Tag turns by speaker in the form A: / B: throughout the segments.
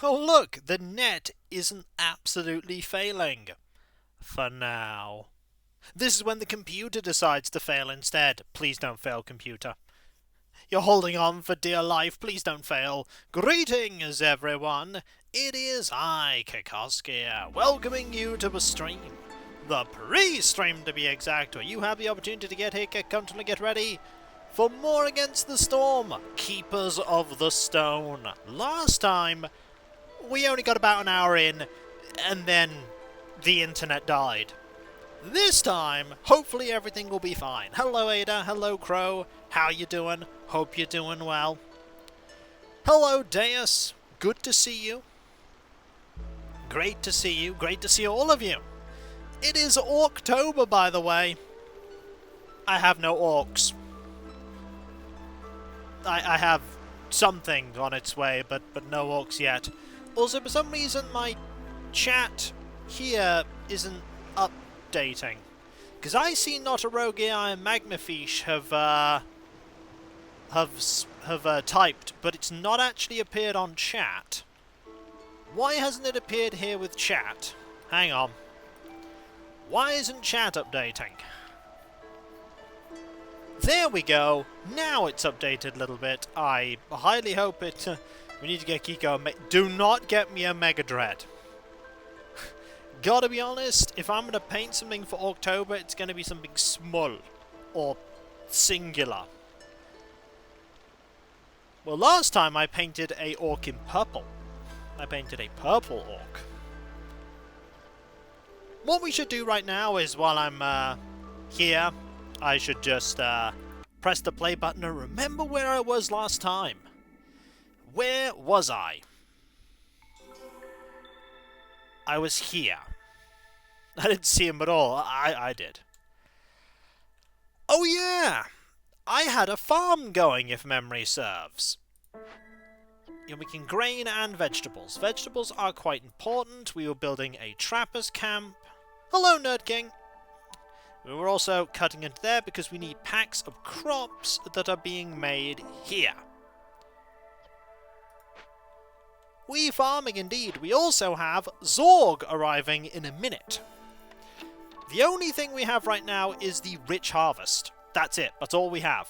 A: Oh look, the net isn't absolutely failing. For now. This is when the computer decides to fail instead. Please don't fail, computer. You're holding on for dear life. Please don't fail. Greetings, everyone. It is I, Kikoski, welcoming you to the stream. The pre-stream, to be exact, where you have the opportunity to get here, get comfortable, get ready for more Against the Storm, Keepers of the Stone. Last time, we only got about an hour in, and then the internet died. This time, hopefully everything will be fine. Hello Ada, hello Crow, how you doing? Hope you're doing well. Hello Deus, good to see you. Great to see you, great to see all of you. It is October, by the way. I have no orcs. I have something on its way, but no orcs yet. Also, for some reason, my chat here isn't updating. Because I see Notarogia and Magmafish have typed, but it's not actually appeared on chat. Why hasn't it appeared here with chat? Hang on. Why isn't chat updating? There we go. Now it's updated a little bit. I highly hope it... we need to get Kiko... Do not get me a Mega Dread. Gotta be honest, if I'm gonna paint something for October, it's gonna be something small. Or singular. Well, last time I painted a orc in purple. I painted a purple orc. What we should do right now is, while I'm here, I should just press the play button and remember where I was last time. Where was I? I was here. I didn't see him at all. I did. Oh yeah! I had a farm going, if memory serves. You're making grain and vegetables. Vegetables are quite important. We were building a trapper's camp. Hello, Nerd King! We were also cutting into there because we need packs of crops that are being made here. We farming indeed. We also have Zorg arriving in a minute. The only thing we have right now is the Rich Harvest. That's it. That's all we have.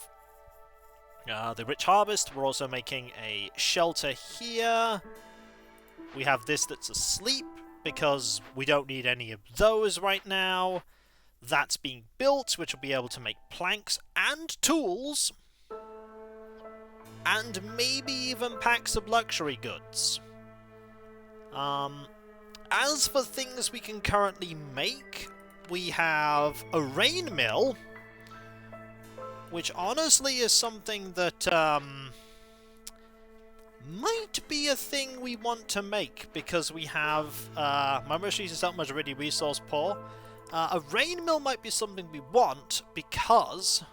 A: The Rich Harvest. We're also making a shelter here. We have this that's asleep because we don't need any of those right now. That's being built, which will be able to make planks and tools. And maybe even packs of luxury goods. As for things we can currently make, we have a rain mill, which honestly is something that might be a thing we want to make, because we have my most recent settlement is already resource poor. A rain mill might be something we want, because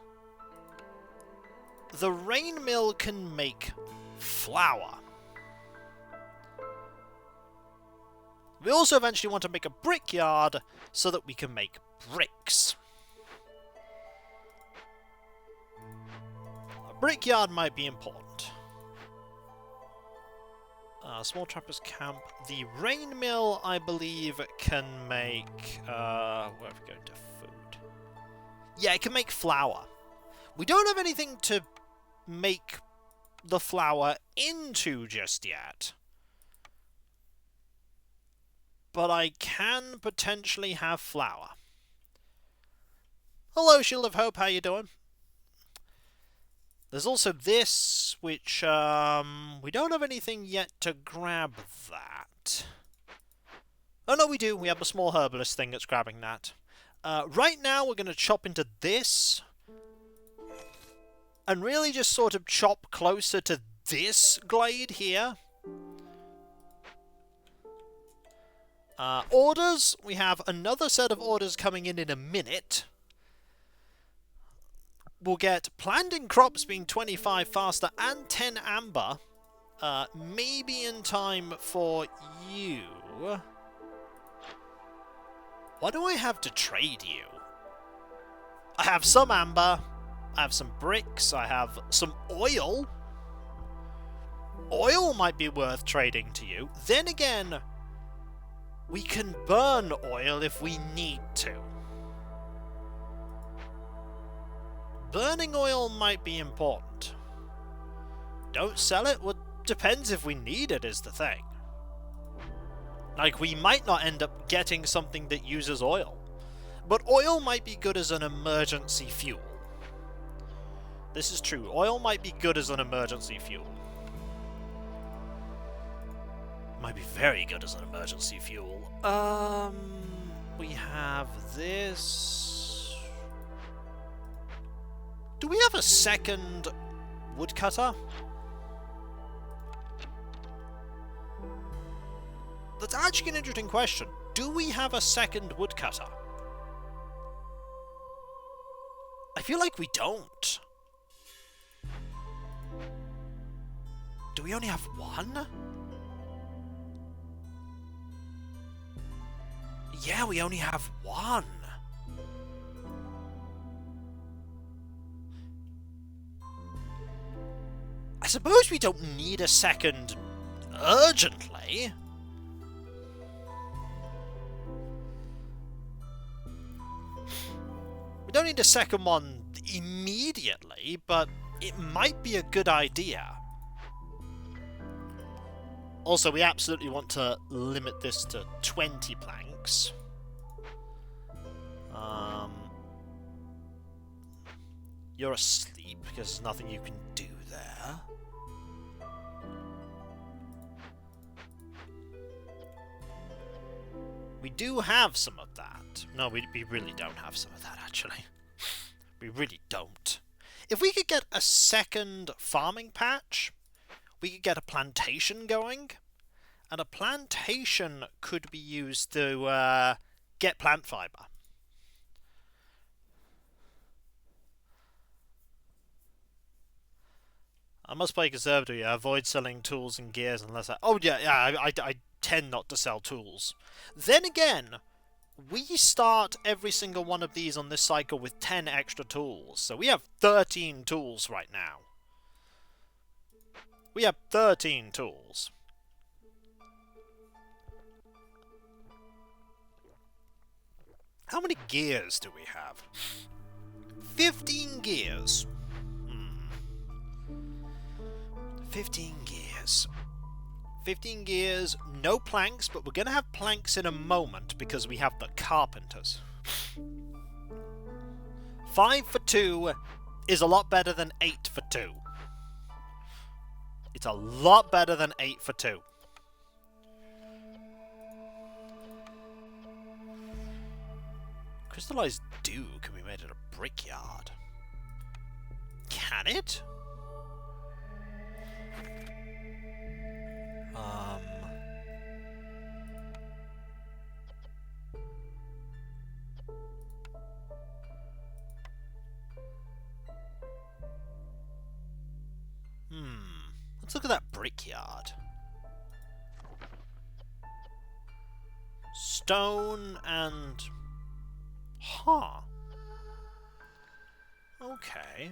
A: the rain mill can make flour. We also eventually want to make a brickyard so that we can make bricks. A brickyard might be important. Small trapper's camp. The rain mill, I believe, can make... where are we going to food? Yeah, it can make flour. We don't have anything to make the flour into just yet. But I can potentially have flour. Hello, Shield of Hope, how you doing? There's also this, which, we don't have anything yet to grab that. Oh, no, we do. We have a small herbalist thing that's grabbing that. Right now, we're going to chop into this. And really just sort of chop closer to this glade here. Orders. We have another set of orders coming in a minute. We'll get planned in crops being 25 faster and 10 amber. Maybe in time for you. What do I have to trade you? I have some amber. I have some bricks. I have some oil. Oil might be worth trading to you. Then again, we can burn oil if we need to. Burning oil might be important. Don't sell it? Well, depends if we need it is the thing. Like, we might not end up getting something that uses oil. But oil might be good as an emergency fuel. This is true. Oil might be good as an emergency fuel. Might be very good as an emergency fuel. We have this. Do we have a second woodcutter? That's actually an interesting question. Do we have a second woodcutter? I feel like we don't. Do we only have one? Yeah, we only have one. I suppose we don't need a second urgently. We don't need a second one immediately, but it might be a good idea. Also, we absolutely want to limit this to 20 planks. You're asleep because there's nothing you can do there. We do have some of that. No, we really don't have some of that, actually. We really don't. If we could get a second farming patch, we could get a plantation going, and a plantation could be used to get plant fiber. I must play conservatively. I avoid selling tools and gears unless I... Oh, yeah, I tend not to sell tools. Then again, we start every single one of these on this cycle with 10 extra tools. So we have 13 tools right now. We have 13 tools. How many gears do we have? 15 gears. 15 gears. 15 gears, no planks, but we're going to have planks in a moment because we have the carpenters. 5 for 2 is a lot better than 8 for 2. It's a lot better than 8 for 2. Crystallized dew can be made at a brickyard. Can it? Let's look at that brickyard. Stone and... Huh. Okay.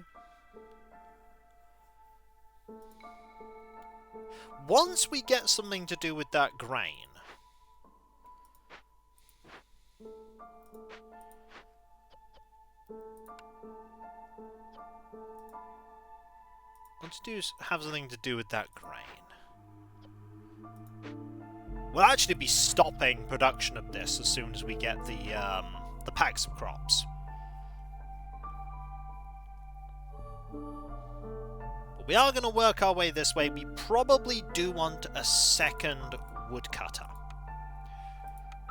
A: Once we get something to do with that grain... Let's have something to do with that grain. We'll actually be stopping production of this as soon as we get the packs of crops. But we are going to work our way this way. We probably do want a second woodcutter.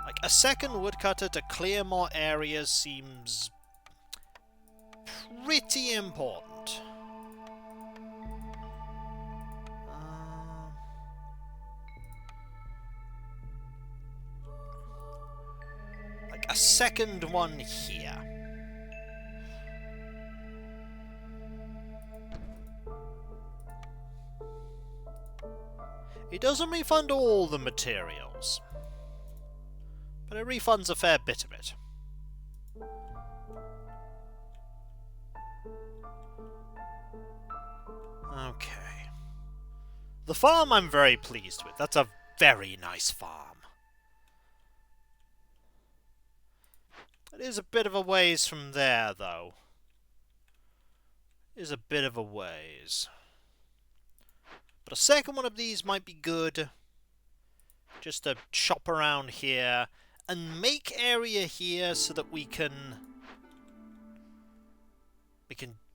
A: Like, a second woodcutter to clear more areas seems pretty important. A second one here. It doesn't refund all the materials, but it refunds a fair bit of it. Okay. The farm I'm very pleased with. That's a very nice farm. It is a bit of a ways from there, though. It is a bit of a ways. But a second one of these might be good. Just to shop around here. And make area here so that we can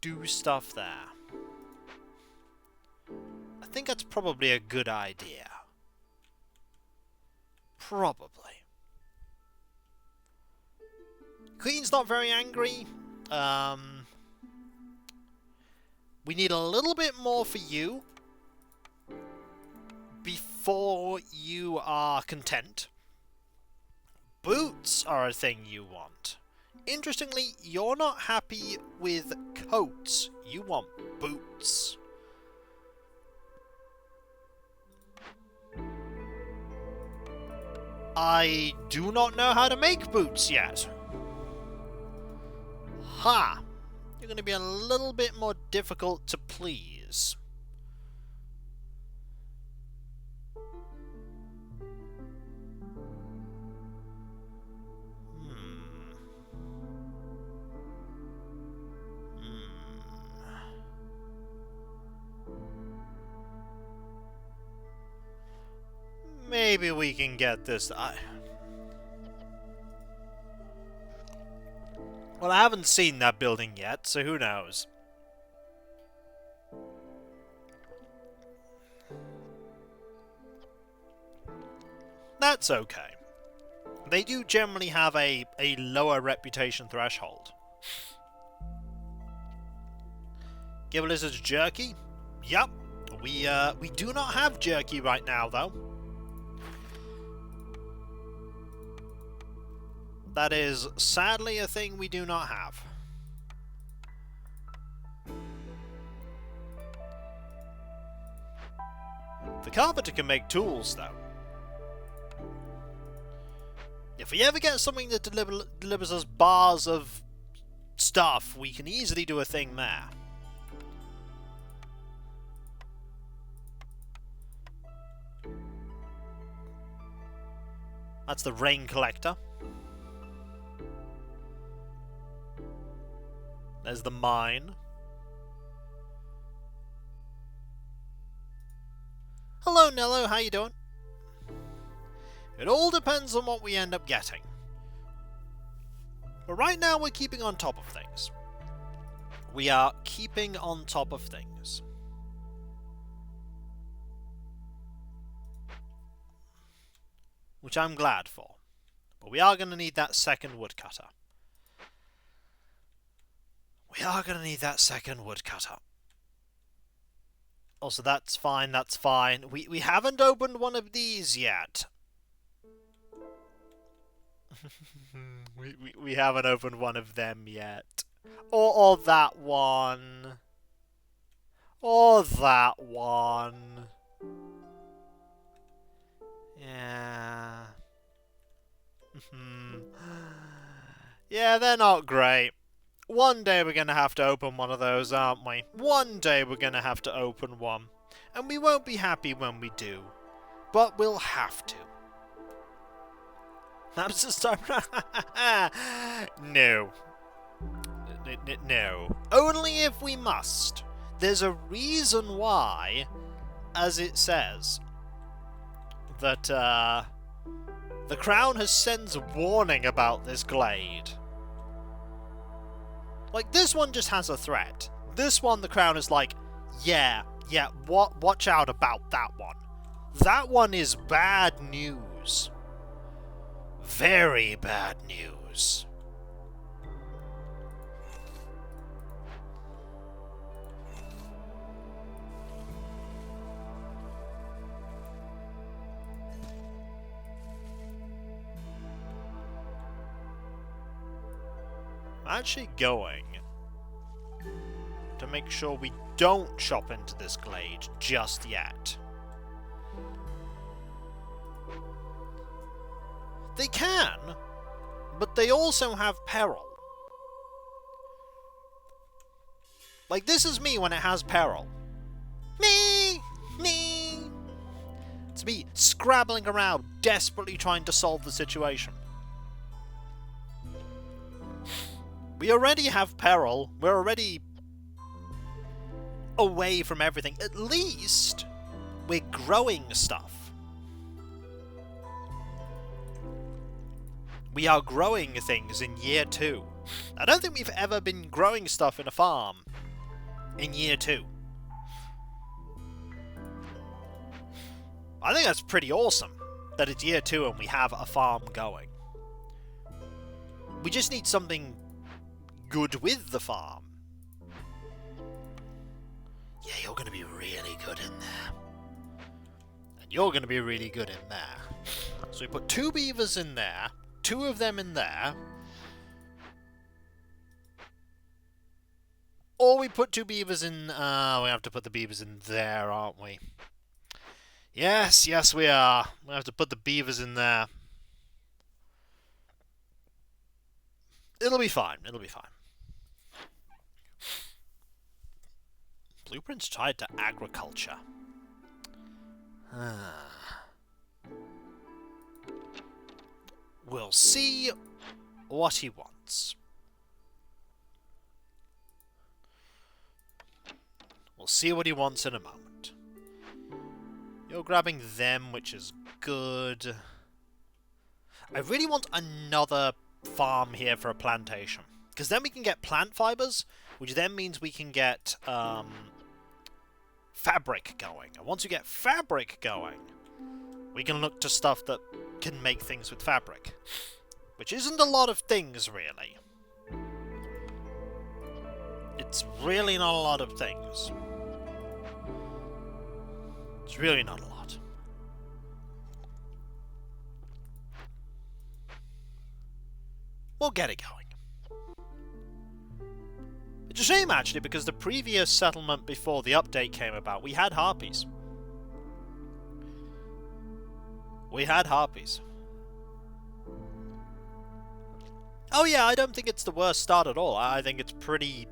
A: do stuff there. I think that's probably a good idea. Probably. Queen's not very angry. We need a little bit more for you before you are content. Boots are a thing you want. Interestingly, you're not happy with coats. You want boots. I do not know how to make boots yet. Ha! You're going to be a little bit more difficult to please. Maybe we can get this. Well, I haven't seen that building yet, so who knows? That's okay. They do generally have a lower reputation threshold. Give Lizard's Jerky? Yup. We do not have Jerky right now, though. That is sadly a thing we do not have. The carpenter can make tools, though. If we ever get something that delivers us bars of stuff, we can easily do a thing there. That's the rain collector. There's the mine. Hello, Nello. How you doing? It all depends on what we end up getting. But right now we're keeping on top of things. We are keeping on top of things. Which I'm glad for. But we are going to need that second woodcutter. We are going to need that second woodcutter. Also, that's fine, that's fine. We haven't opened one of these yet. we haven't opened one of them yet. Or that one. Or that one. Yeah. Yeah, they're not great. One day we're going to have to open one of those, aren't we? One day we're going to have to open one. And we won't be happy when we do. But we'll have to. That's just time. No. No. Only if we must. There's a reason why, as it says, that the Crown has sends warning about this glade. Like, this one just has a threat. This one, the Crown is like, yeah, watch out about that one. That one is bad news. Very bad news. I'm actually going to make sure we don't chop into this glade just yet. They can, but they also have peril. Like, this is me when it has peril. Me! It's me scrabbling around, desperately trying to solve the situation. We already have peril. We're already away from everything. At least we're growing stuff. We are growing things in year 2. I don't think we've ever been growing stuff in a farm in year 2. I think that's pretty awesome that it's year 2 and we have a farm going. We just need something good with the farm. Yeah, you're going to be really good in there. And you're going to be really good in there. So we put 2 beavers in there. 2 of them in there. Or we put 2 beavers in... we have to put the beavers in there, aren't we? Yes, yes we are. We have to put the beavers in there. It'll be fine. It'll be fine. Blueprints tied to agriculture. We'll see what he wants. We'll see what he wants in a moment. You're grabbing them, which is good. I really want another farm here for a plantation. Because then we can get plant fibers, which then means we can get fabric going. And once we get fabric going, we can look to stuff that can make things with fabric. Which isn't a lot of things, really. It's really not a lot of things. It's really not a lot. We'll get it going. It's a shame, actually, because the previous settlement before the update came about, we had harpies. We had harpies. Oh yeah, I don't think it's the worst start at all. I think it's pretty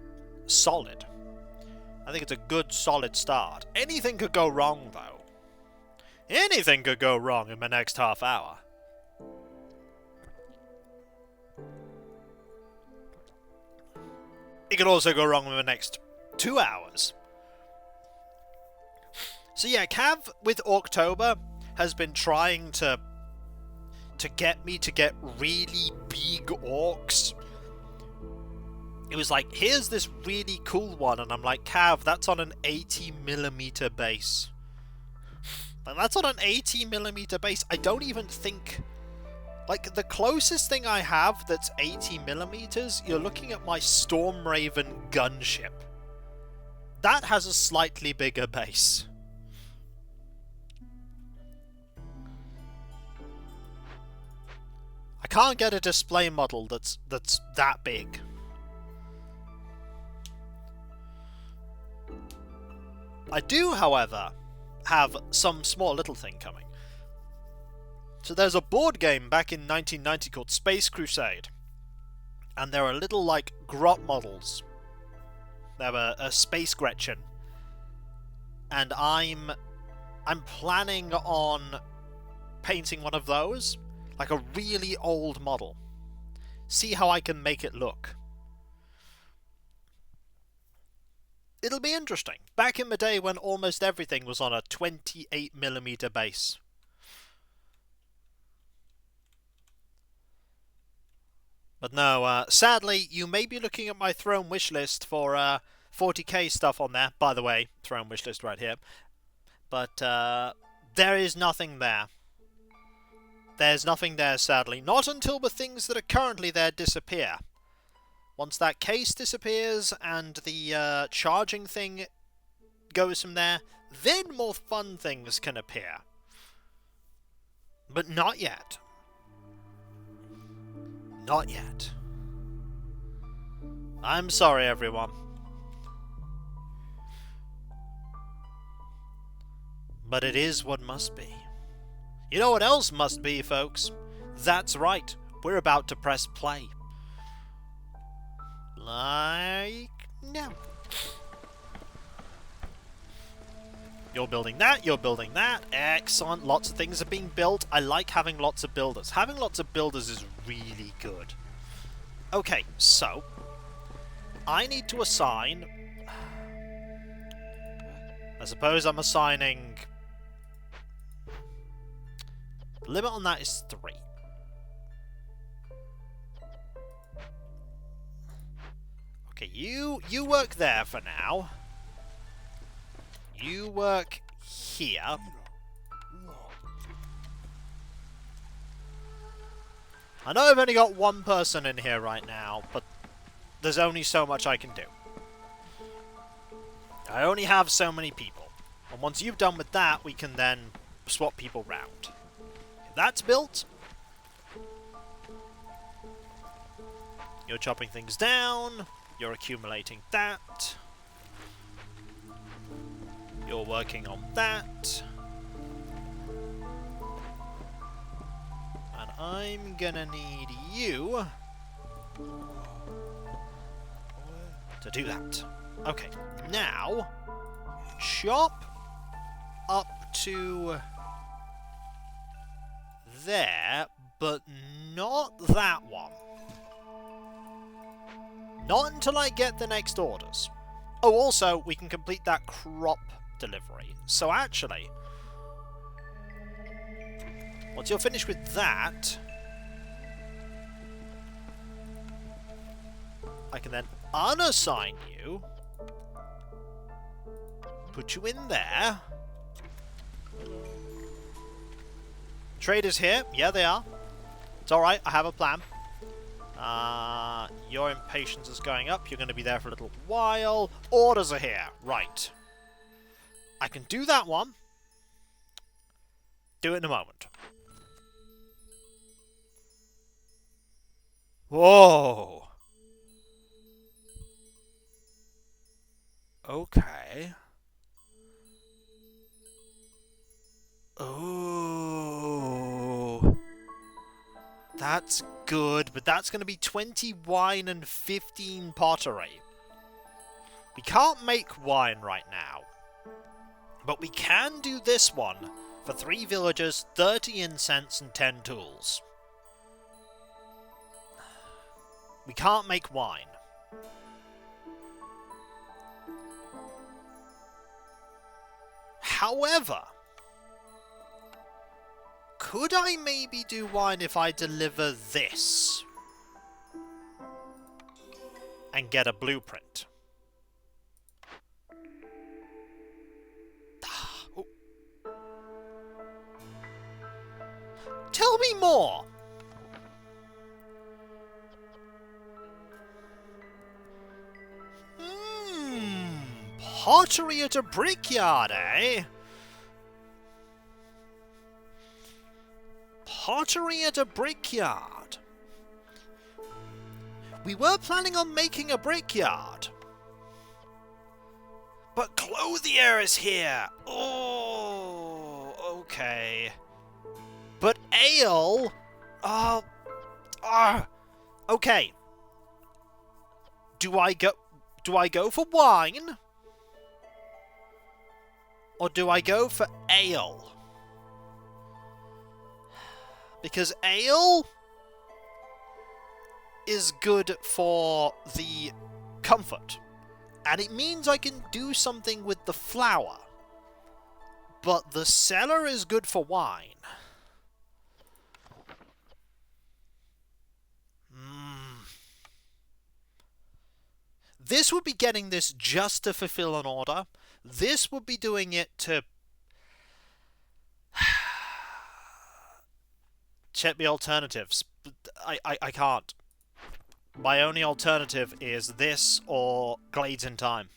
A: solid. I think it's a good, solid start. Anything could go wrong, though. Anything could go wrong in the next half hour. It could also go wrong in the next 2 hours. So yeah, Cav with October has been trying to get me to get really big orcs. It was like, here's this really cool one, and I'm like, Cav, that's on an 80mm base. And that's on an 80mm base. I don't even think... Like, the closest thing I have that's 80mm, you're looking at my Storm Raven gunship. That has a slightly bigger base. I can't get a display model that's that big. I do, however, have some small little thing coming. So there's a board game back in 1990 called Space Crusade. And there are little, like, grot models. They have a Space Gretchen. And I'm planning on painting one of those. Like a really old model. See how I can make it look. It'll be interesting. Back in the day when almost everything was on a 28mm base. But no, sadly, you may be looking at my throne wishlist for 40k stuff on there. By the way, throne wishlist right here. But there is nothing there. There's nothing there, sadly. Not until the things that are currently there disappear. Once that case disappears and the charging thing goes from there, then more fun things can appear. But not yet. Not yet. I'm sorry, everyone. But it is what must be. You know what else must be, folks? That's right. We're about to press play. Like now. You're building that, you're building that. Excellent. Lots of things are being built. I like having lots of builders. Having lots of builders is really good. Okay, so I need to assign... I suppose I'm assigning... The limit on that is 3. Okay, you work there for now. You work here. I know I've only got one person in here right now, but there's only so much I can do. I only have so many people. And once you've done with that, we can then swap people round. If that's built, you're chopping things down, you're accumulating that, you're working on that, and I'm gonna need you to do that. Okay, now chop up to there, but not that one. Not until I get the next orders. Oh, also, we can complete that crop delivery. So actually, once you're finished with that, I can then unassign you, put you in there. Traders here. Yeah, they are. It's alright, I have a plan. Your impatience is going up. You're going to be there for a little while. Orders are here. Right. I can do that one. Do it in a moment. Whoa. Okay. Oh. That's good, but that's going to be 20 wine and 15 pottery. We can't make wine right now. But we can do this one for 3 villagers, 30 incense and 10 tools. We can't make wine. However, could I maybe do wine if I deliver this? And get a blueprint? Oh. Tell me more! Pottery at a brickyard, eh? Pottery at a brickyard. We were planning on making a brickyard. But clothier is here. Oh, okay. But ale? Okay. Do I go for wine? Or do I go for ale? Because ale is good for the comfort. And it means I can do something with the flour. But the cellar is good for wine. This would be getting this just to fulfill an order. This would be doing it to... check the alternatives. I can't. My only alternative is this or Glades in Time.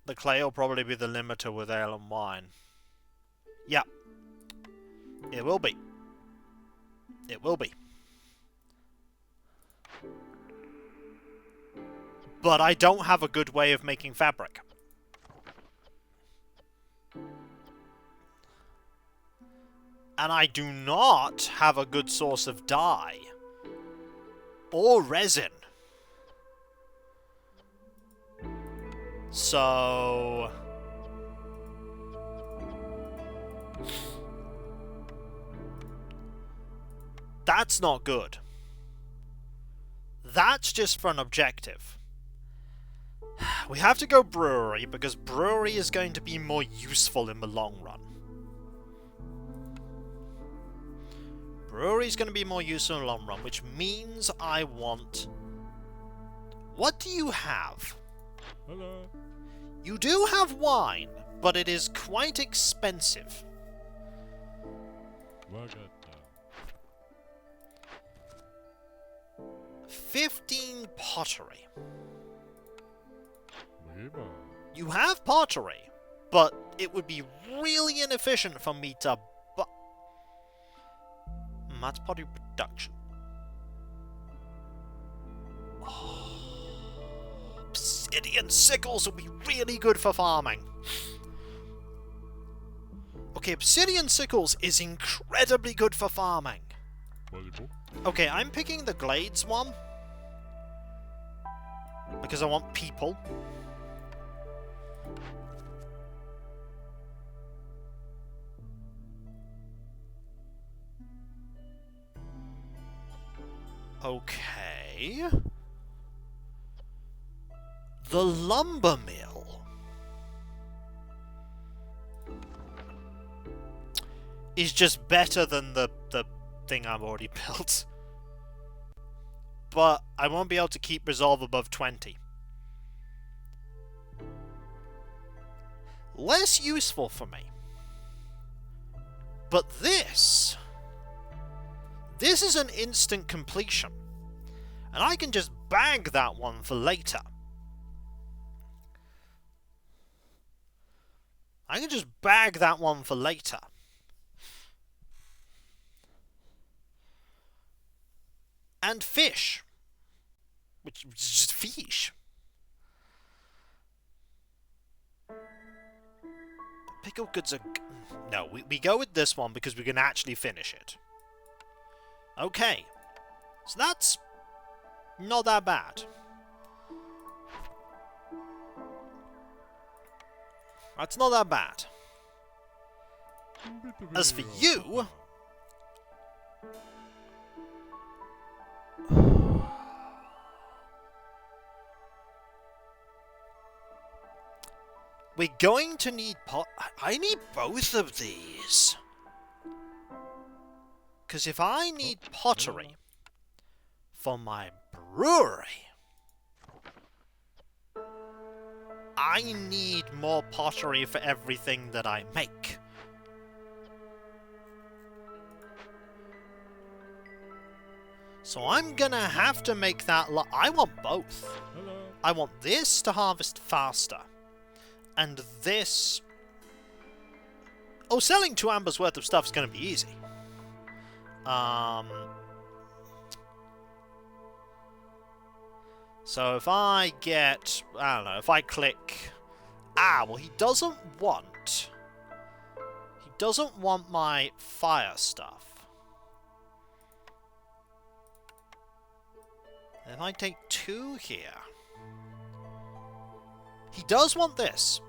A: The clay will probably be the limiter with ale and wine. Yeah. It will be. It will be. But I don't have a good way of making fabric. And I do not have a good source of dye. or resin. So... that's not good. That's just for an objective. We have to go brewery, because brewery is going to be more useful in the long run. Brewery is going to be more useful in the long run, which means I want... what do you have?
B: Hello.
A: You do have wine, but it is quite expensive.
B: Well, good.
A: 15 pottery.
B: Weeba.
A: You have pottery, but it would be really inefficient for me to that's pottery production. Oh, obsidian sickles would be really good for farming. Okay, obsidian sickles is incredibly good for farming.
B: Volleyball.
A: Okay, I'm picking the Glades one. Because I want people. Okay. The lumber mill is just better than the thing I've already built. But I won't be able to keep resolve above 20. Less useful for me. But this is an instant completion. And I can just bag that one for later. I can just bag that one for later. And fish. Which is just fish. Pickled goods are... no, we go with this one because we can actually finish it. Okay. So that's not that bad. That's not that bad. As for you... we're going to need I need both of these. Because if I need pottery for my brewery, I need more pottery for everything that I make. So I'm gonna have to make that I want both.
B: Hello.
A: I want this to harvest faster. And this... oh, selling 2 ambers worth of stuff is going to be easy. So if I get... I don't know, if I click... ah, well, he doesn't want... he doesn't want my fire stuff. If I take 2 here... he does want this.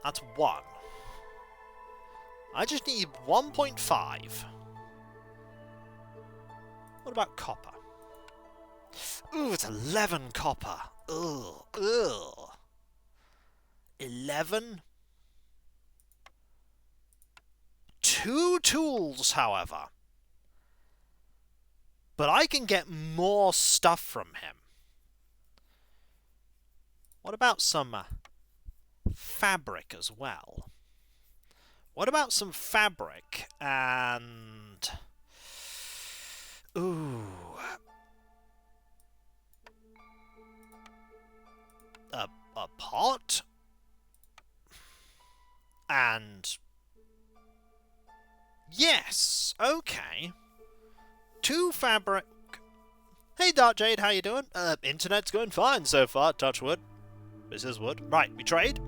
A: That's 1. I just need 1.5. What about copper? Ooh, it's 11 copper. Ugh. Ugh. 11? 2 tools, however. But I can get more stuff from him. What about some fabric as well? What about some fabric and... ooh... a pot? And... yes, okay. 2 fabric... hey, Dark Jade, how you doing? Internet's going fine so far, touch wood. This is wood. Right, we trade.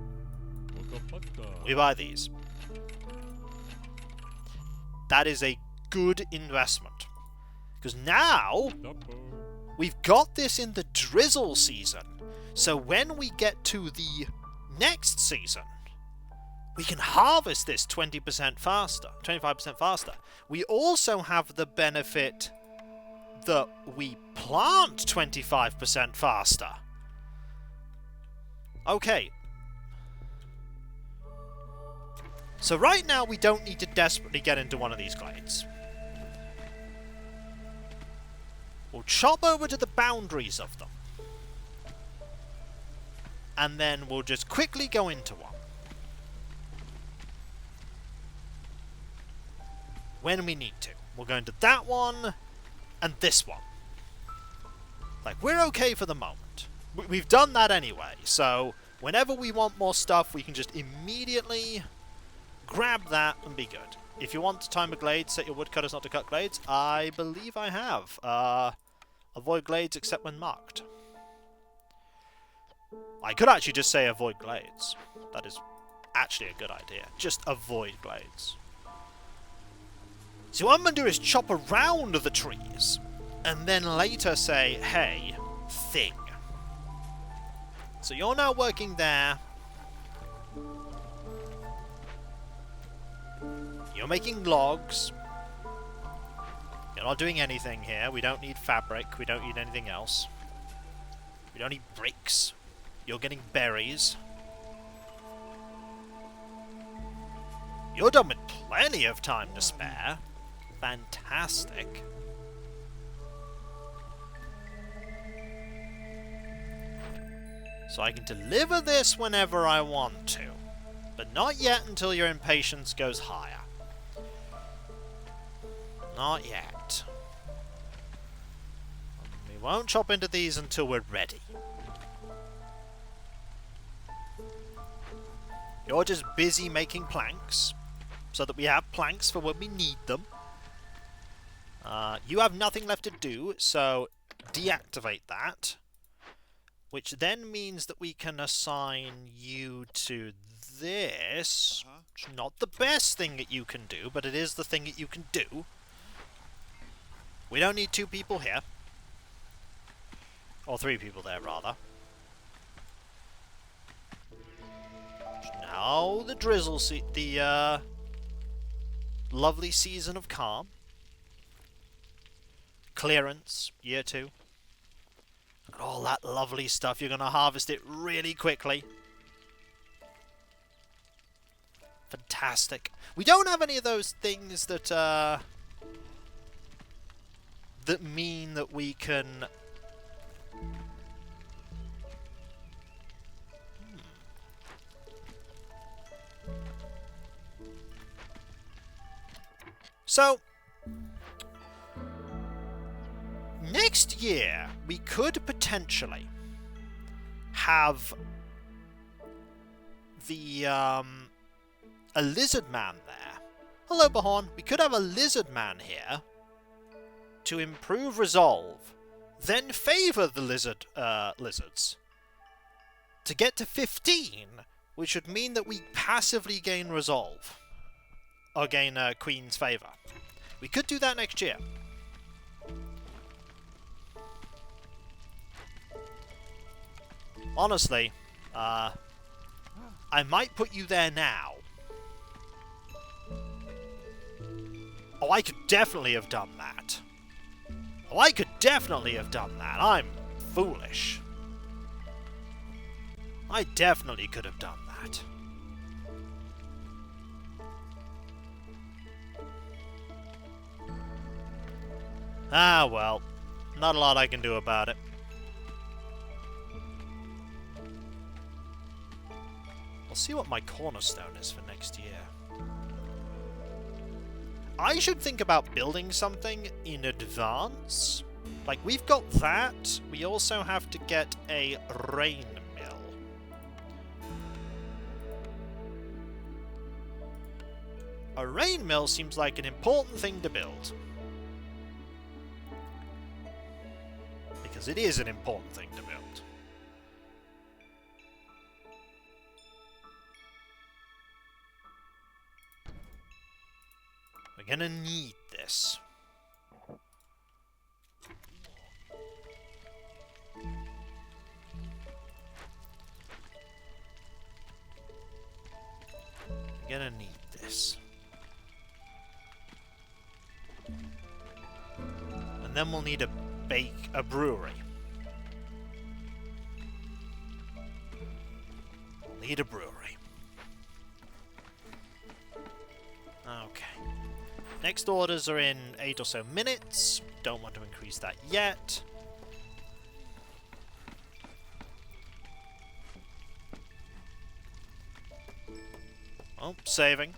A: We buy these. That is a good investment. Because now, we've got this in the drizzle season. So when we get to the next season, we can harvest this 20% faster, 25% faster. We also have the benefit that we plant 25% faster. Okay. So right now we don't need to desperately get into one of these glades. We'll chop over to the boundaries of them. And then we'll just quickly go into one. When we need to. We'll go into that one and this one. Like, we're okay for the moment. We've done that anyway, so whenever we want more stuff, we can just immediately grab that and be good. If you want to time a glade, set your woodcutters not to cut glades. I believe I have. Avoid glades except when marked. I could actually just say avoid glades. That is actually a good idea. Just avoid glades. So what I'm going to do is chop around the trees, and then later say, hey, thing. So you're now working there. You're making logs. You're not doing anything here. We don't need fabric. We don't need anything else. We don't need bricks. You're getting berries. You're done with plenty of time to spare. Fantastic. So I can deliver this whenever I want to. But not yet until your impatience goes higher. Not yet. We won't chop into these until we're ready. You're just busy making planks, so that we have planks for when we need them. You have nothing left to do, so deactivate that. Which then means that we can assign you to this. It's not the best thing that you can do, but it is the thing that you can do. We don't need 2 people here. Or 3 people there, rather. Now the drizzle the lovely season of calm. Clearance, year 2. Look at all that lovely stuff. You're going to harvest it really quickly. Fantastic. We don't have any of those things that that mean that we can... So, next year, we could potentially have the, a lizard man there. Hello, Bahorn. We could have a lizard man here to improve resolve, then favour the lizards to get to 15, which would mean that we passively gain resolve. Or gain Queen's favour. We could do that next year. Honestly, I might put you there now. Oh, I could definitely have done that. Oh, I could definitely have done that. I'm foolish. I definitely could have done that. Ah, well. Not a lot I can do about it. I'll see what my cornerstone is for next year. I should think about building something in advance. Like, we've got that. We also have to get a rain mill. A rain mill seems like an important thing to build. Because it is an important thing to build. We're gonna need this. And then we'll need a brewery. We'll need a brewery. Okay. Next orders are in 8 or so minutes. Don't want to increase that yet. Oh, saving.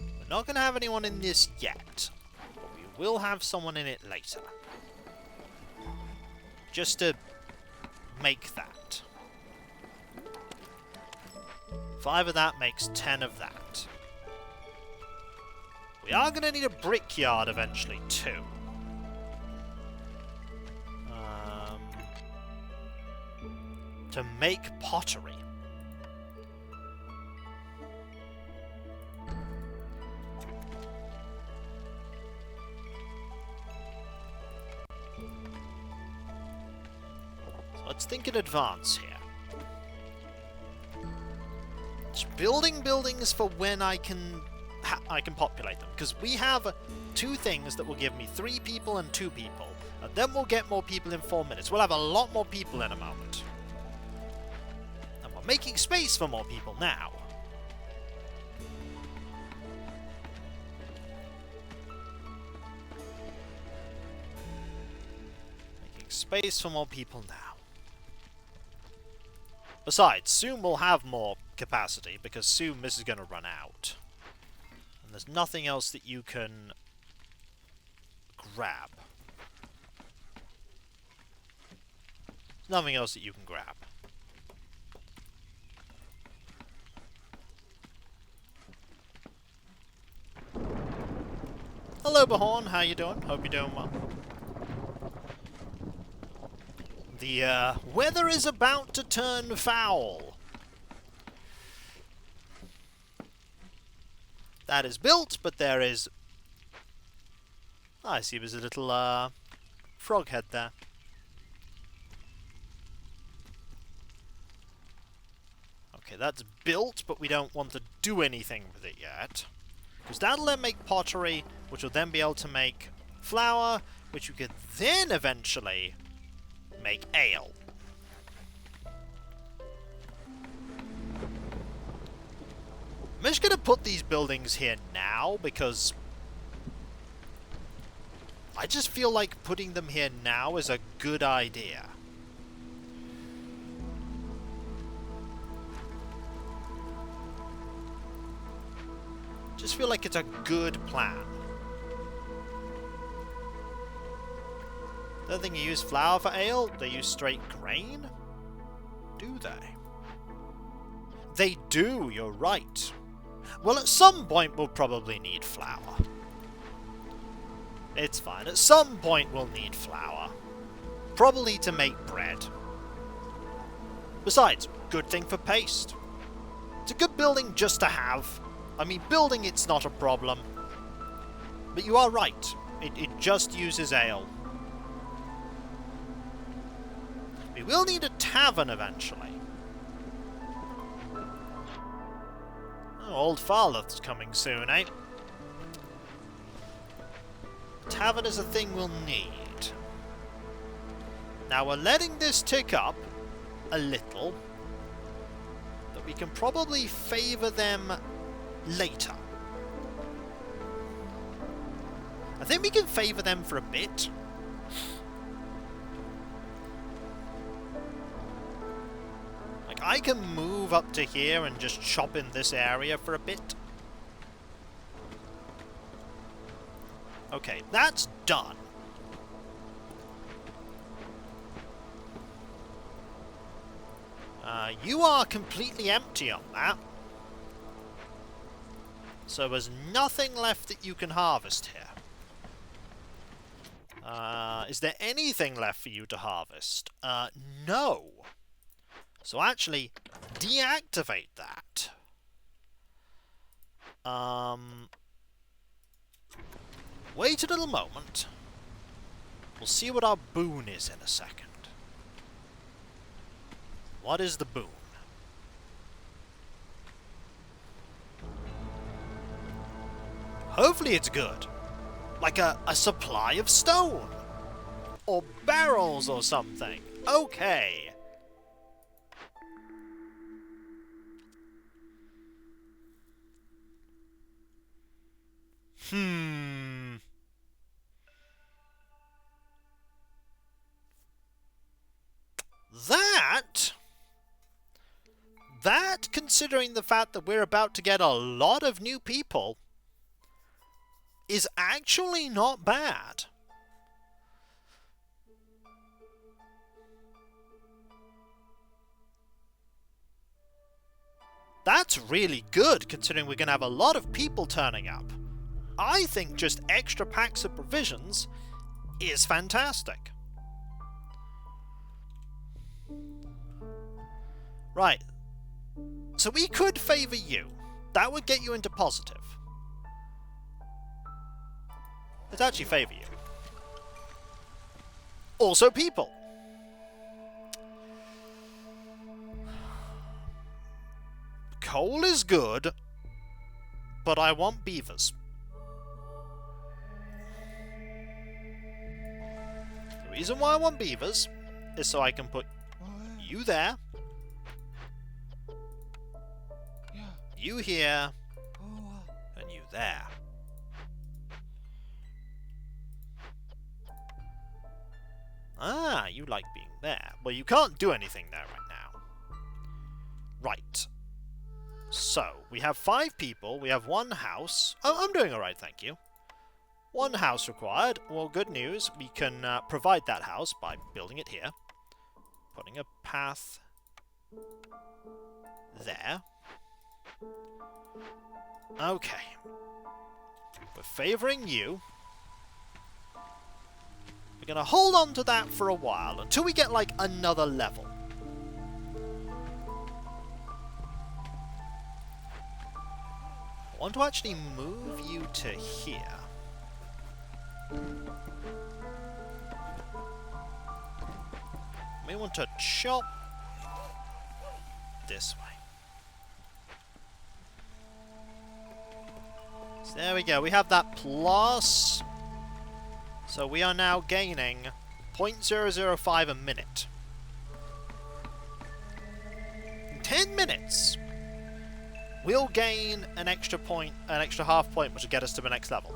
A: We're not going to have anyone in this yet, but we will have someone in it later. Just to make that. 5 of that makes 10 of that. We are going to need a brickyard eventually, too. To make pottery. So let's think in advance here. Just building buildings for when I can populate them, because we have 2 things that will give me 3 people and 2 people, and then we'll get more people in 4 minutes. We'll have a lot more people in a moment. Making space for more people now. Making space for more people now. Besides, soon we'll have more capacity, because soon this is going to run out. And there's nothing else that you can grab. Nothing else that you can grab. Hello, Bahorn. How you doing? Hope you're doing well. The weather is about to turn foul. That is built, but there is... I see there's a little frog head there. Okay, that's built, but we don't want to do anything with it yet. Because that'll then make pottery, which will then be able to make flour, which we could then eventually make ale. I'm just going to put these buildings here now, because I just feel like putting them here now is a good idea. Just feel like it's a good plan. Don't think you use flour for ale? They use straight grain? Do they? They do, you're right. Well, at some point we'll probably need flour. It's fine. At some point we'll need flour. Probably to make bread. Besides, good thing for paste. It's a good building just to have. I mean, building it's not a problem. But you are right. It just uses ale. We will need a tavern eventually. Oh, Old Farloth's coming soon, eh? Tavern is a thing we'll need. Now we're letting this tick up a little. But we can probably favour them later. I think we can favour them for a bit. Like, I can move up to here and just chop in this area for a bit. Okay, that's done. You are completely empty on that. So there's nothing left that you can harvest here. Is there anything left for you to harvest? No. So actually, deactivate that. Wait a little moment. We'll see what our boon is in a second. What is the boon? Hopefully it's good. Like a supply of stone. Or barrels or something. Okay. That, considering the fact that we're about to get a lot of new people, is actually not bad. That's really good, considering we're going to have a lot of people turning up. I think just extra packs of provisions is fantastic. Right. So we could favour you. That would get you into positive. Let's actually favour you. Also people. Coal is good, but I want beavers. The reason why I want beavers is so I can put you there, you here, and you there. Ah, you like being there. Well, you can't do anything there right now. Right. So, we have 5 people, we have 1 house. Oh, I'm doing alright, thank you. 1 house required. Well, good news. We can provide that house by building it here. Putting a path there. Okay. We're favouring you. We're going to hold on to that for a while, until we get, like, another level. I want to actually move you to here. May want to chop this way. So there we go, we have that plus. So we are now gaining 0.005 a minute. In 10 minutes, we'll gain an extra point, an extra half point, which will get us to the next level.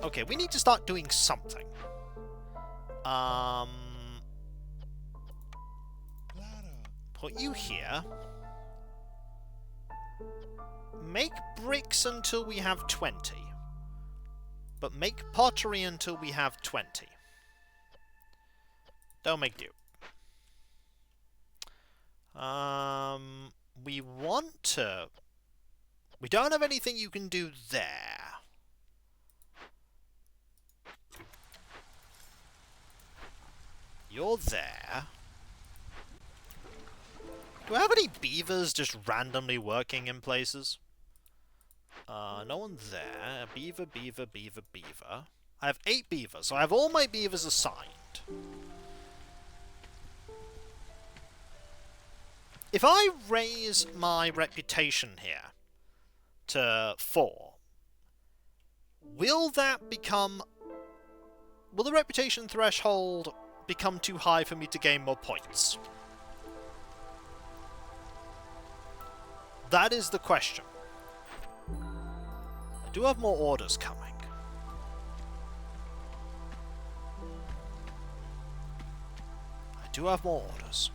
A: Okay, we need to start doing something. Put you here. Make bricks until we have 20. But make pottery until we have 20. Don't make do. We want to... We don't have anything you can do there. You're there. Do I have any beavers just randomly working in places? No one there. Beaver, beaver, beaver, beaver. I have 8 beavers, so I have all my beavers assigned. If I raise my reputation here to 4, will that become... Will the reputation threshold become too high for me to gain more points? That is the question. I do have more orders coming. I do have more orders.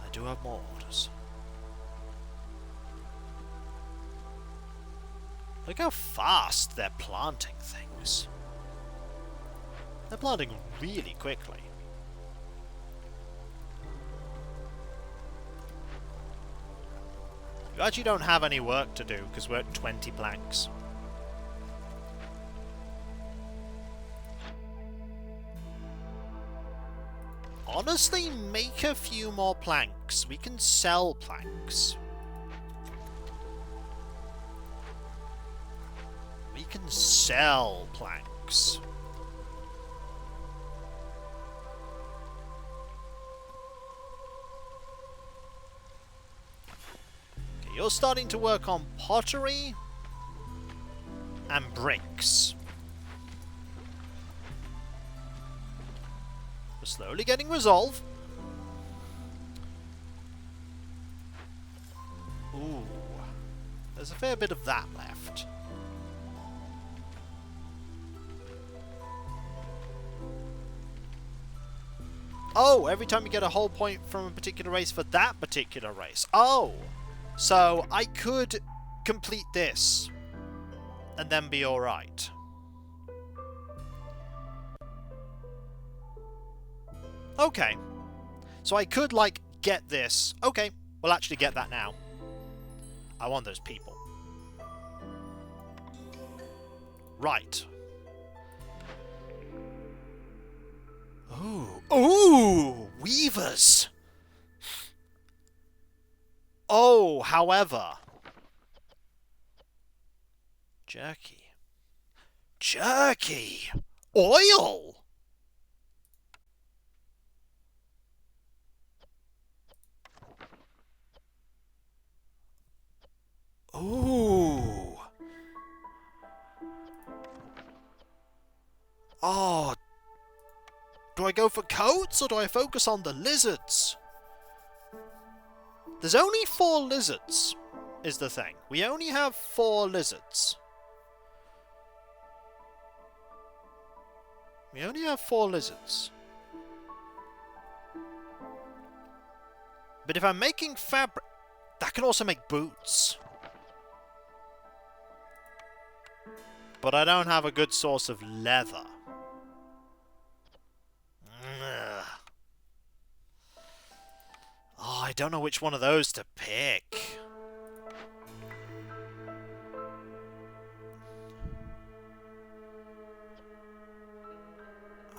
A: I do have more orders. Look how fast they're planting things. They're planting really quickly. You actually don't have any work to do because we're at 20 planks. Honestly, make a few more planks. We can sell planks. We can sell planks. You're starting to work on pottery and bricks. We're slowly getting resolve. Ooh. There's a fair bit of that left. Oh, every time you get a whole point from a particular race for that particular race. Oh! So, I could complete this and then be alright. Okay. So I could, like, get this. Okay, we'll actually get that now. I want those people. Right. Ooh. Ooh! Weavers! Oh, however... Jerky. Jerky! Oil! Ooh. Oh. Do I go for coats or do I focus on the lizards? There's only 4 lizards, is the thing. We only have 4 lizards. We only have 4 lizards. But if I'm making fabric, that can also make boots. But I don't have a good source of leather. Ugh. Oh, I don't know which one of those to pick.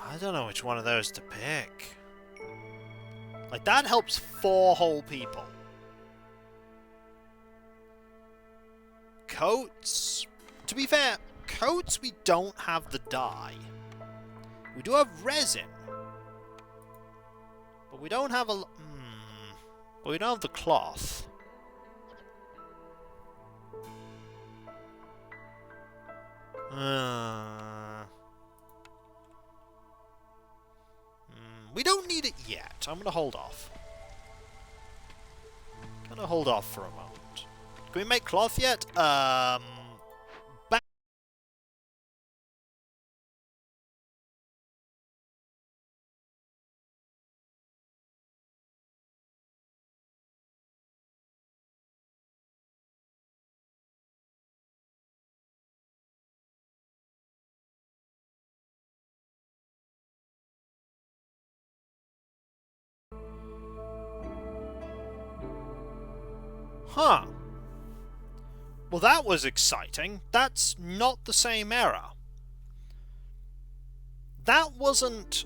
A: I don't know which one of those to pick. Like, that helps 4 whole people. Coats. To be fair, coats we don't have the dye. We do have resin. But we don't have a... But we don't have the cloth. We don't need it yet. I'm gonna hold off. Gonna hold off for a moment. Can we make cloth yet? Huh. Well, that was exciting. That's not the same error. That wasn't...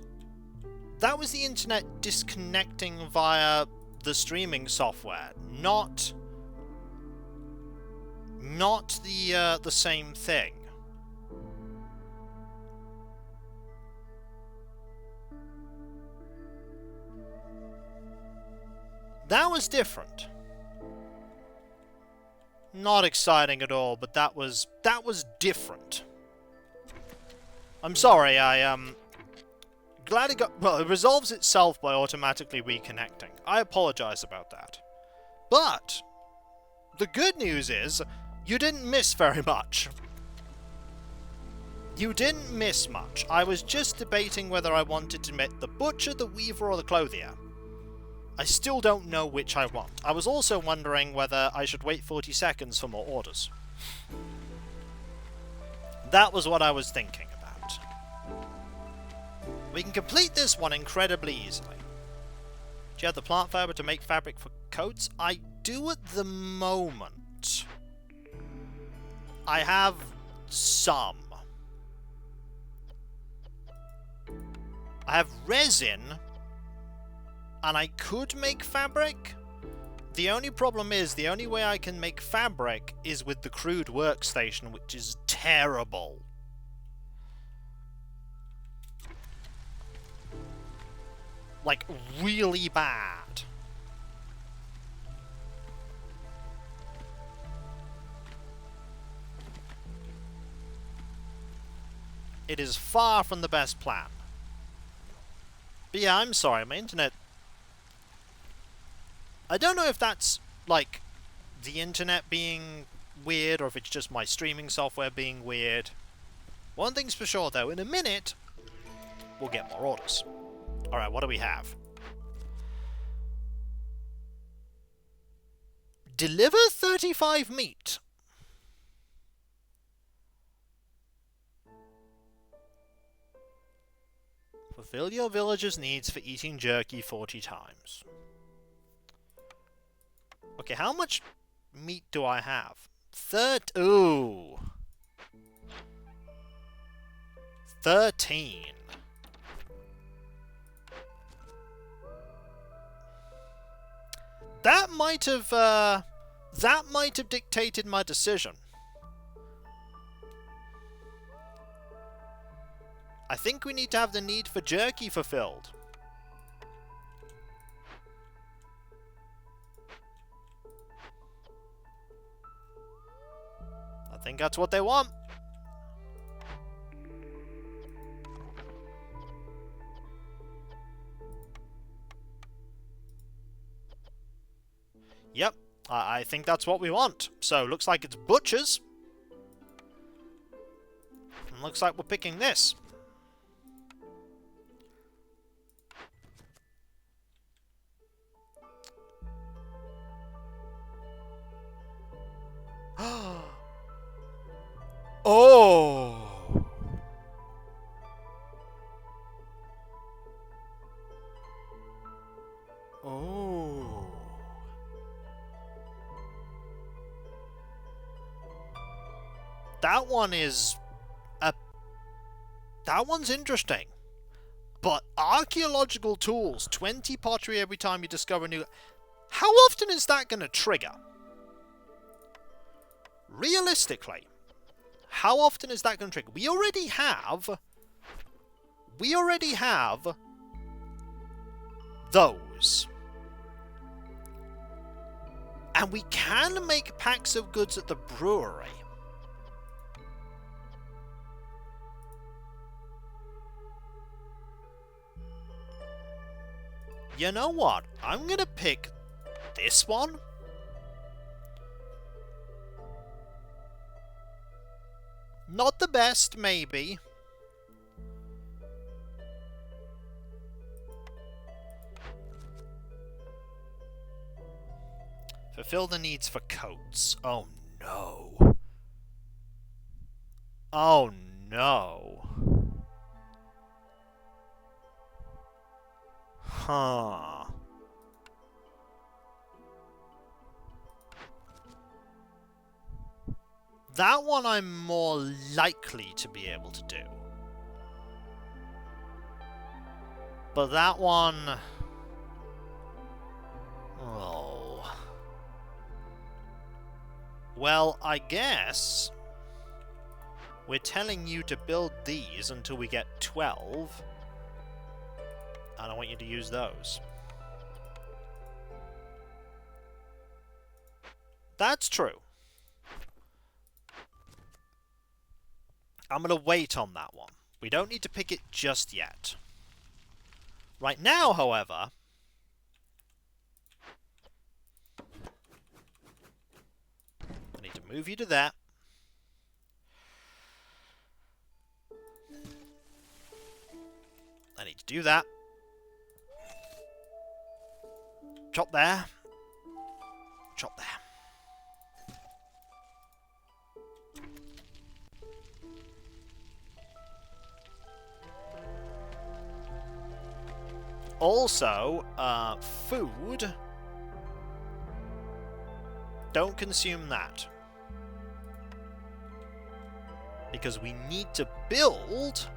A: That was the internet disconnecting via the streaming software, not the same thing. That was different. Not exciting at all, but that was different. I'm sorry, glad it got... Well, it resolves itself by automatically reconnecting. I apologize about that. But the good news is, you didn't miss very much. You didn't miss much. I was just debating whether I wanted to make the butcher, the weaver, or the clothier. I still don't know which I want. I was also wondering whether I should wait 40 seconds for more orders. That was what I was thinking about. We can complete this one incredibly easily. Do you have the plant fiber to make fabric for coats? I do at the moment. I have some. I have resin, and I could make fabric. The only problem is, the only way I can make fabric is with the crude workstation, which is terrible. Like, really bad. it is far from the best plan. But yeah, I'm sorry, my internet... I don't know if that's, like, the internet being weird, or if it's just my streaming software being weird. One thing's for sure, though, in a minute, we'll get more orders. Alright, what do we have? Deliver 35 meat. Fulfill your villagers' needs for eating jerky 40 times. Okay, how much meat do I have? Ooh. 13. That might have dictated my decision. I think we need to have the need for jerky fulfilled. I think that's what they want. Yep, I think that's what we want. So, looks like it's butchers. And looks like we're picking this. Oh! Oh. That one is... that one's interesting. But archaeological tools, 20 pottery every time you discover a new... How often is that going to trigger? Realistically, how often is that going to trigger? We already have those. And we can make packs of goods at the brewery. You know what? I'm going to pick this one. Not the best, maybe. Fulfill the needs for coats. Oh no. Oh no. Huh. That one I'm more likely to be able to do. But that one... oh. Well, I guess... we're telling you to build these until we get 12. And I want you to use those. That's true. I'm going to wait on that one. We don't need to pick it just yet. Right now, however... I need to move you to that. I need to do that. Chop there. Chop there. Also, food. Don't consume that. Because we need to build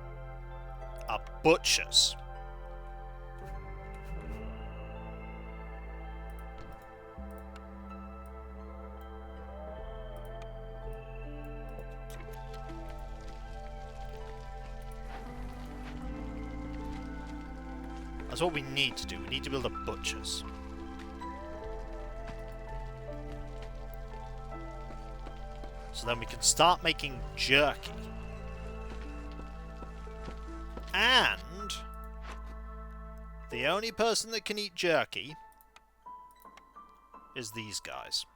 A: a butcher's. That's what we need to do. We need to build a butcher's. So then we can start making jerky. And the only person that can eat jerky is these guys.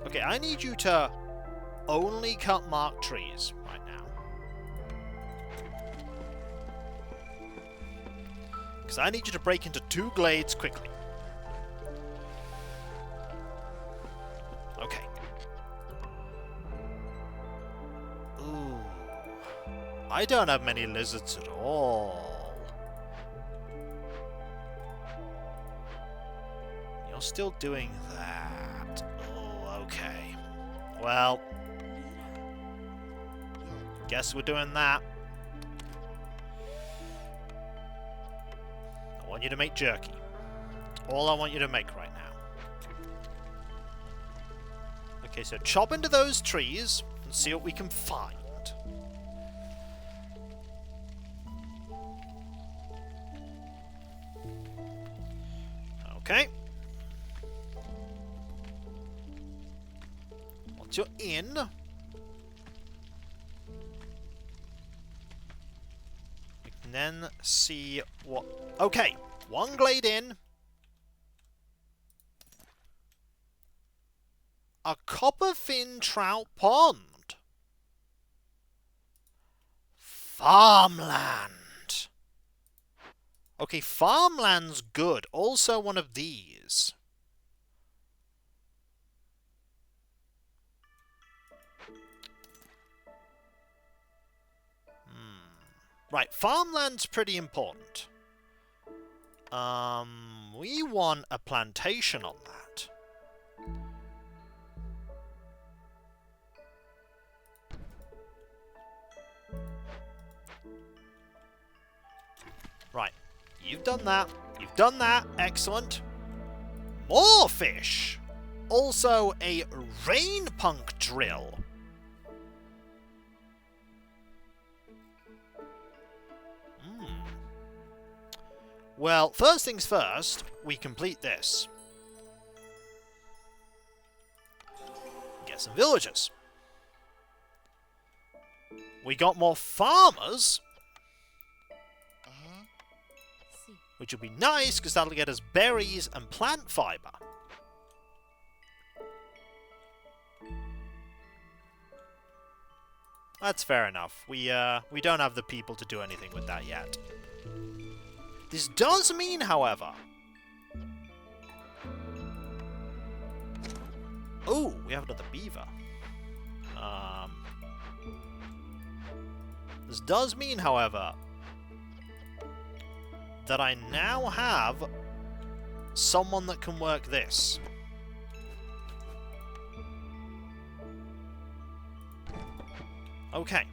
A: Okay, I need you to only cut marked trees right now. Because I need you to break into 2 glades quickly. Okay. Ooh. I don't have many lizards at all. You're still doing that. Oh, okay. Well, guess we're doing that. I want you to make jerky. All I want you to make right now. Okay, so chop into those trees and see what we can find. Okay. Once you're in, we can then see what... Okay, 1 glade in. A copperfin trout pond. Farmland. Okay, farmland's good. Also one of these. Right, farmland's pretty important. We want a plantation on that. Right, you've done that. You've done that. Excellent. More fish! Also a rain punk drill. Well, first things first, we complete this. Get some villagers. We got more farmers. Which will be nice, because that'll get us berries and plant fiber. That's fair enough. We don't have the people to do anything with that yet. This does mean, however... Oh, we have another beaver. This does mean, however, that I now have someone that can work this. Okay.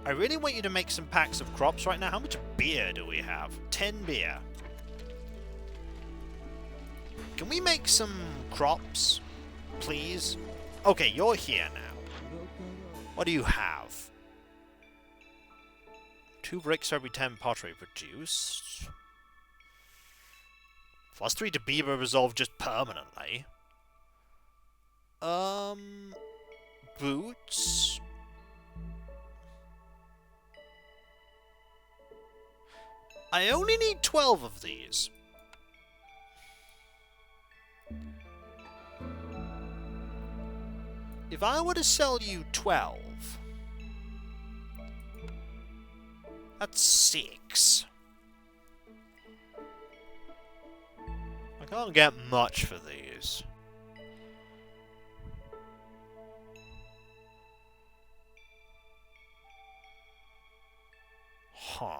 A: I really want you to make some packs of crops right now. How much beer do we have? 10 beer. Can we make some crops, please? Okay, you're here now. What do you have? 2 bricks for every 10 pottery produced. +3 to beaver resolve just permanently. Boots. I only need 12 of these. If I were to sell you 12, that's 6. I can't get much for these. Huh.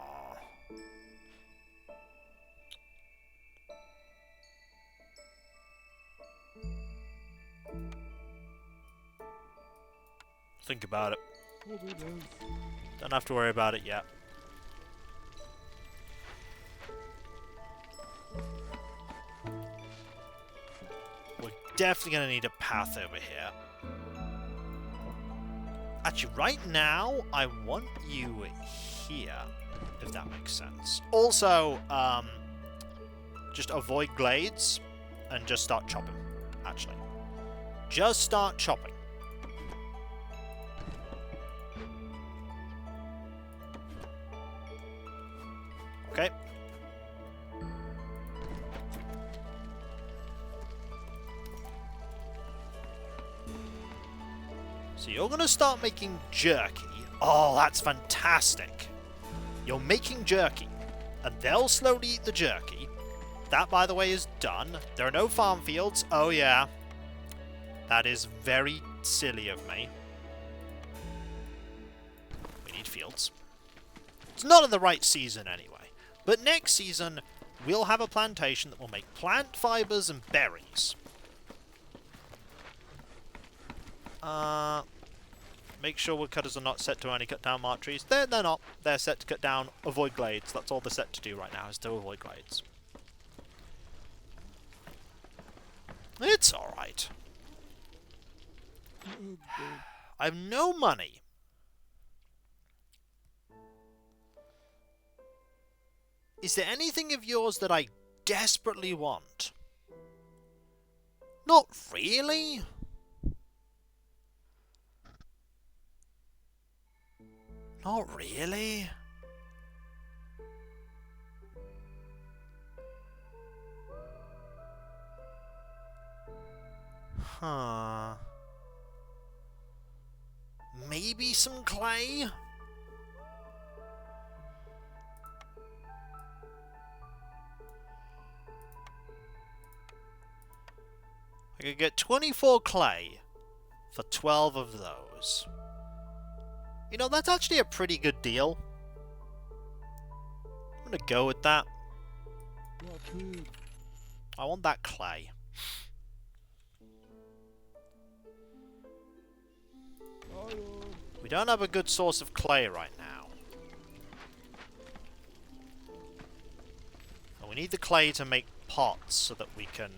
A: Think about it. Don't have to worry about it yet. We're definitely going to need a path over here. Actually, right now, I want you here, if that makes sense. Also, just avoid glades and just start chopping, actually. Just start chopping. Okay. So you're going to start making jerky. Oh, that's fantastic. You're making jerky, and they'll slowly eat the jerky. That, by the way, is done. There are no farm fields. Oh, yeah. That is very silly of me. We need fields. It's not in the right season anyway. But next season, we'll have a plantation that will make plant fibers and berries. Make sure woodcutters are not set to only cut down marked trees. They're not. They're set to cut down, avoid glades. That's all they're set to do right now, is to avoid glades. It's alright. I have no money. Is there anything of yours that I desperately want? Not really. Not really. Huh. Maybe some clay? I could get 24 clay for 12 of those. You know, that's actually a pretty good deal. I'm gonna go with that. I want that clay. We don't have a good source of clay right now. And we need the clay to make pots so that we can...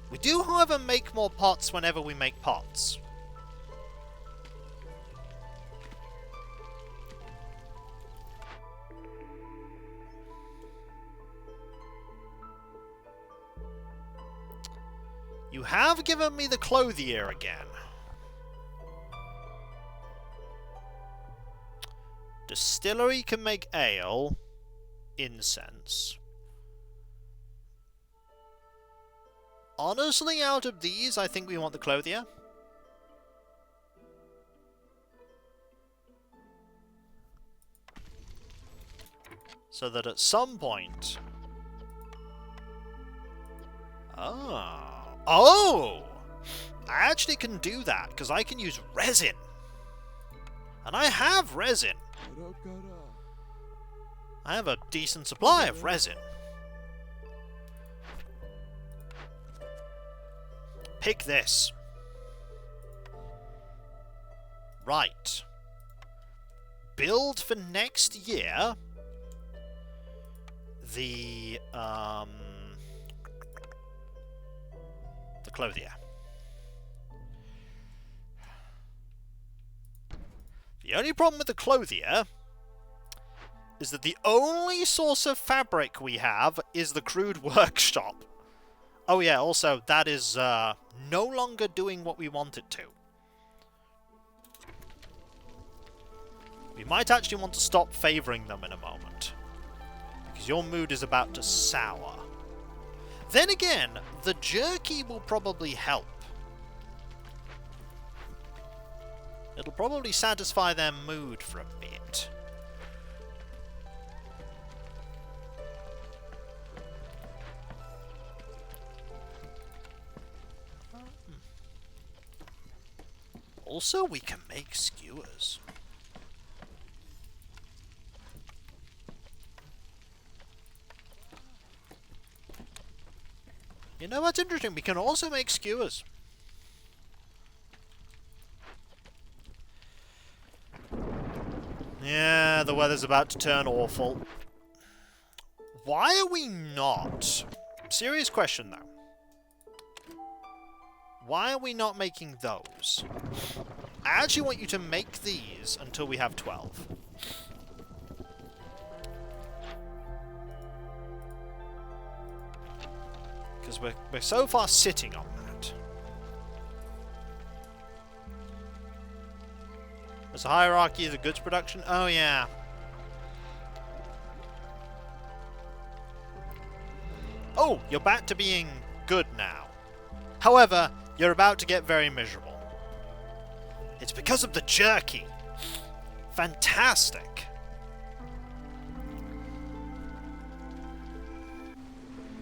A: We do, however, make more pots whenever we make pots. You have given me the clothier again. Distillery can make ale, incense. Honestly, out of these, I think we want the clothier. So that at some point... Oh! I actually can do that, because I can use resin. And I have resin. I have a decent supply of resin. Pick this. Right. Build for next year the clothier. The only problem with the clothier is that the only source of fabric we have is the crude workshop. Oh yeah, also, that is no longer doing what we want it to. We might actually want to stop favouring them in a moment, because your mood is about to sour. Then again, the jerky will probably help. It'll probably satisfy their mood for a bit. Also, we can make skewers. You know what's interesting? We can also make skewers. Yeah, the weather's about to turn awful. Why are we not? Serious question, though. Why are we not making those? I actually want you to make these until we have 12. Because we're so far sitting on that. There's a hierarchy of the goods production. Oh, yeah. Oh, you're back to being good now. However, you're about to get very miserable. It's because of the jerky. Fantastic.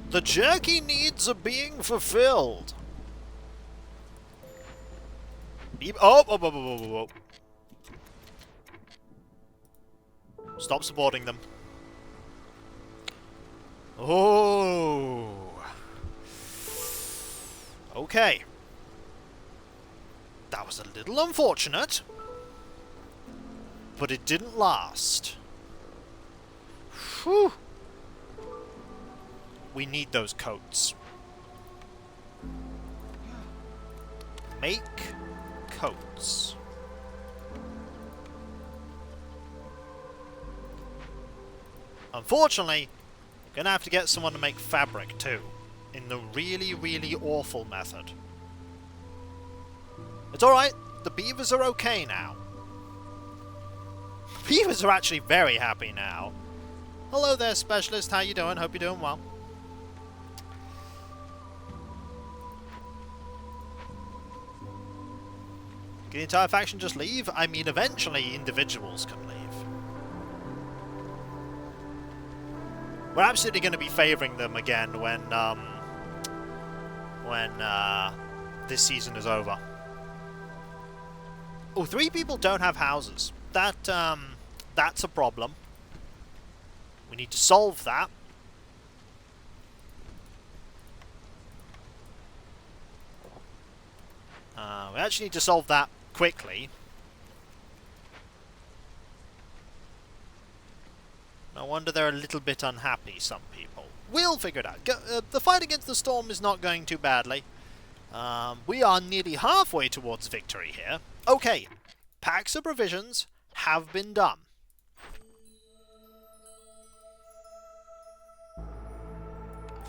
A: The jerky needs are being fulfilled. Oh. Stop supporting them. Oh. Okay. That was a little unfortunate, but it didn't last. Whew. We need those coats. Make coats. Unfortunately, we're gonna have to get someone to make fabric too, in the really, really awful method. It's alright, the beavers are okay now. Beavers are actually very happy now. Hello there, specialist, how you doing? Hope you're doing well. Can the entire faction just leave? I mean, eventually individuals can leave. We're absolutely going to be favouring them again when this season is over. Oh, 3 people don't have houses. That's a problem. We need to solve that. We actually need to solve that quickly. No wonder they're a little bit unhappy, some people. We'll figure it out. The fight against the storm is not going too badly. We are nearly halfway towards victory here. Okay, packs of provisions have been done.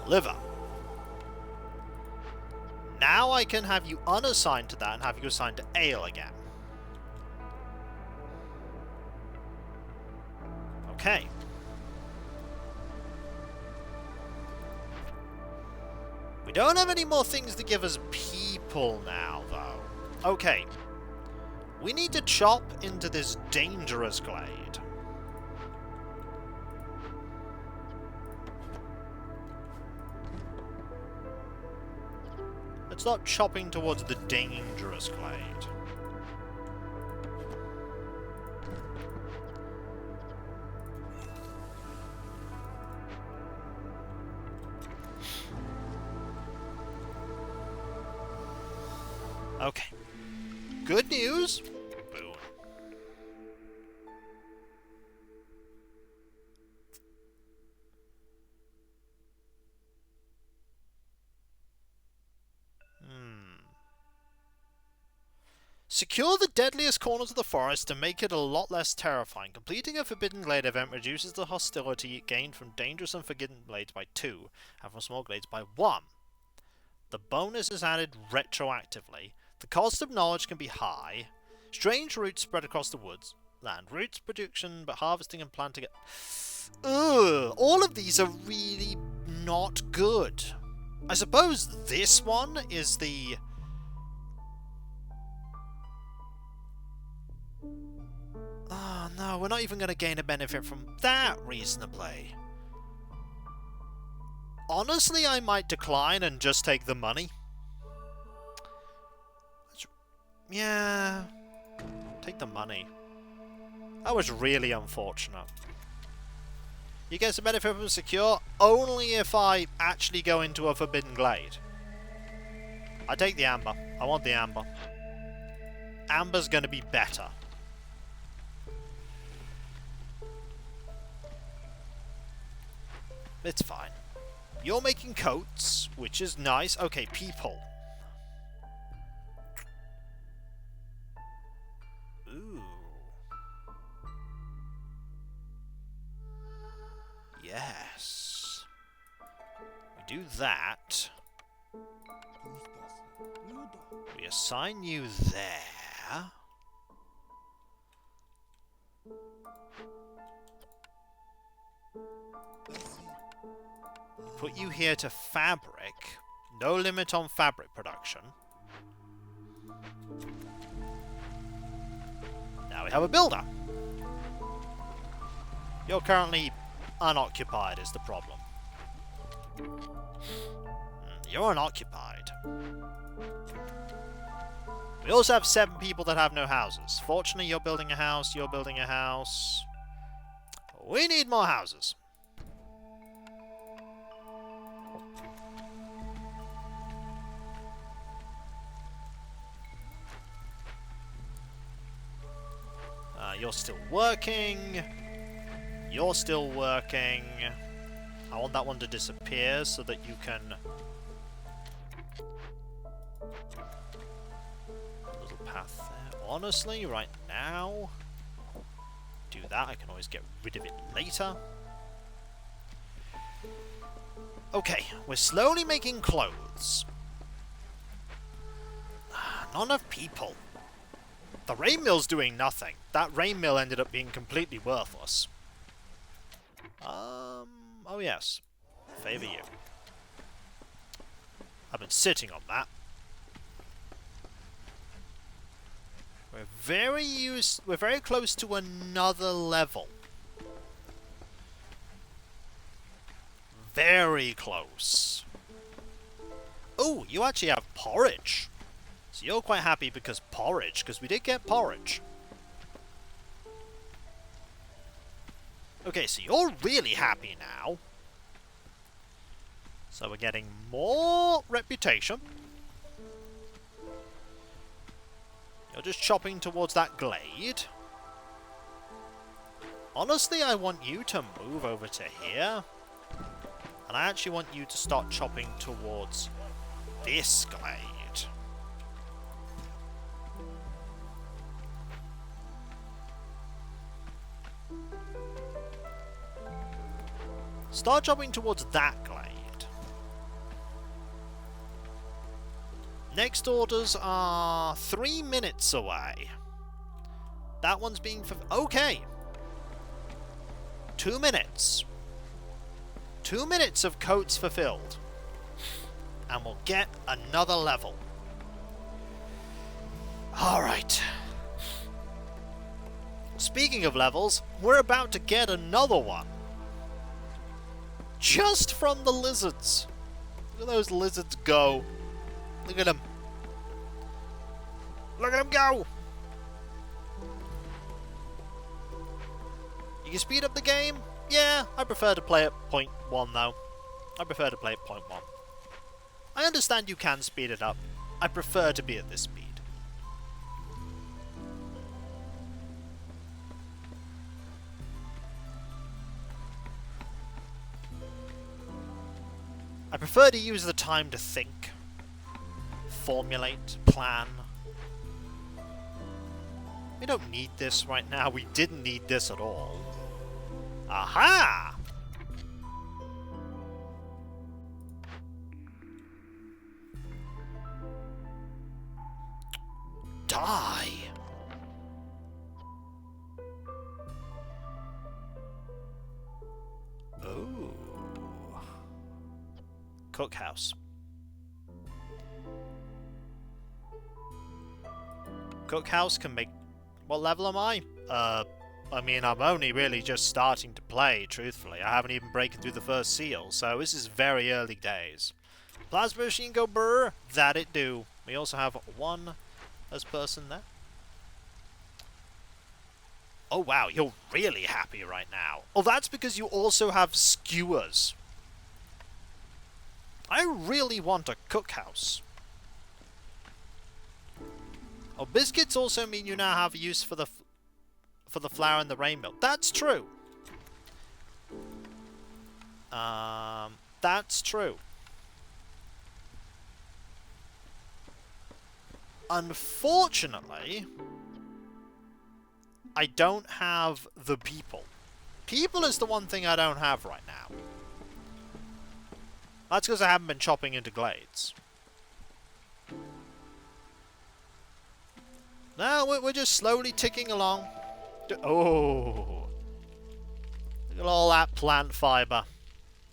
A: Liver. Now I can have you unassigned to that and have you assigned to ale again. Okay. We don't have any more things to give us people now, though. Okay. We need to chop into this dangerous glade. Let's start chopping towards the dangerous glade. Okay. Good news. Boom. Secure the deadliest corners of the forest to make it a lot less terrifying. Completing a Forbidden Glade event reduces the hostility gained from dangerous and forbidden glades by 2, and from small glades by 1. The bonus is added retroactively. The cost of knowledge can be high. Strange roots spread across the woods. Land roots production, but harvesting and planting it. Ugh, all of these are really not good. I suppose this one is the... Oh no, we're not even going to gain a benefit from that reasonably. Honestly, I might decline and just take the money. Yeah, take the money. That was really unfortunate. You get some benefit from secure only if I actually go into a Forbidden Glade. I take the amber. I want the amber. Amber's going to be better. It's fine. You're making coats, which is nice. Okay, people. do that. We assign you there. Put you here to fabric. No limit on fabric production. Now we have a builder. You're currently unoccupied is the problem. You're unoccupied. We also have 7 people that have no houses. Fortunately, you're building a house, you're building a house. We need more houses. You're still working. You're still working. I want that one to disappear so that you can... A little path there. Honestly, right now... Do that. I can always get rid of it later. Okay, we're slowly making clothes. Not enough people. The rain mill's doing nothing. That rain mill ended up being completely worthless. Oh yes. Favor you. I've been sitting on that. We're very close to another level. Very close. Oh, you actually have porridge. So you're quite happy because porridge, because we did get porridge. Okay, so you're really happy now. So we're getting more reputation. You're just chopping towards that glade. Honestly, I want you to move over to here. And I actually want you to start chopping towards this glade. Start chopping towards that glade. Next orders are 3 minutes away. That one's being... Okay. 2 minutes. 2 minutes of coats fulfilled. And we'll get another level. Alright. Speaking of levels, we're about to get another one. Just from the lizards. Look at those lizards go. Look at them. Look at them go! You can speed up the game? Yeah, I prefer to play at 0.1 though. I prefer to play at 0.1. I understand you can speed it up. I prefer to be at this speed. I prefer to use the time to think, formulate, plan. We don't need this right now. We didn't need this at all. Aha! Die! Ooh. Cookhouse. Cookhouse can make... What level am I? I mean, I'm only really just starting to play, truthfully. I haven't even broken through the first seal, so this is very early days. Plasma machine go brr, that it do. We also have one as person there. Oh wow, you're really happy right now. Oh, that's because you also have skewers. I really want a cookhouse. Oh, biscuits also mean you now have use for the flour and the rain milk. That's true. That's true. Unfortunately, I don't have the people. People is the one thing I don't have right now. That's because I haven't been chopping into glades. No, we're just slowly ticking along. Oh! Look at all that plant fiber.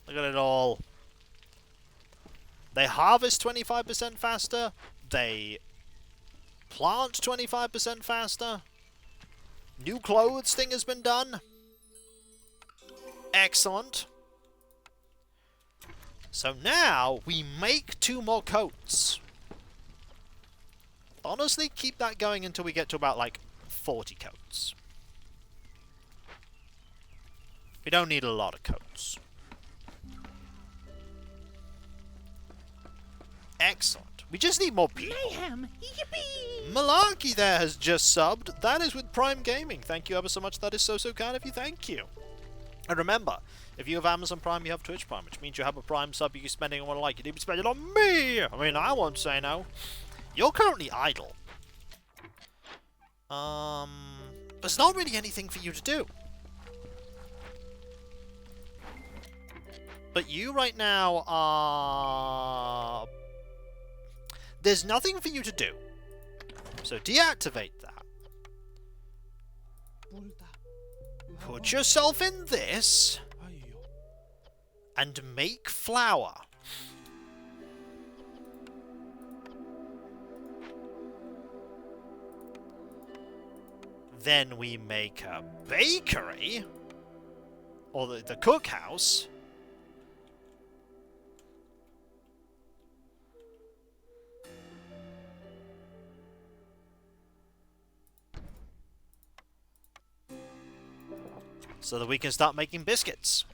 A: Look at it all. They harvest 25% faster. They plant 25% faster. New clothes thing has been done. Excellent. So now we make 2 more coats. Honestly, keep that going until we get to about like 40 coats. We don't need a lot of coats. Excellent. We just need more people.
C: Mayhem! Yippee!
A: Malarkey there has just subbed. That is with Prime Gaming. Thank you ever so much. That is so kind of you. Thank you. And remember, if you have Amazon Prime, you have Twitch Prime, which means you have a Prime sub you can spend it on what I like. You didn't spend it on me! I mean, I won't say no. You're currently idle. There's not really anything for you to do. But you right now are... There's nothing for you to do. So deactivate that. Put yourself in this. And make flour. Then we make a bakery. Or the cookhouse. So that we can start making biscuits.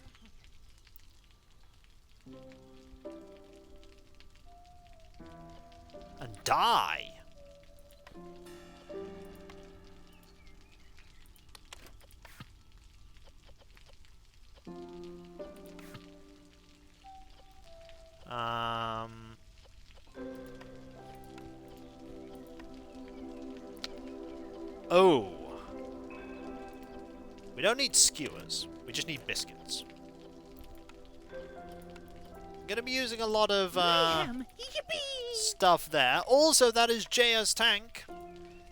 A: And dye. Oh. We don't need skewers. We just need biscuits. I'm gonna be using a lot of
C: Mayhem! Yippee!
A: stuff there. Also, that is JS Tank.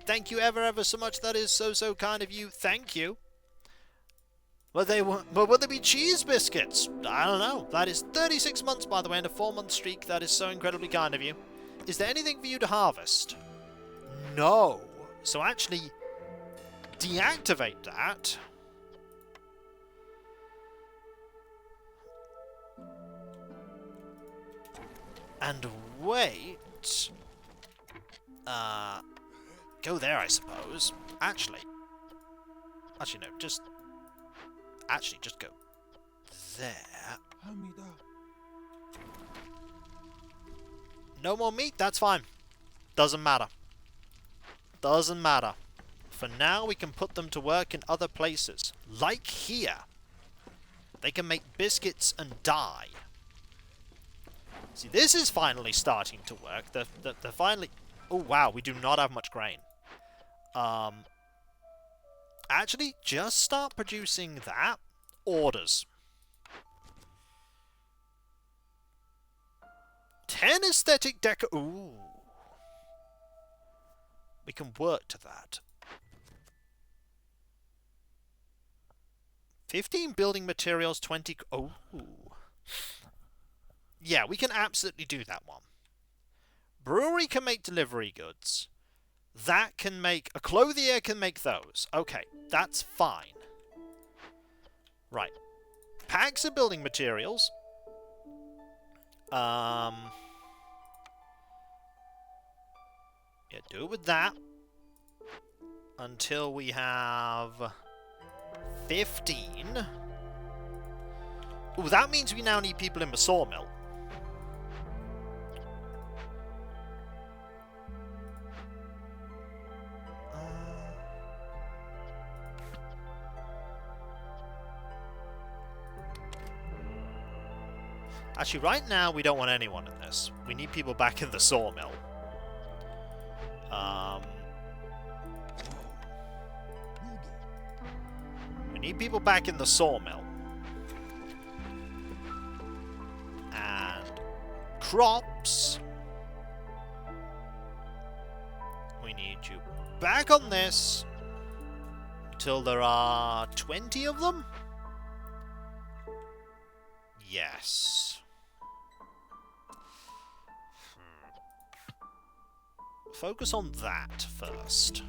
A: Thank you ever so much. That is so kind of you. Thank you. But would they be cheese biscuits? I don't know. That is 36 months, by the way, and a 4-month streak. That is so incredibly kind of you. Is there anything for you to harvest? No. So actually, deactivate that. And wait. Go there, I suppose. Actually, no, just go there. No more meat, that's fine. Doesn't matter. Doesn't matter. For now, we can put them to work in other places. Like here. They can make biscuits and dye. See, this is finally starting to work. They're finally... Oh, wow, we do not have much grain. Actually, just start producing that. Orders. 10 aesthetic deco... Ooh. We can work to that. 15 building materials, 20... Oh. Yeah, we can absolutely do that one. Brewery can make delivery goods. That can make... A clothier can make those. Okay, that's fine. Right. Packs of building materials. Yeah, do it with that. Until we have... 15. Ooh, that means we now need people in the sawmill. Actually, right now, we don't want anyone in this. We need people back in the sawmill. We need people back in the sawmill. And crops. We need you back on this until there are 20 of them. Yes. Focus on that first.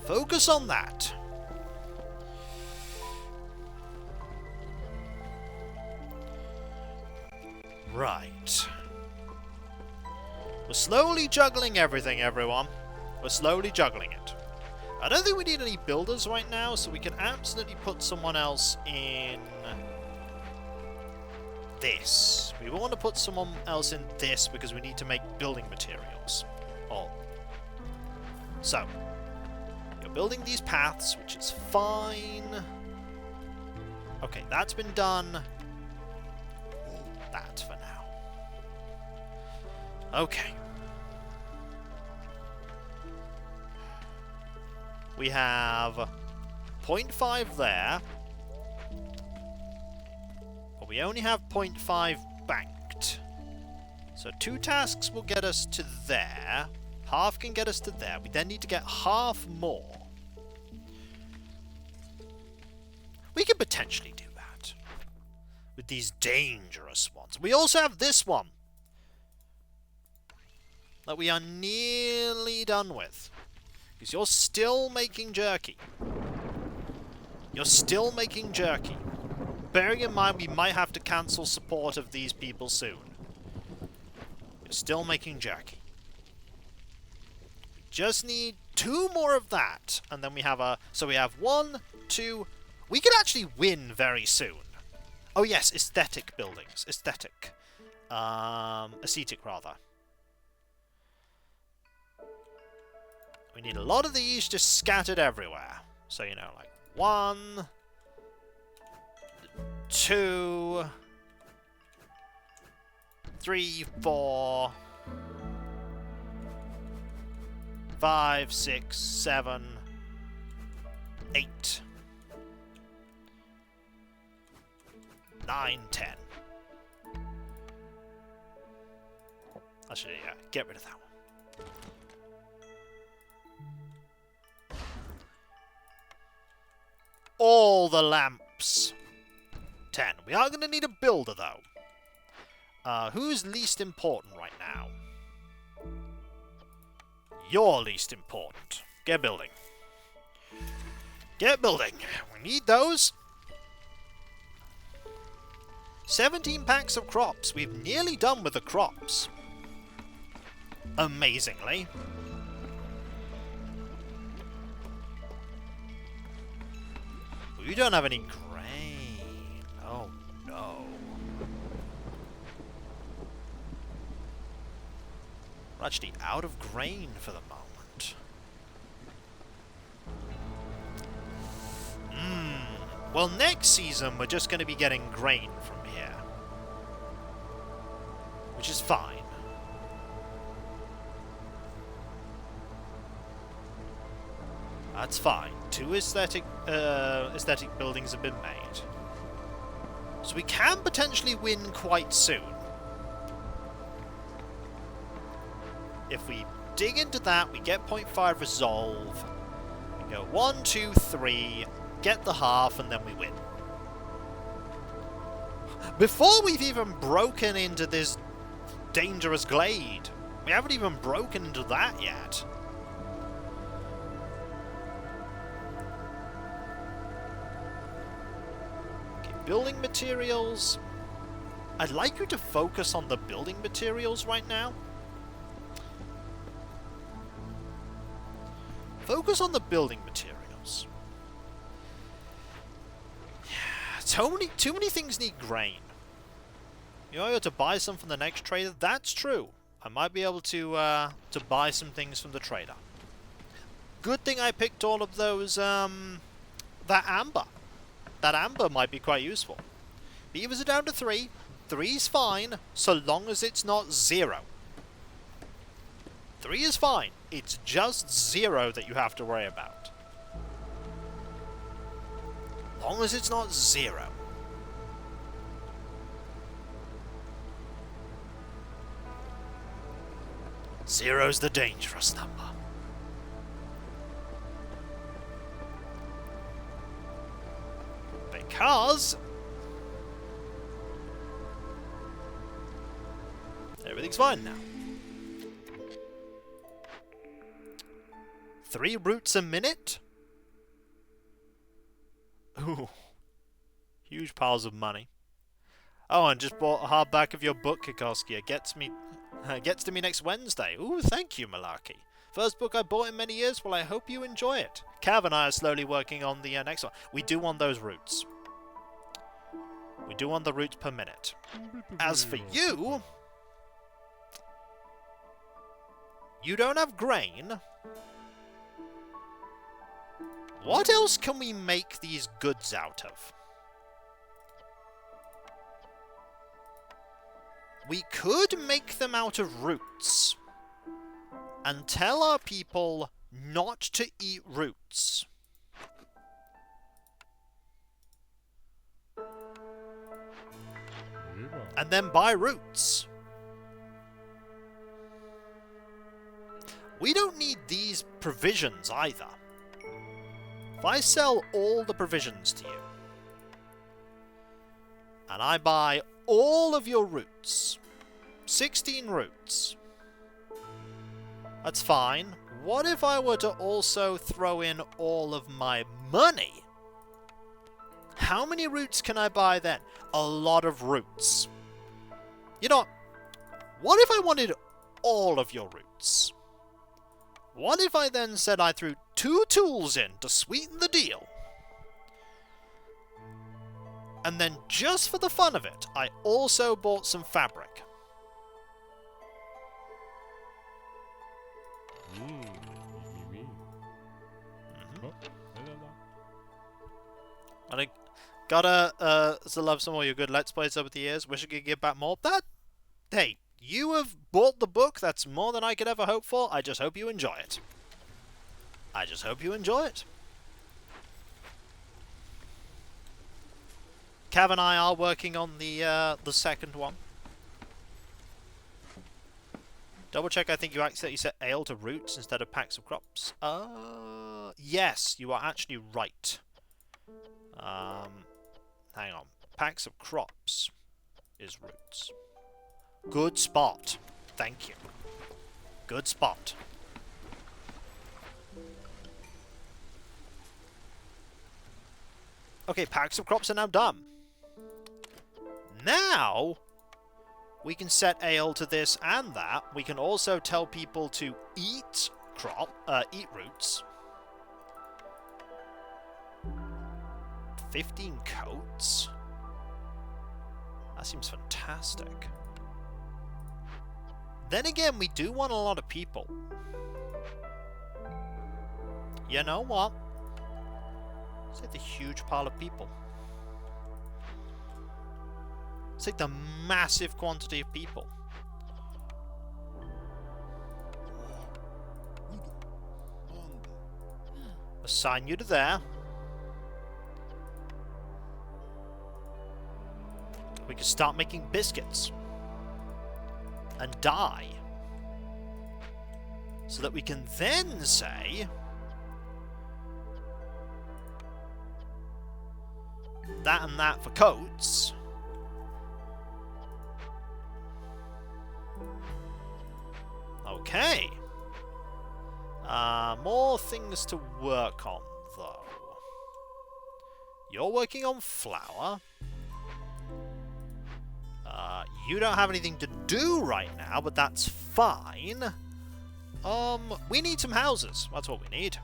A: Focus on that. Right. We're slowly juggling everything, everyone. We're slowly juggling it. I don't think we need any builders right now, so we can absolutely put someone else in this. We want to put someone else in this because we need to make building materials. Oh. So, you're building these paths, which is fine. Okay, that's been done. That for now. Okay. We have 0.5 there. But we only have 0.5 banked. So 2 tasks will get us to there. Half can get us to there. We then need to get half more. We can potentially do that. With these dangerous ones. We also have this one. That we are nearly done with. Because you're still making jerky. You're still making jerky. Bearing in mind we might have to cancel support of these people soon. You're still making jerky. We just need 2 more of that. And then we have a... So we have 1, 2... We could actually win very soon. Oh yes, aesthetic buildings. Aesthetic. Ascetic, rather. We need a lot of these just scattered everywhere. So, you know, like 1, 2, 3, 4, 5, 6, 7, 8, 9, 10. Actually, yeah, get rid of that one. All the lamps. 10. We are going to need a builder, though. Who's least important right now? You're least important. Get building. Get building. We need those. 17 packs of crops. We've nearly done with the crops. Amazingly. We don't have any grain. Oh no. We're actually out of grain for the moment. Well, next season we're just going to be getting grain from here. Which is fine. That's fine. 2 aesthetic buildings have been made. So we can potentially win quite soon. If we dig into that, we get 0.5 resolve. We go 1, 2, 3, get the half, and then we win. Before we've even broken into this dangerous glade. We haven't even broken into that yet. Building materials. I'd like you to focus on the building materials right now. Focus on the building materials. Yeah, too many things need grain. You know, you have to buy some from the next trader. That's true. I might be able to buy some things from the trader. Good thing I picked all of those, that amber. That amber might be quite useful. Beavers are down to 3. 3's fine, so long as it's not 0. 3 is fine. It's just 0 that you have to worry about. Long as it's not 0. Zero's the dangerous number. Because everything's fine now. 3 roots a minute? Ooh. Huge piles of money. Oh, and just bought a hardback of your book, Kikoskia. Gets to me next Wednesday. Ooh, thank you, Malarkey. First book I bought in many years. Well, I hope you enjoy it. Cav and I are slowly working on the next one. We do want those roots. We do want the roots per minute. As for you... You don't have grain. What else can we make these goods out of? We could make them out of roots. And tell our people not to eat roots. And then buy roots. We don't need these provisions either. If I sell all the provisions to you, and I buy all of your roots, 16 roots, that's fine. What if I were to also throw in all of my money? How many roots can I buy then? A lot of roots. You know, what if I wanted all of your roots? What if I then said I threw 2 tools in to sweeten the deal? And then just for the fun of it, I also bought some fabric. I think gotta love some more of your good Let's Plays over the years. Wish I could give back more. Hey, you have bought the book. That's more than I could ever hope for. I just hope you enjoy it. I just hope you enjoy it. Cav and I are working on the second one. Double check, I think you accidentally set ale to roots instead of packs of crops. Yes, you are actually right. Hang on. Packs of crops is roots. Good spot. Thank you. Good spot. Okay, packs of crops are now done. Now, we can set ale to this and that. We can also tell people to eat roots. 15 coats? That seems fantastic. Then again, we do want a lot of people. You know what? Let's take the huge pile of people. Let's take the massive quantity of people. Assign you to there. We can start making biscuits. And dye. So that we can then say... that and that for coats. Okay. More things to work on, though. You're working on flour. You don't have anything to do right now, but that's fine. We need some houses. That's what we need.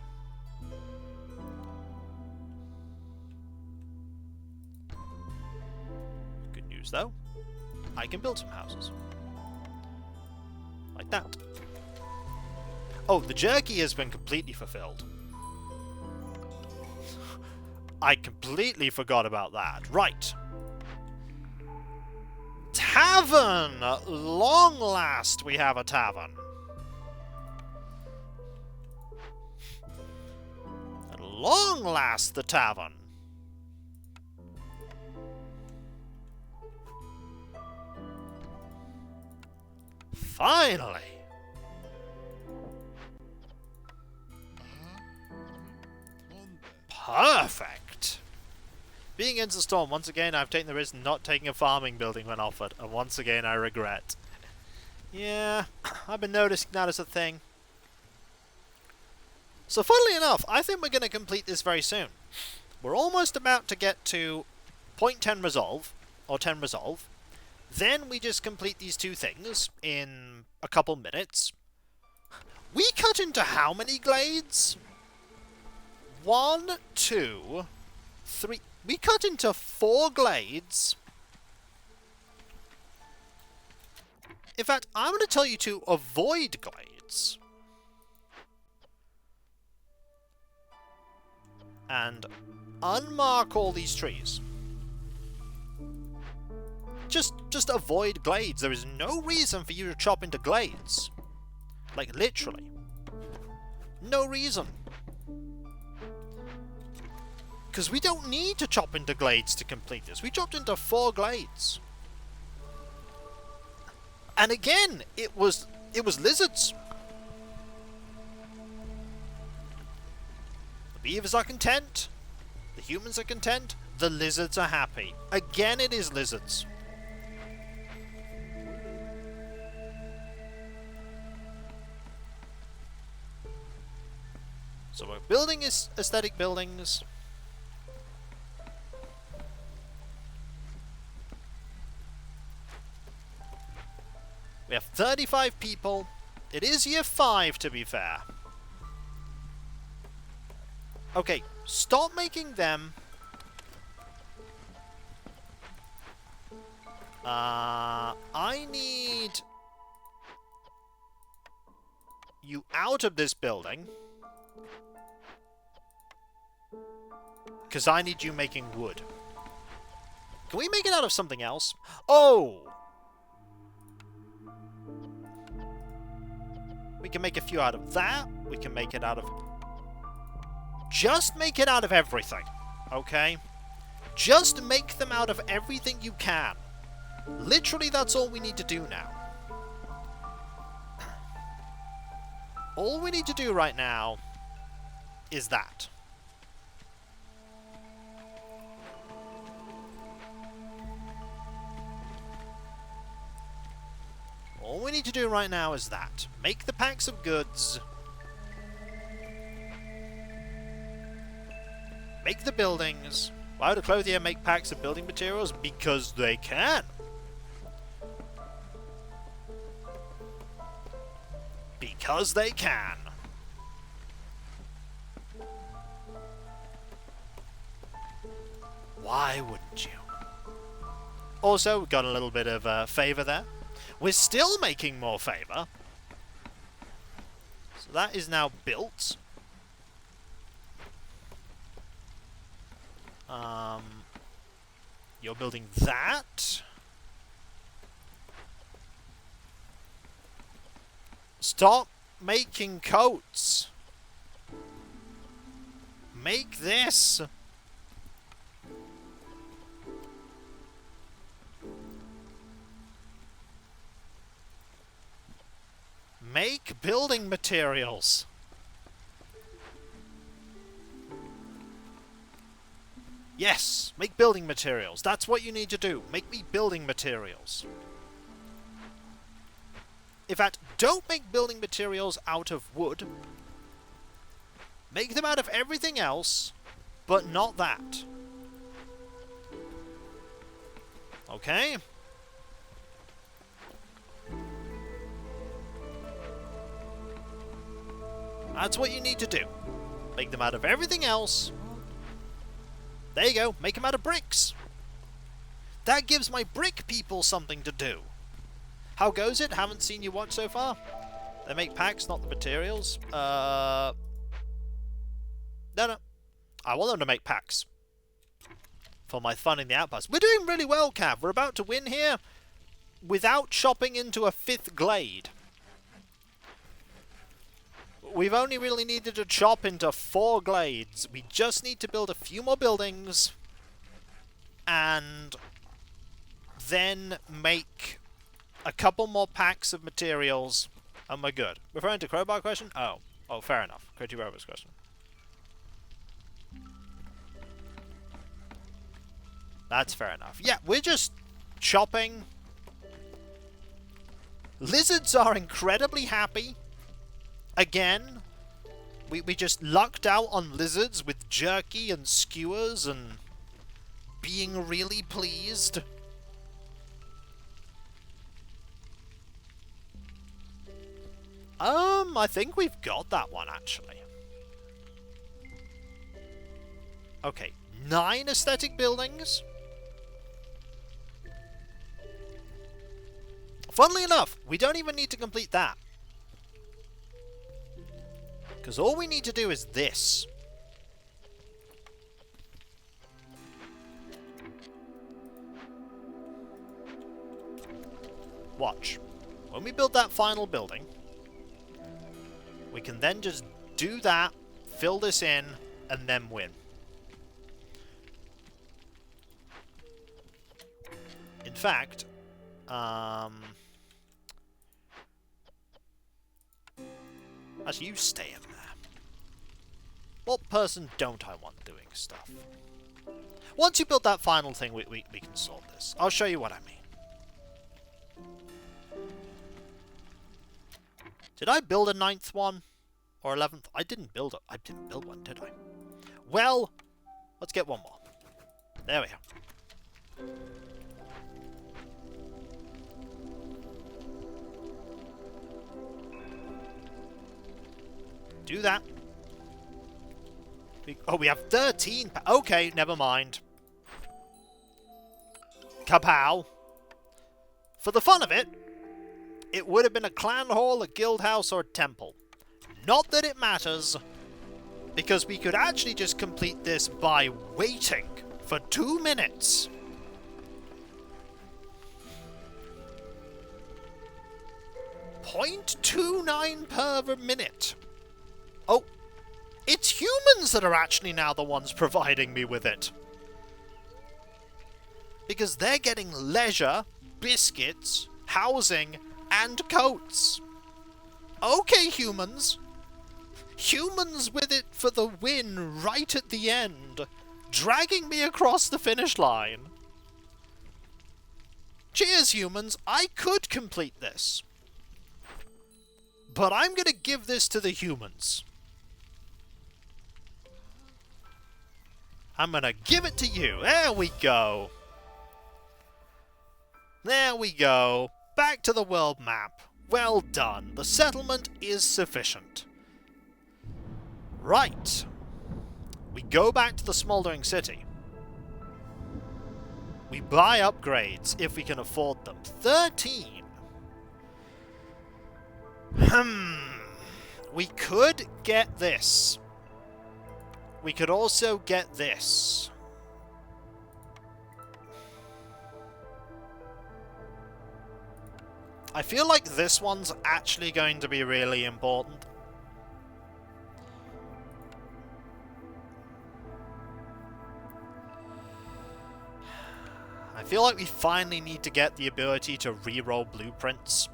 A: Good news, though. I can build some houses. Like that. Oh, the jerky has been completely fulfilled. I completely forgot about that. Right. Tavern! At long last, we have a tavern. At long last, the tavern. Finally. Perfect! Being into Storm, once again I've taken the risk of not taking a farming building when offered, and once again I regret. Yeah, I've been noticing that as a thing. So funnily enough, I think we're going to complete this very soon. We're almost about to get to point 10 resolve, or 10 resolve. Then we just complete these two things in a couple minutes. We cut into how many glades? 1, 2, 3... We cut into 4 glades. In fact, I'm going to tell you to avoid glades. And unmark all these trees. Just avoid glades. There is no reason for you to chop into glades. Like, literally. No reason. Because we don't need to chop into glades to complete this. We chopped into 4 glades. And again, it was lizards. The beavers are content. The humans are content. The lizards are happy. Again, it is lizards. So we're building aesthetic buildings. We have 35 people. It is year 5, to be fair. Okay, stop making them. I need you out of this building. Because I need you making wood. Can we make it out of something else? Oh! We can make a few out of that. We can make it out of... Just make it out of everything. Okay? Just make them out of everything you can. Literally, that's all we need to do now. All we need to do right now is that. All we need to do right now is that. Make the packs of goods. Make the buildings. Why would a clothier make packs of building materials? Because they can. Because they can. Why wouldn't you? Also, we got a little bit of favour there. We're still making more favour. So that is now built. You're building that. Stop making coats. Make this. Make building materials. Yes, make building materials. That's what you need to do. Make me building materials. In fact, don't make building materials out of wood. Make them out of everything else, but not that. Okay? That's what you need to do. Make them out of everything else. There you go. Make them out of bricks. That gives my brick people something to do. How goes it? Haven't seen you watch so far. They make packs, not the materials. No. I want them to make packs. For my fun in the outpost. We're doing really well, Cav. We're about to win here without chopping into a 5th glade. We've only really needed to chop into 4 glades. We just need to build a few more buildings. And then make a couple more packs of materials. And we're good. Referring to crowbar question? Oh, fair enough. Creative Robots question. That's fair enough. Yeah, we're just chopping. Lizards are incredibly happy. Again, we just lucked out on lizards with jerky and skewers and being really pleased. I think we've got that one, actually. Okay, 9 aesthetic buildings. Funnily enough, we don't even need to complete that. Because all we need to do is this. Watch. When we build that final building, we can then just do that, fill this in, and then win. In fact, actually, you stay in there. What person don't I want doing stuff? Once you build that final thing, we can sort this. I'll show you what I mean. Did I build a 9th one? Or 11th? I didn't build one, did I? Well, let's get one more. There we are. Do that. We have 13. Okay, never mind. Kapow. For the fun of it, it would have been a clan hall, a guild house, or a temple. Not that it matters, because we could actually just complete this by waiting for 2 minutes. .29 per minute. Oh, it's humans that are actually now the ones providing me with it. Because they're getting leisure, biscuits, housing, and coats. Okay, humans. Humans with it for the win right at the end, dragging me across the finish line. Cheers, humans. I could complete this. But I'm going to give this to the humans. I'm going to give it to you. There we go. There we go. Back to the world map. Well done. The settlement is sufficient. Right. We go back to the smoldering city. We buy upgrades if we can afford them. 13. We could get this. We could also get this. I feel like this one's actually going to be really important. I feel like we finally need to get the ability to re-roll blueprints.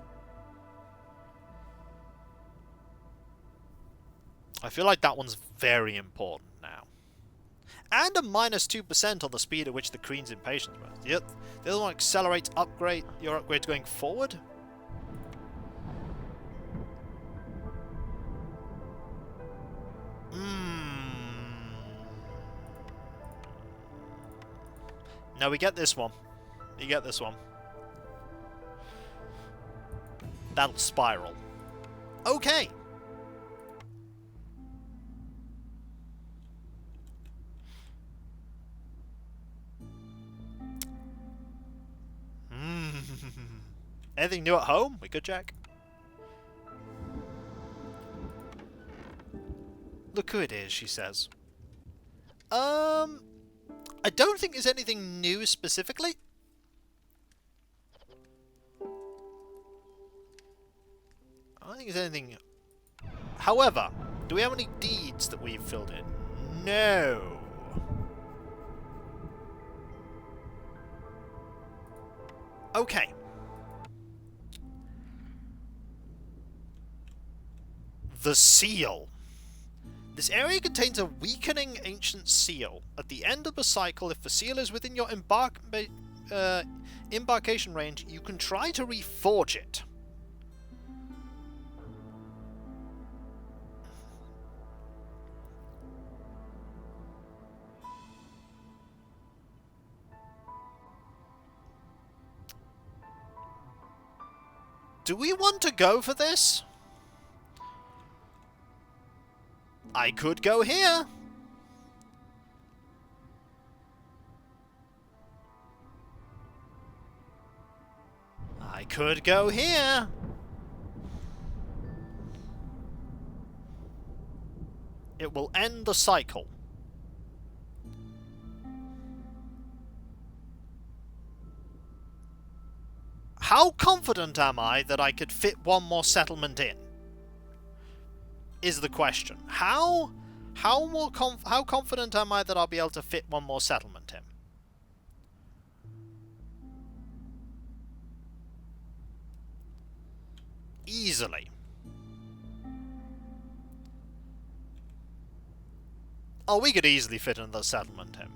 A: I feel like that one's very important now. And a -2% on the speed at which the Queen's impatience works. The other one accelerates your upgrades going forward. No, we get this one. You get this one. That'll spiral. Okay. Anything new at home? We could check. Look who it is, she says. I don't think there's anything new specifically. I don't think there's anything... However, do we have any deeds that we've filled in? No. Okay. The seal. This area contains a weakening ancient seal. At the end of the cycle, if the seal is within your embarkation range, you can try to reforge it. Do we want to go for this? I could go here. I could go here. It will end the cycle. How confident am I that I could fit one more settlement in? Is the question. How confident am I that I'll be able to fit one more settlement in? Easily. Oh, we could easily fit another settlement in.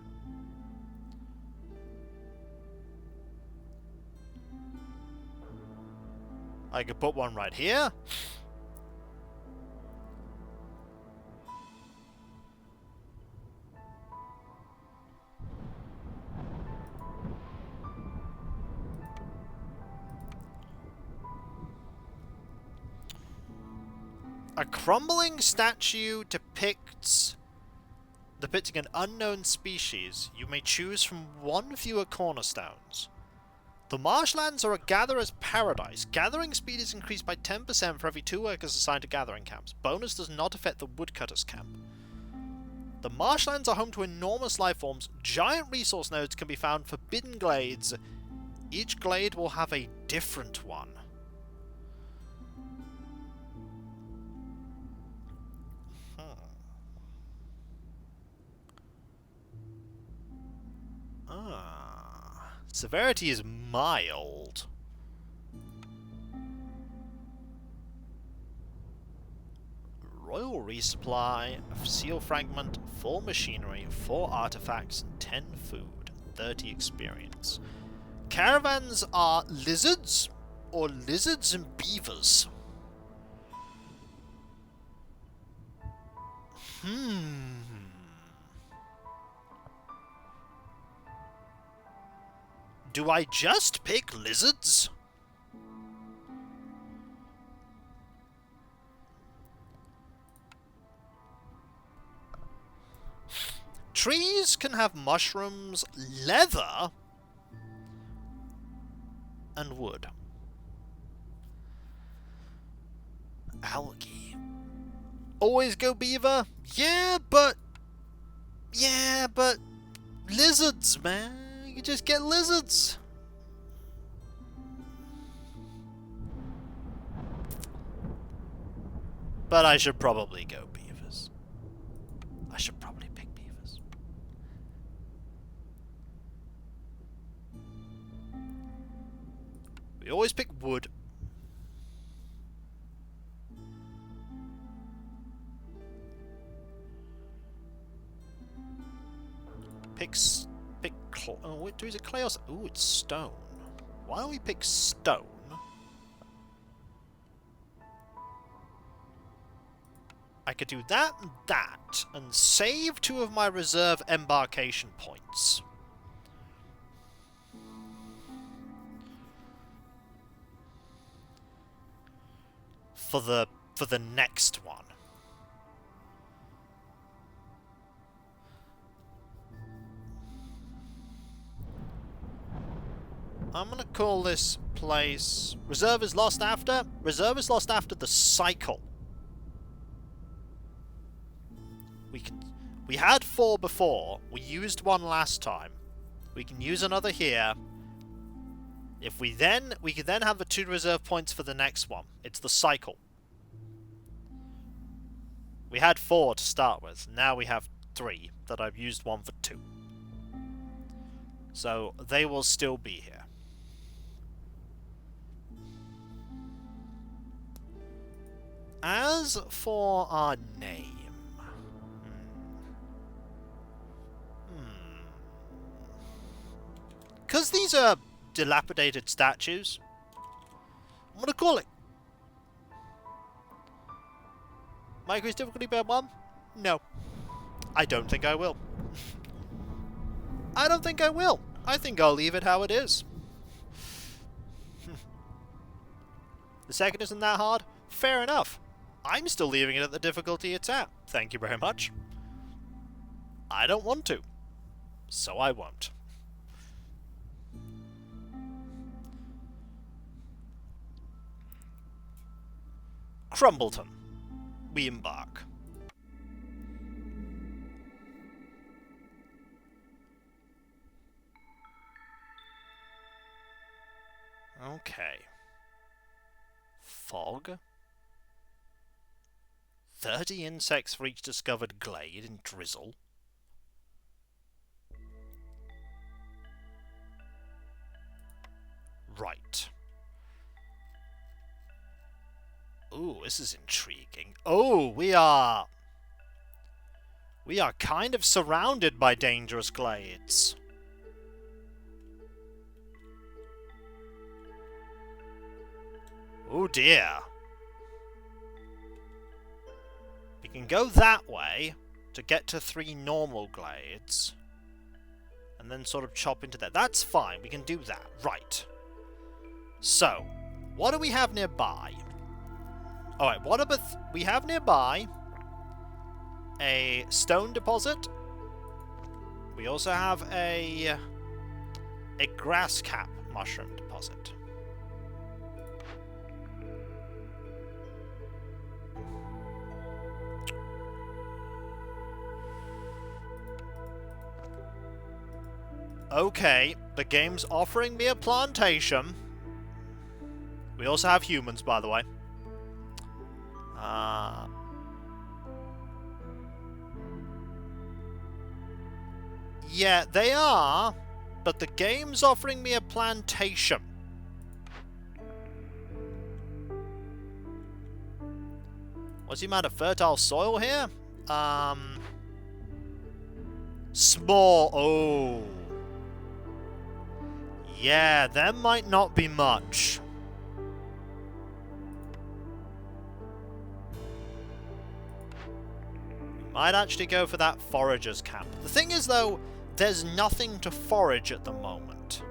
A: I could put one right here. A crumbling statue depicting an unknown species. You may choose from one fewer cornerstones. The marshlands are a gatherer's paradise. Gathering speed is increased by 10% for every 2 workers assigned to gathering camps. Bonus does not affect the woodcutter's camp. The marshlands are home to enormous life forms. Giant resource nodes can be found in forbidden glades. Each glade will have a different one. Severity is mild. Royal resupply, a seal fragment, 4 machinery, 4 artifacts, 10 food, 30 experience. Caravans are lizards or lizards and beavers? Do I just pick lizards? Trees can have mushrooms, leather, and wood. Algae. Always go beaver? Yeah, but lizards, man. You just get lizards. But I should probably go beavers. I should probably pick beavers. We always pick wood. Oh, is it clay or... Ooh, it's stone. Why don't we pick stone? I could do that and that, and save 2 of my reserve embarkation points. For the next one. I'm gonna call this place... Reserve is lost after? Reserve is lost after the cycle. We had 4 before. We used 1 last time. We can use another here. We could then have the 2 reserve points for the next one. It's the cycle. We had 4 to start with. Now we have 3 that I've used 1 for 2. So they will still be here. As for our name, Because these are dilapidated statues, I'm gonna call it. My increased difficulty by 1? No. I don't think I will. I don't think I will. I think I'll leave it how it is. The second isn't that hard? Fair enough. I'm still leaving it at the difficulty it's at. Thank you very much. I don't want to. So I won't. Crumbleton. We embark. Okay. Fog. 30 insects for each discovered glade in drizzle. Right. Ooh, this is intriguing. Oh, we are kind of surrounded by dangerous glades. Oh dear. We can go that way to get to 3 normal glades. And then sort of chop into that. That's fine, we can do that. Right. So, what do we have nearby? Alright, what about... we have nearby a stone deposit. We also have a grass cap mushroom deposit. Okay, the game's offering me a plantation. We also have humans, by the way. Yeah, they are, but the game's offering me a plantation. What's the amount of fertile soil here? Small. Oh. Yeah, there might not be much. Might actually go for that forager's camp. The thing is, though, there's nothing to forage at the moment.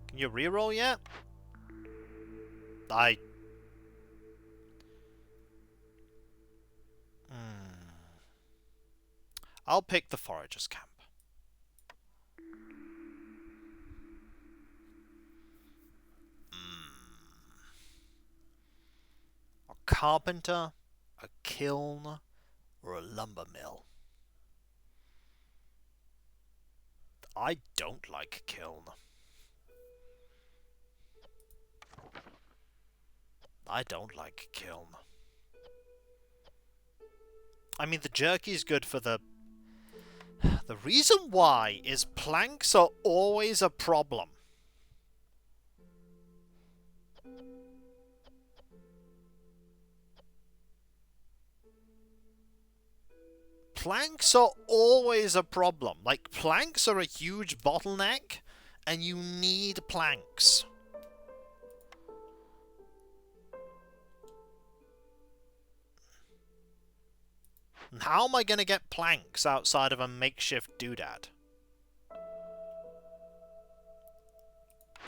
A: Can you reroll yet? I'll pick the forager's camp. A carpenter, a kiln, or a lumber mill? I don't like kiln. I don't like kiln. I mean, the jerky's good for the... The reason why is planks are always a problem. Planks are always a problem. Like, planks are a huge bottleneck, and you need planks. How am I going to get planks outside of a makeshift doodad?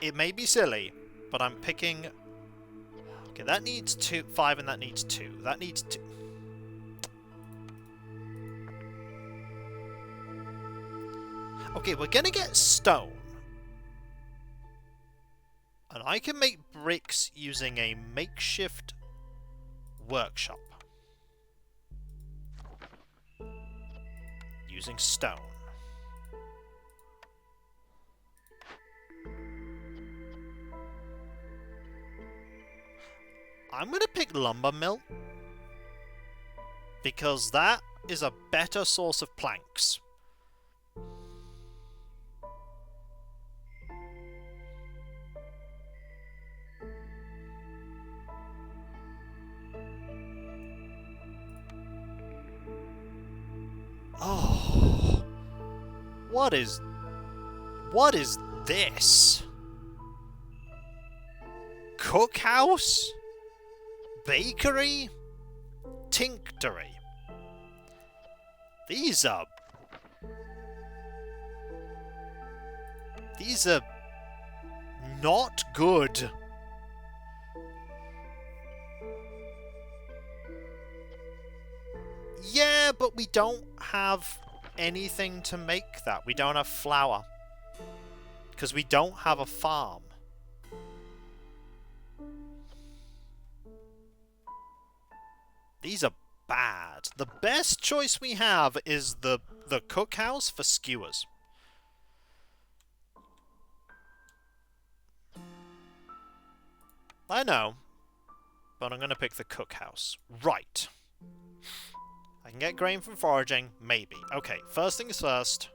A: It may be silly, but I'm picking... Okay, that needs 5 and that needs 2. That needs 2. Okay, we're going to get stone. And I can make bricks using a makeshift workshop. Using stone. I'm going to pick lumber mill because that is a better source of planks. What is... What is this? Cookhouse? Bakery? Tinctory? These are not good. Yeah, but we don't have anything to make that. We don't have flour. Because we don't have a farm. These are bad. The best choice we have is the cookhouse for skewers. I know, but I'm going to pick the cookhouse. Right. I can get grain from foraging, maybe. Okay, first things first.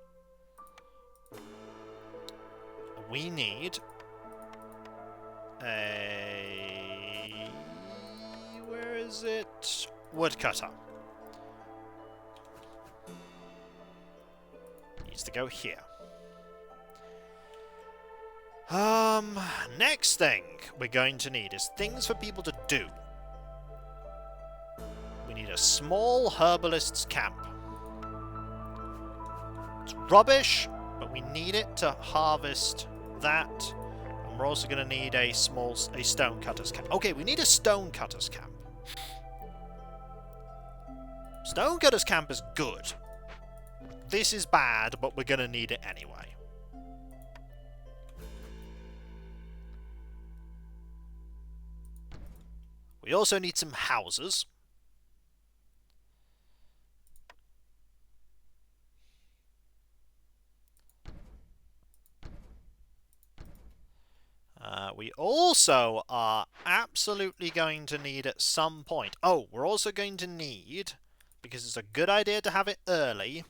A: We need a... Where is it? Woodcutter. Needs to go here. Next thing we're going to need is things for people to do. We need a small herbalist's camp. It's rubbish, but we need it to harvest that. And we're also going to need a stonecutter's camp. Okay, we need a stonecutter's camp. Stonecutter's camp is good. This is bad, but we're going to need it anyway. We also need some houses. We also are absolutely going to need at some point... Oh, we're also going to need, because it's a good idea to have it early...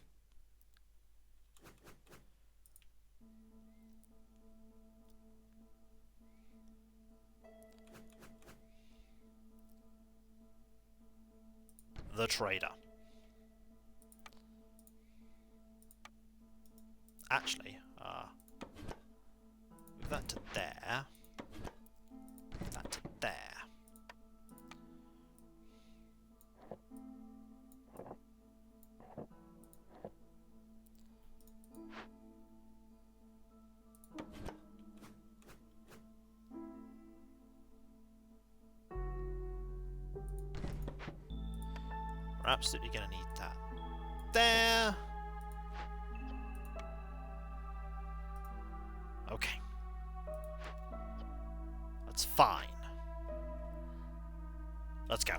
A: the trader. Actually, move that to there. Move that to there. We're absolutely going to need that there. Okay. That's fine. Let's go.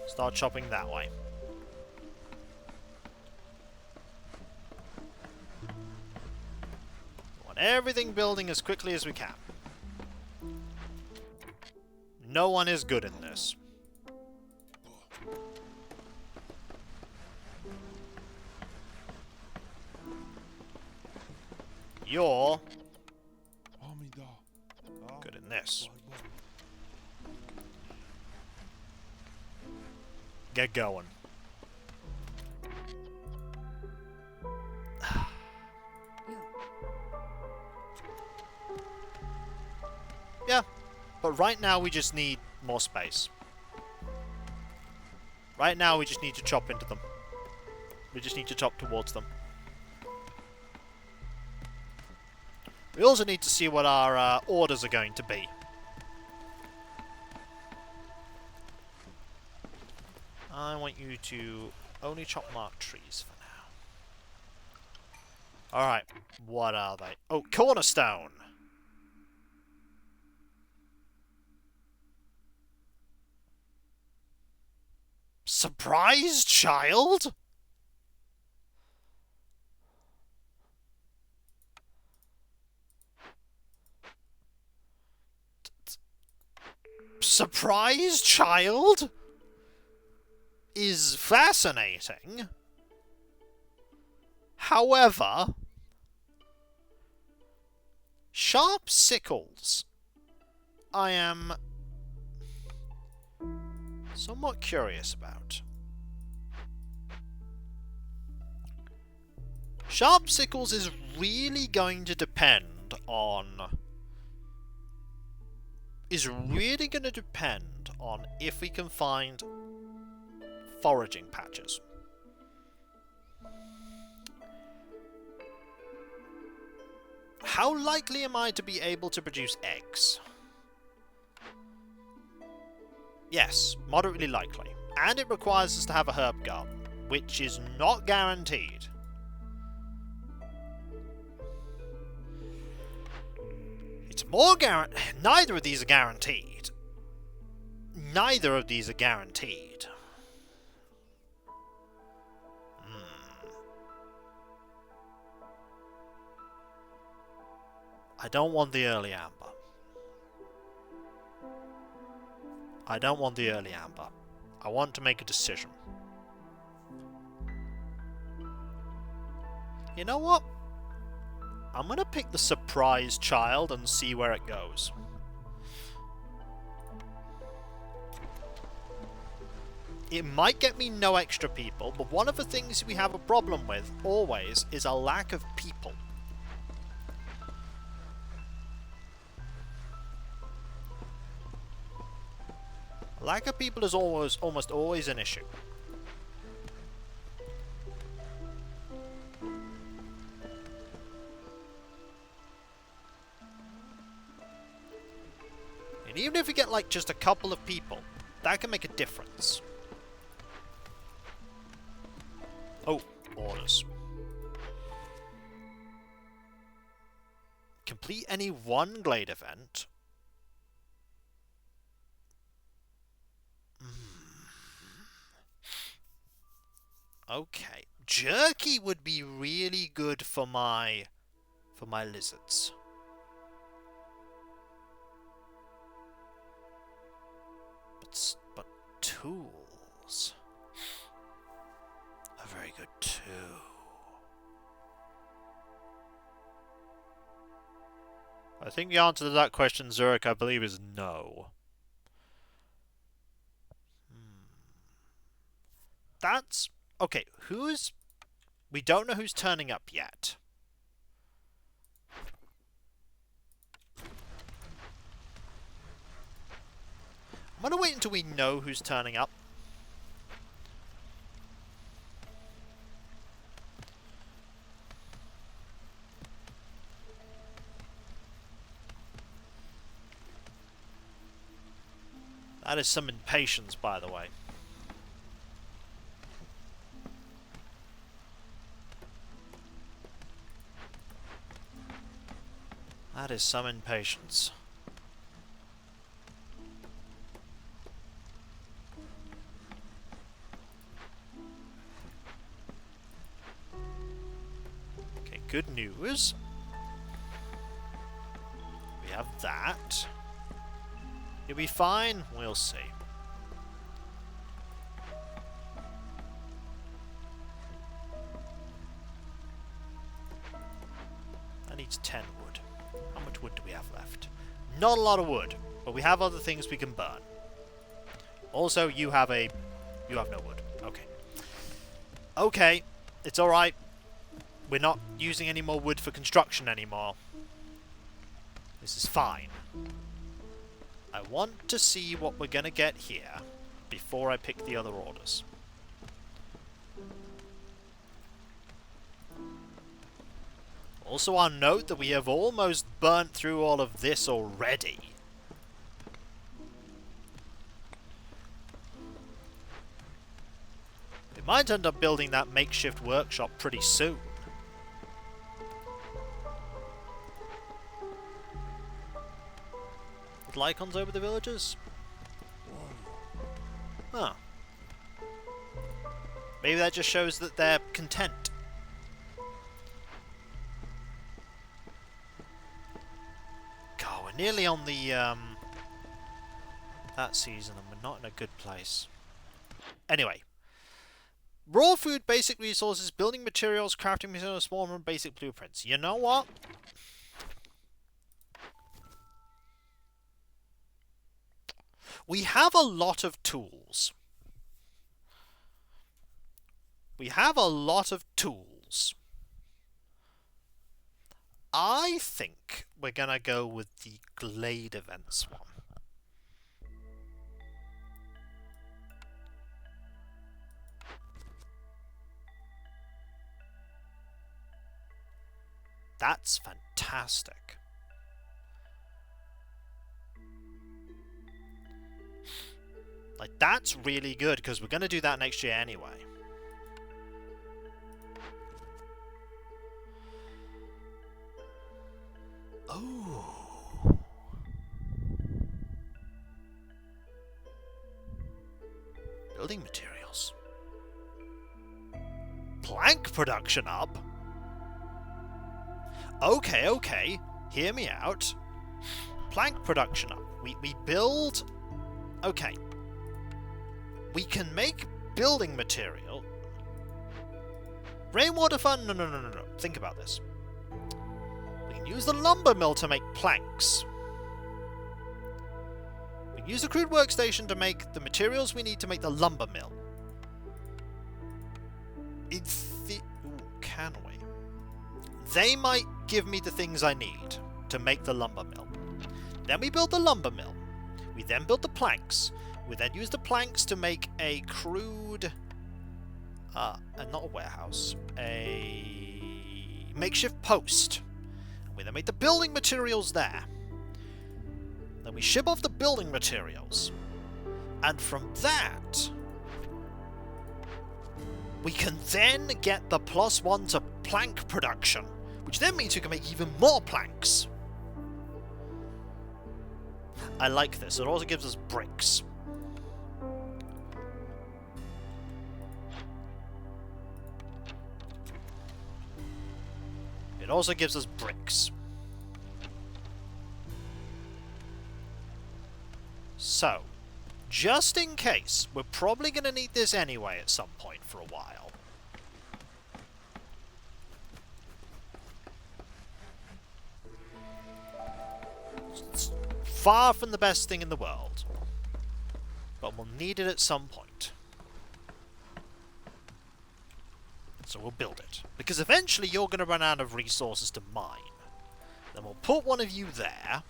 A: Start chopping that way. We want everything building as quickly as we can. No one is good in this. You're good in this. Get going. Yeah, but right now we just need more space. Right now we just need to chop into them. We just need to chop towards them. We also need to see what our orders are going to be. I want you to only chop marked trees for now. Alright, what are they? Oh, cornerstone! Surprise, child? Surprise, child? Is fascinating. However, sharp sickles. I am somewhat curious about. Sharp sickles is really going to depend on... if we can find foraging patches. How likely am I to be able to produce eggs? Yes, moderately likely. And it requires us to have a herb garden, which is not guaranteed. It's more neither of these are guaranteed. Neither of these are guaranteed. I don't want the early amber. I don't want the early amber. I want to make a decision. You know what? I'm gonna pick the surprise child and see where it goes. It might get me no extra people, but one of the things we have a problem with, always, is a lack of people. Lack of people is almost always an issue. And even if we get like just a couple of people, that can make a difference. Oh, orders. Complete any one Glade event. Okay. Jerky would be really good for my lizards. But tools are very good too. I think the answer to that question, Zurich, I believe, is no. That's... okay, we don't know who's turning up yet. I'm gonna wait until we know who's turning up. That is some impatience, by the way. That is some impatience. Okay, good news. We have that. You'll be fine? We'll see. That needs 10 wood. How much wood do we have left? Not a lot of wood, but we have other things we can burn. Also, you have no wood. Okay. Okay, it's alright. We're not using any more wood for construction anymore. This is fine. I want to see what we're gonna get here before I pick the other orders. Also, I'll note that we have almost burnt through all of this already. We might end up building that makeshift workshop pretty soon. With Lycons over the villagers? Huh. Maybe that just shows that they're content. God, we're nearly on the, that season and we're not in a good place. Anyway. Raw food, basic resources, building materials, crafting materials, swarm, and basic blueprints. You know what? We have a lot of tools. We have a lot of tools. I think we're gonna go with the Glade events one. That's fantastic. Like, that's really good, because we're going to do that next year anyway. Oh. Building materials. Plank production up? Okay, okay. Hear me out. Plank production up. We build... Okay. We can make building material. Rainwater fund? No. Think about this. We can use the lumber mill to make planks. We can use the crude workstation to make the materials we need to make the lumber mill. Can we? They might give me the things I need to make the lumber mill. Then we build the lumber mill. We then build the planks. We then use the planks to make a crude... not a warehouse. A makeshift post. We then make the building materials there. Then we ship off the building materials. And from that... we can then get the +1 to plank production. Which then means we can make even more planks. I like this. It also gives us bricks. It also gives us bricks. So, just in case, we're probably going to need this anyway at some point for a while. It's far from the best thing in the world, but we'll need it at some point. So we'll build it. Because eventually you're going to run out of resources to mine. Then we'll put one of you there.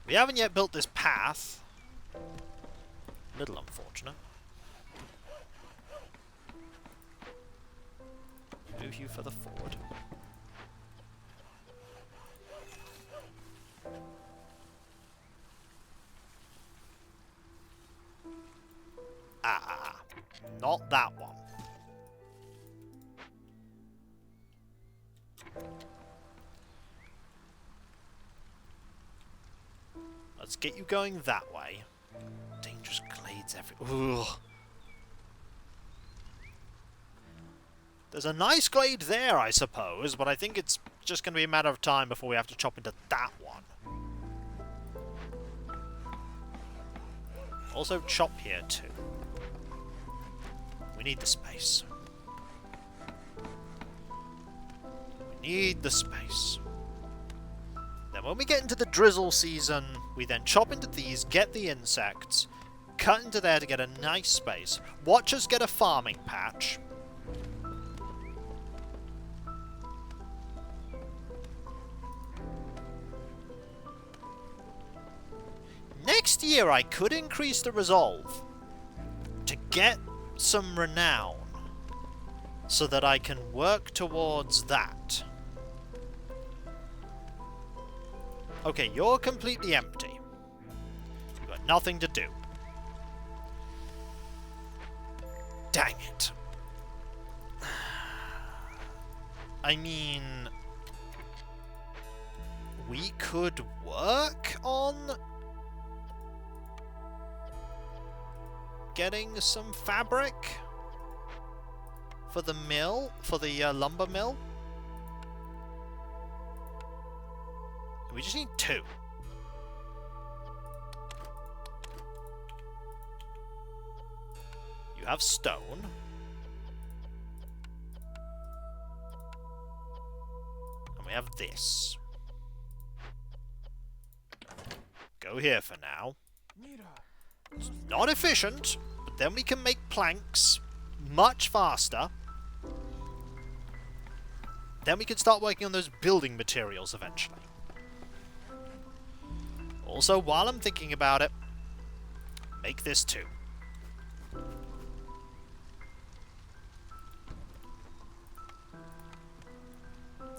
A: We haven't yet built this path. A little unfortunate. Move you further forward. Not that one. Let's get you going that way. Dangerous glades everywhere. Ugh. There's a nice glade there, I suppose, but I think it's just going to be a matter of time before we have to chop into that one. Also chop here too. We need the space. We need the space. Then when we get into the drizzle season, we then chop into these, get the insects, cut into there to get a nice space. Watch us get a farming patch. Next year I could increase the resolve to get some renown so that I can work towards that. Okay, you're completely empty. You've got nothing to do. Dang it. I mean... we could work on... getting some fabric for the mill, for the lumber mill. We just need 2. You have stone. And we have this. go here for now. It's not efficient, but then we can make planks much faster. Then we can start working on those building materials eventually. Also, while I'm thinking about it, make this too.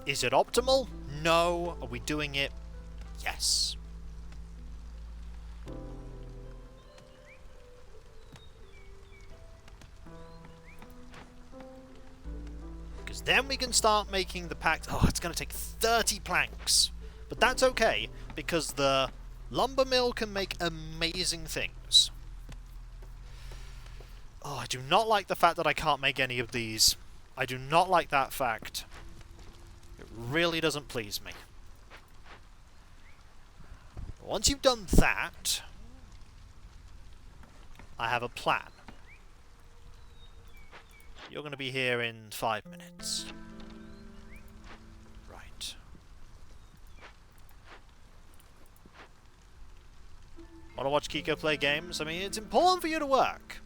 A: Is it optimal? No. Are we doing it? Yes. Because then we can start making the packs. Oh, it's going to take 30 planks. But that's okay, because the lumber mill can make amazing things. Oh, I do not like the fact that I can't make any of these. I do not like that fact. It really doesn't please me. Once you've done that, I have a plan. You're going to be here in 5 minutes. Right. Want to watch Kiko play games? I mean, it's important for you to work.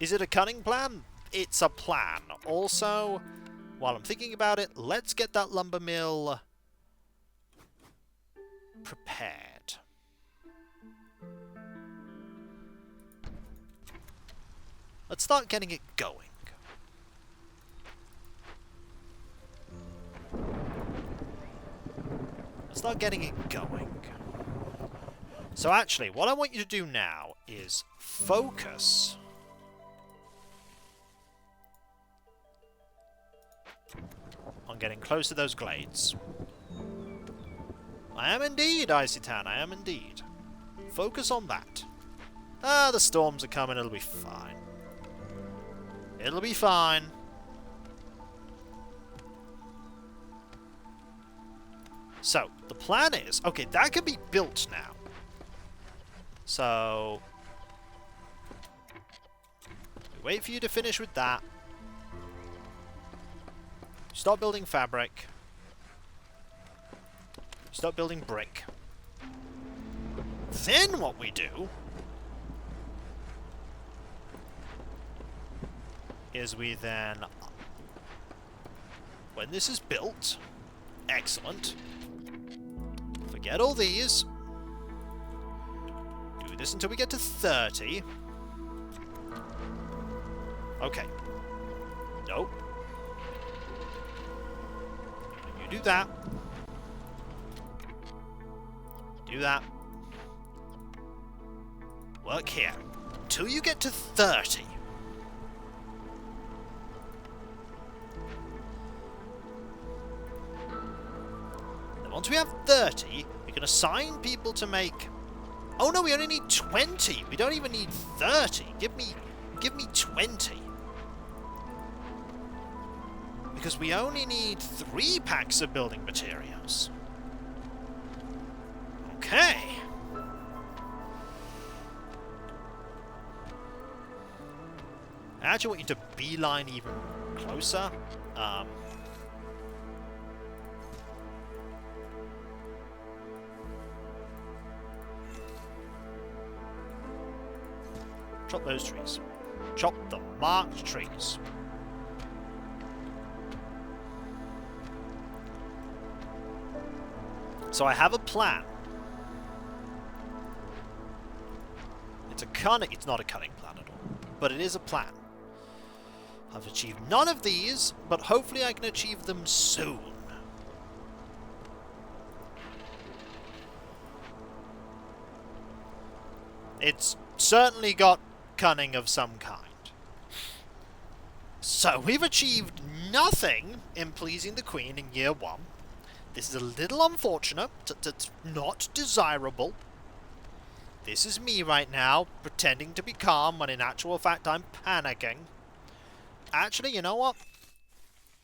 A: Is it a cunning plan? It's a plan. Also, while I'm thinking about it, let's get that lumber mill prepared. Let's start getting it going. Let's start getting it going. So actually, what I want you to do now is focus on getting close to those glades. I am indeed, Icy-Tan, I am indeed. Focus on that. Ah, the storms are coming, it'll be fine. It'll be fine. So, the plan is... Okay, that can be built now. So... we wait for you to finish with that. Start building fabric. Start building brick. Then what we do is we then, when this is built, excellent, forget all these, do this until we get to 30. Okay. Nope. You do that. Do that. Work here. Till you get to 30. Then once we have 30, we can assign people to make... Oh no, we only need 20! We don't even need 30! Give me 20! Because we only need 3 packs of building materials. Okay. I actually want you to beeline even closer. Chop those trees. Chop the marked trees. So I have a plan. It's not a cunning plan at all, but it is a plan. I've achieved none of these, but hopefully I can achieve them soon. It's certainly got cunning of some kind. So we've achieved nothing in pleasing the Queen in year 1. This is a little unfortunate, it's not desirable. This is me right now, pretending to be calm when in actual fact I'm panicking. Actually, you know what?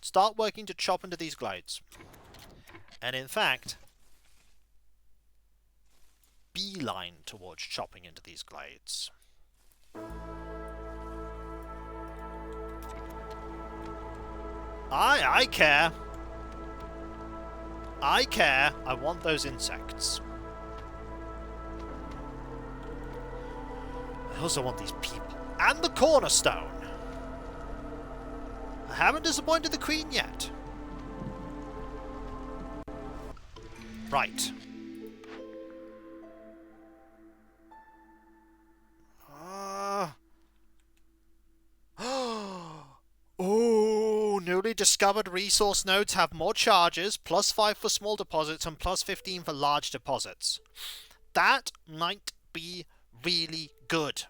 A: Start working to chop into these glades. And in fact, beeline towards chopping into these glades. I care. I care. I want those insects. I also want these people. And the cornerstone. I haven't disappointed the queen yet. Right. Oh, newly discovered resource nodes have more charges, +5 for small deposits and +15 for large deposits. That might be really good.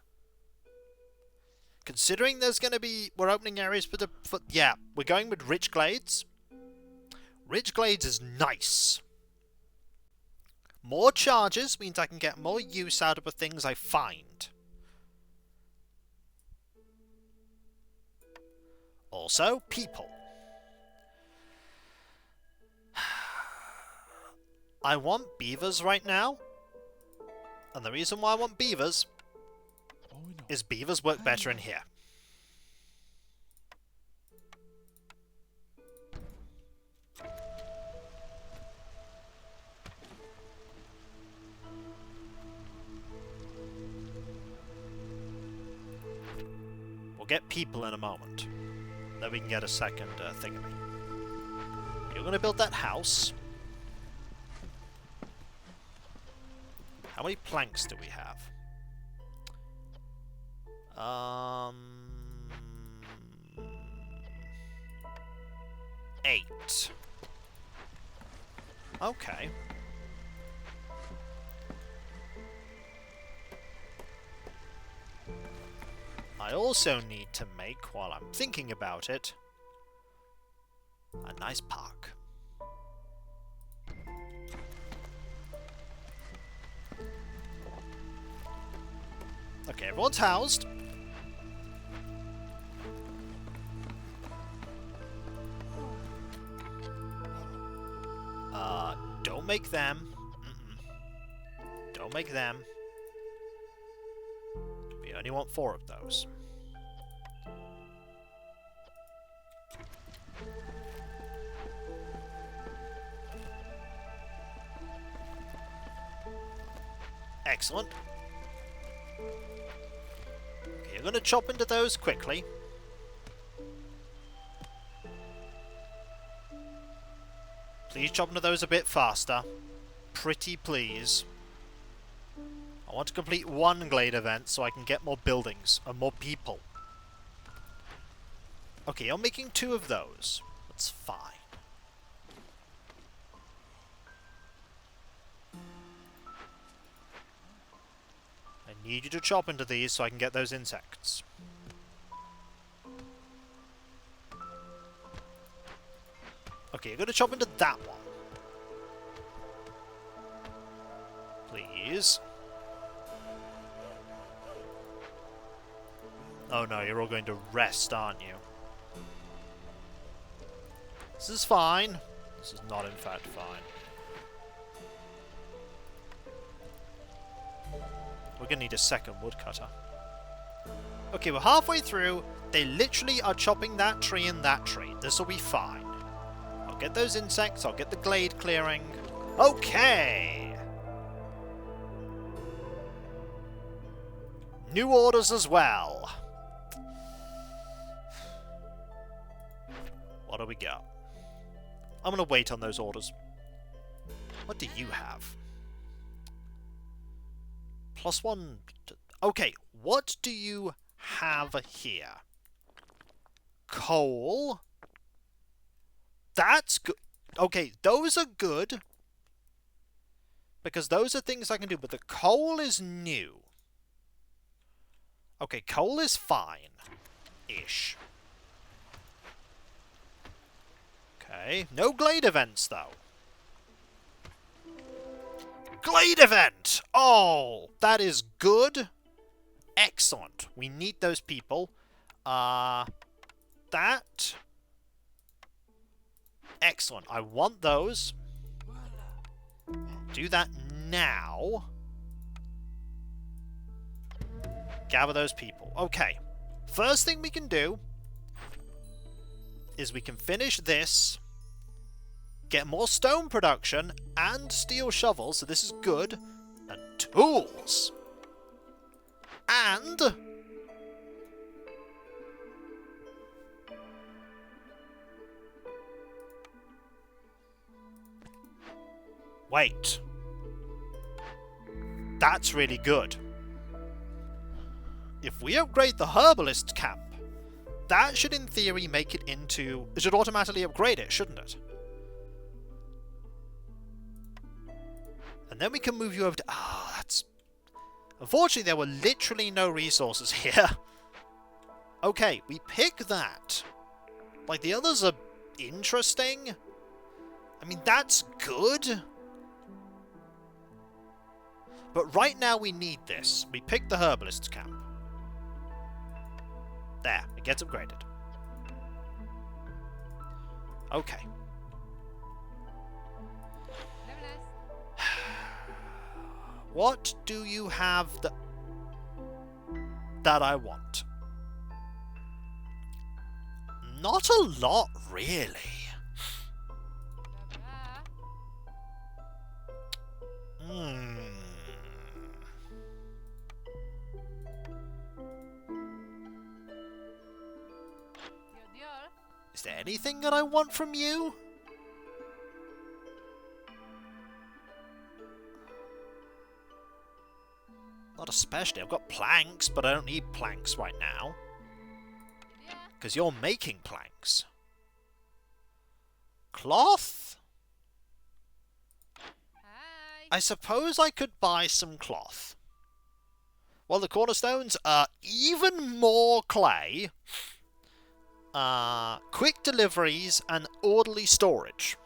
A: Considering there's going to be... We're opening areas for the... yeah, we're going with Rich Glades. Rich Glades is nice. More charges means I can get more use out of the things I find. Also, people. I want beavers right now. And the reason why I want beavers is beavers work better in here. We'll get people in a moment. Then we can get a second thingammy. You're going to build that house. How many planks do we have? 8. Okay. I also need to make, while I'm thinking about it, a nice park. Okay, everyone's housed. Don't make them. Don't make them. We only want 4 of those. Excellent. Okay, you're going to chop into those quickly. Please chop into those a bit faster. Pretty please. I want to complete 1 glade event so I can get more buildings and more people. Okay, you're making 2 of those. That's fine. I need you to chop into these so I can get those insects. Okay, you're going to chop into that one. Please. Oh no, you're all going to rest, aren't you? This is fine. This is not in fact fine. We're going to need a second woodcutter. Okay, we're halfway through. They literally are chopping that tree and that tree. This will be fine. I'll get those insects. I'll get the glade clearing. Okay! New orders as well. What do we got? I'm going to wait on those orders. What do you have? +1... Okay, what do you have here? Coal. That's good. Okay, those are good. Because those are things I can do, but the coal is new. Okay, coal is fine-ish. Okay, no glade events, though. Glade event! Oh, that is good. Excellent. We need those people. That. Excellent. I want those. Do that now. Gather those people. Okay. First thing we can do is we can finish this. get more stone production and steel shovels, so this is good. And tools. And wait. That's really good. If we upgrade the herbalist camp, that should in theory make it into... It should automatically upgrade it, shouldn't it? And then we can move you over to... Ah, that's... Unfortunately, there were literally no resources here. Okay, we pick that. Like, the others are interesting. I mean, that's good. But right now we need this. We pick the herbalist's camp. There, it gets upgraded. Okay. What do you have that I want? Not a lot, really. Is there anything that I want from you? Not especially. I've got planks, but I don't need planks right now. Because you're making planks. Cloth? I suppose I could buy some cloth. Well, the cornerstones are even more clay, quick deliveries, and orderly storage.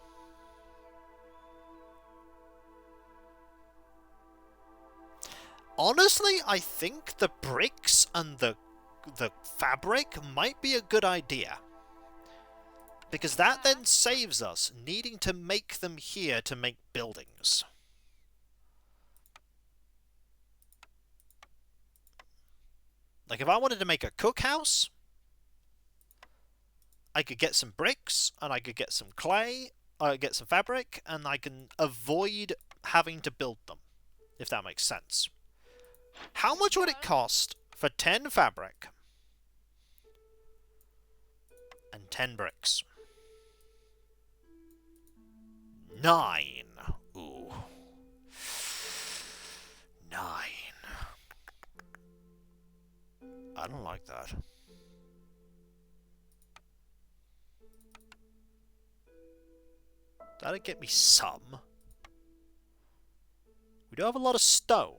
A: Honestly, I think the bricks and the fabric might be a good idea. Because that then saves us needing to make them here to make buildings. Like, if I wanted to make a cookhouse, I could get some bricks, and I could get some clay, get some fabric, and I can avoid having to build them, if that makes sense. How much would it cost for 10 fabric and 10 bricks? 9. Ooh. 9. I don't like that. That'd get me some. We do have a lot of stone.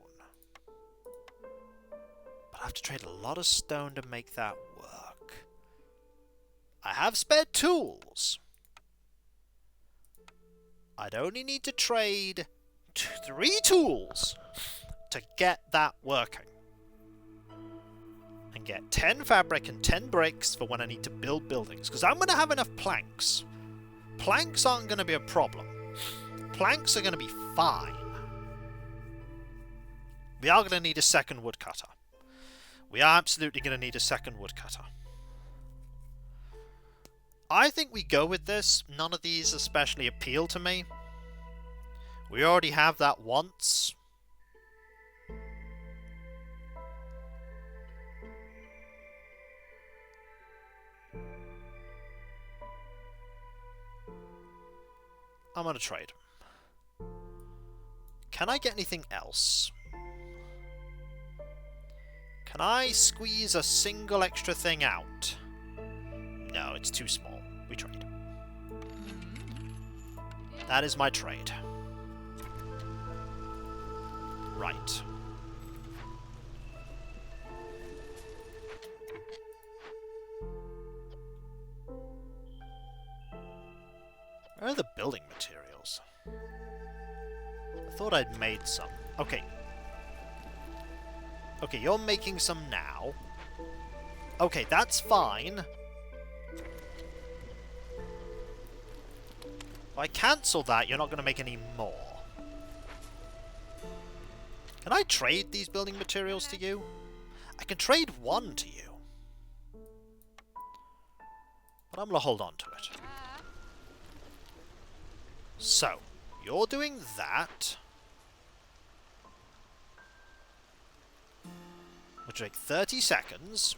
A: But I have to trade a lot of stone to make that work. I have spare tools. I'd only need to trade 3 tools to get that working. And get 10 fabric and 10 bricks for when I need to build buildings. Because I'm going to have enough planks. Planks aren't going to be a problem. Planks are going to be fine. We are going to need a second woodcutter. We are absolutely going to need a second woodcutter. I think we go with this. None of these especially appeal to me. We already have that once. I'm going to trade. Can I get anything else? Can I squeeze a single extra thing out? No, it's too small. We trade. That is my trade. Right. Where are the building materials? I thought I'd made some. Okay. Okay, you're making some now. Okay, that's fine. If I cancel that, you're not going to make any more. Can I trade these building materials to you? I can trade 1 to you. But I'm going to hold on to it. So, you're doing that. Which will take 30 seconds.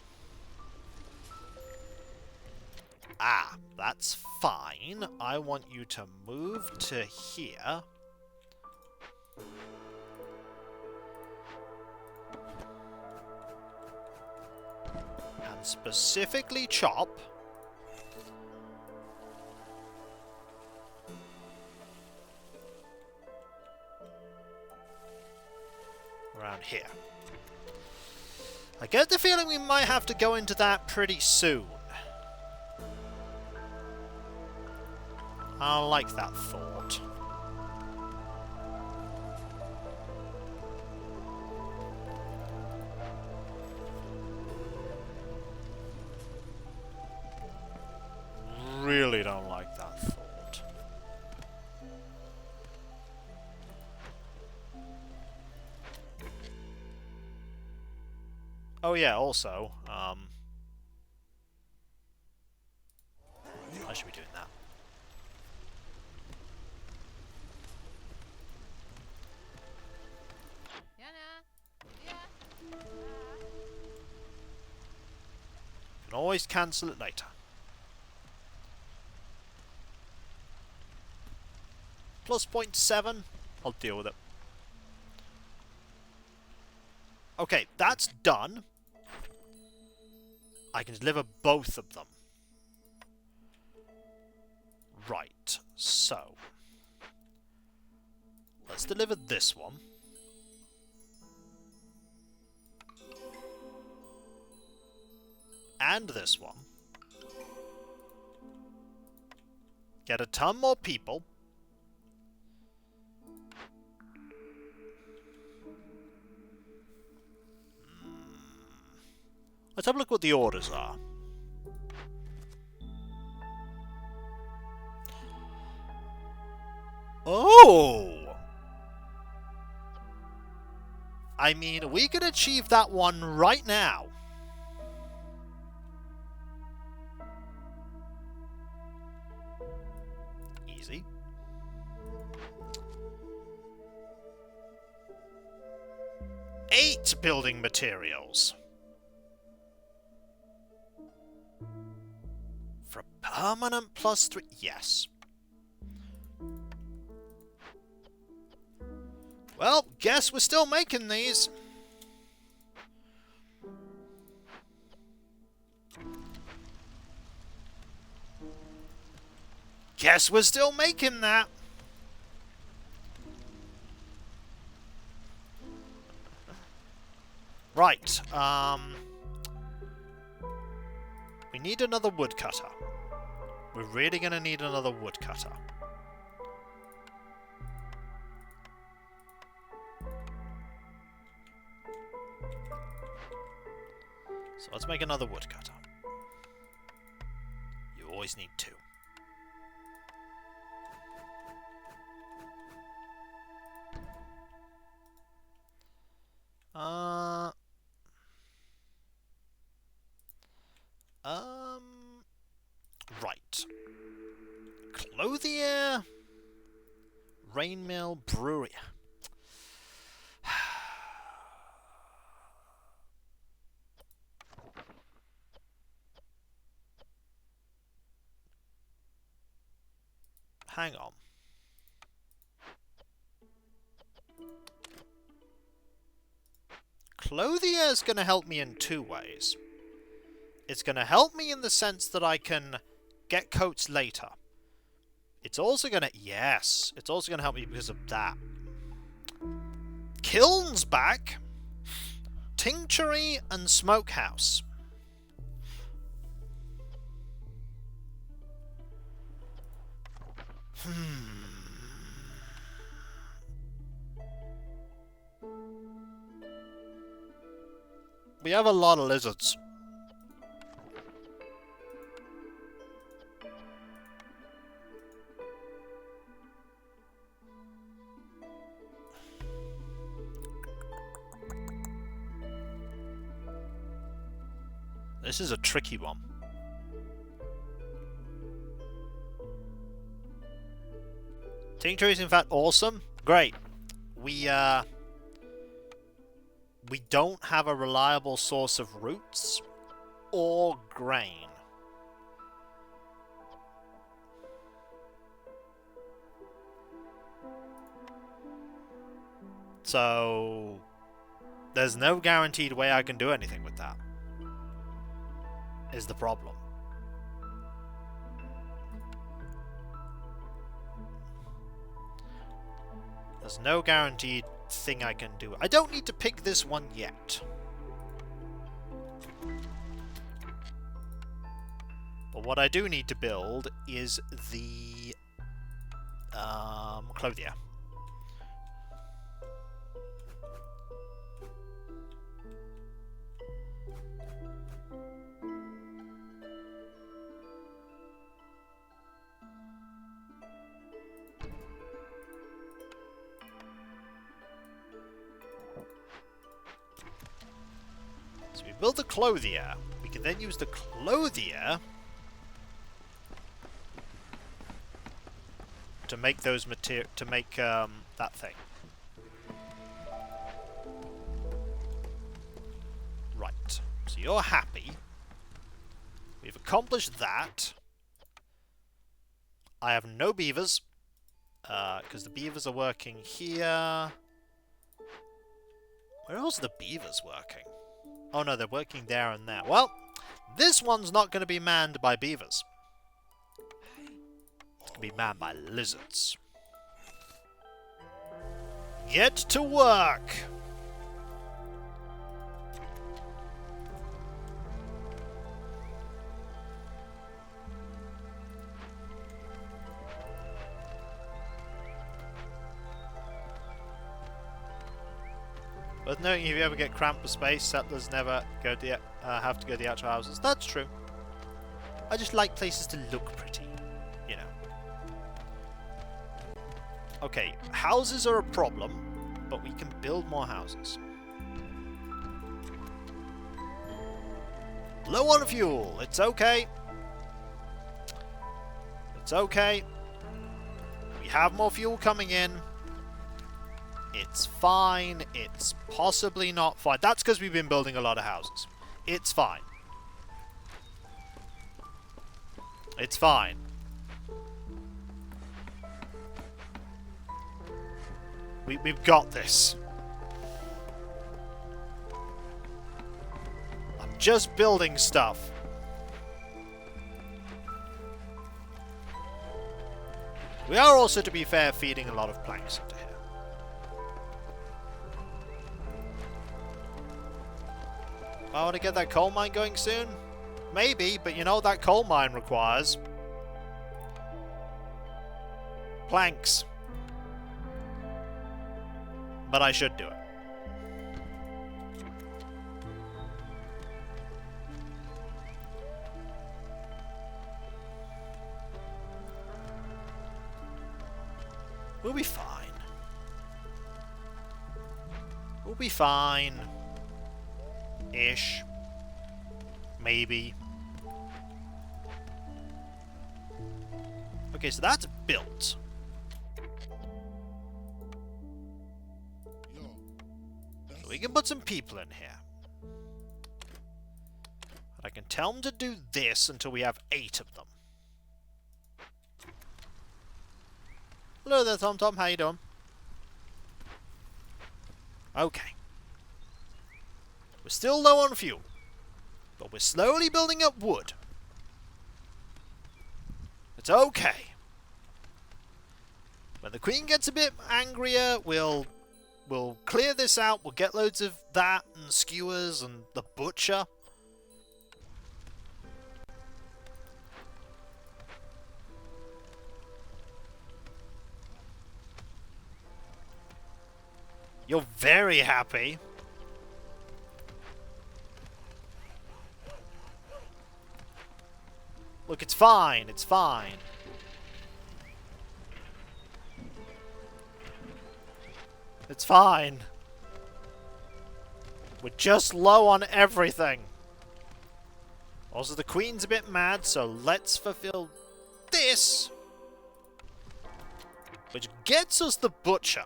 A: Ah, that's fine. I want you to move to here. And specifically chop around here. I get the feeling we might have to go into that pretty soon. I like that thought. Really don't like that thought. Oh yeah, also, I should be doing that. Can always cancel it later. Plus 0.7, I'll deal with it. Okay, that's done. I can deliver both of them. Right, so let's deliver this one. And this one. Get a ton more people. Let's have a look what the orders are. Oh! I mean, we could achieve that one right now. Easy. Eight building materials. For a permanent +3, yes. Well, guess we're still making these. Guess we're still making that. Right, we need another woodcutter. We're really going to need another woodcutter. So let's make another woodcutter. You always need two. Right. Clothier, rain mill, brewery. Hang on. Clothier is going to help me in two ways. It's going to help me in the sense that I can get coats later. It's also going to... Yes! It's also going to help me because of that. Kiln's back. Tinctury and Smokehouse. We have a lot of lizards. This is a tricky one. Tincture is in fact awesome. Great. We don't have a reliable source of roots or grain. So there's no guaranteed way I can do anything with that. Is the problem. There's no guaranteed thing I can do. I don't need to pick this one yet. But what I do need to build is the clothier. So we build the clothier. We can then use the clothier to make those that thing. Right. So you're happy. We've accomplished that. I have no beavers. Because the beavers are working here. Where else are the beavers working? Oh no, they're working there and there. Well, this one's not going to be manned by beavers. It's going to be manned by lizards. Get to work! But knowing if you ever get cramped for space, settlers never go to have to go to the actual houses. That's true. I just like places to look pretty, you know. Okay, houses are a problem, but we can build more houses. Low on fuel. It's okay. It's okay. We have more fuel coming in. It's fine. It's possibly not fine. That's because we've been building a lot of houses. It's fine. It's fine. We've got this. I'm just building stuff. We are also, to be fair, feeding a lot of planks into here. I want to get that coal mine going soon? Maybe, but you know that coal mine requires planks. But I should do it. We'll be fine. We'll be fine. Ish. Maybe. Okay, so that's built. So we can put some people in here. I can tell them to do this until we have 8 of them. Hello there, Tom Tom. How you doing? Okay. We're still low on fuel, but we're slowly building up wood. It's okay. When the Queen gets a bit angrier, we'll clear this out. We'll get loads of that and skewers and the butcher. You're very happy. Look, it's fine. It's fine. It's fine. We're just low on everything. Also, the Queen's a bit mad, so let's fulfill this. which gets us the butcher.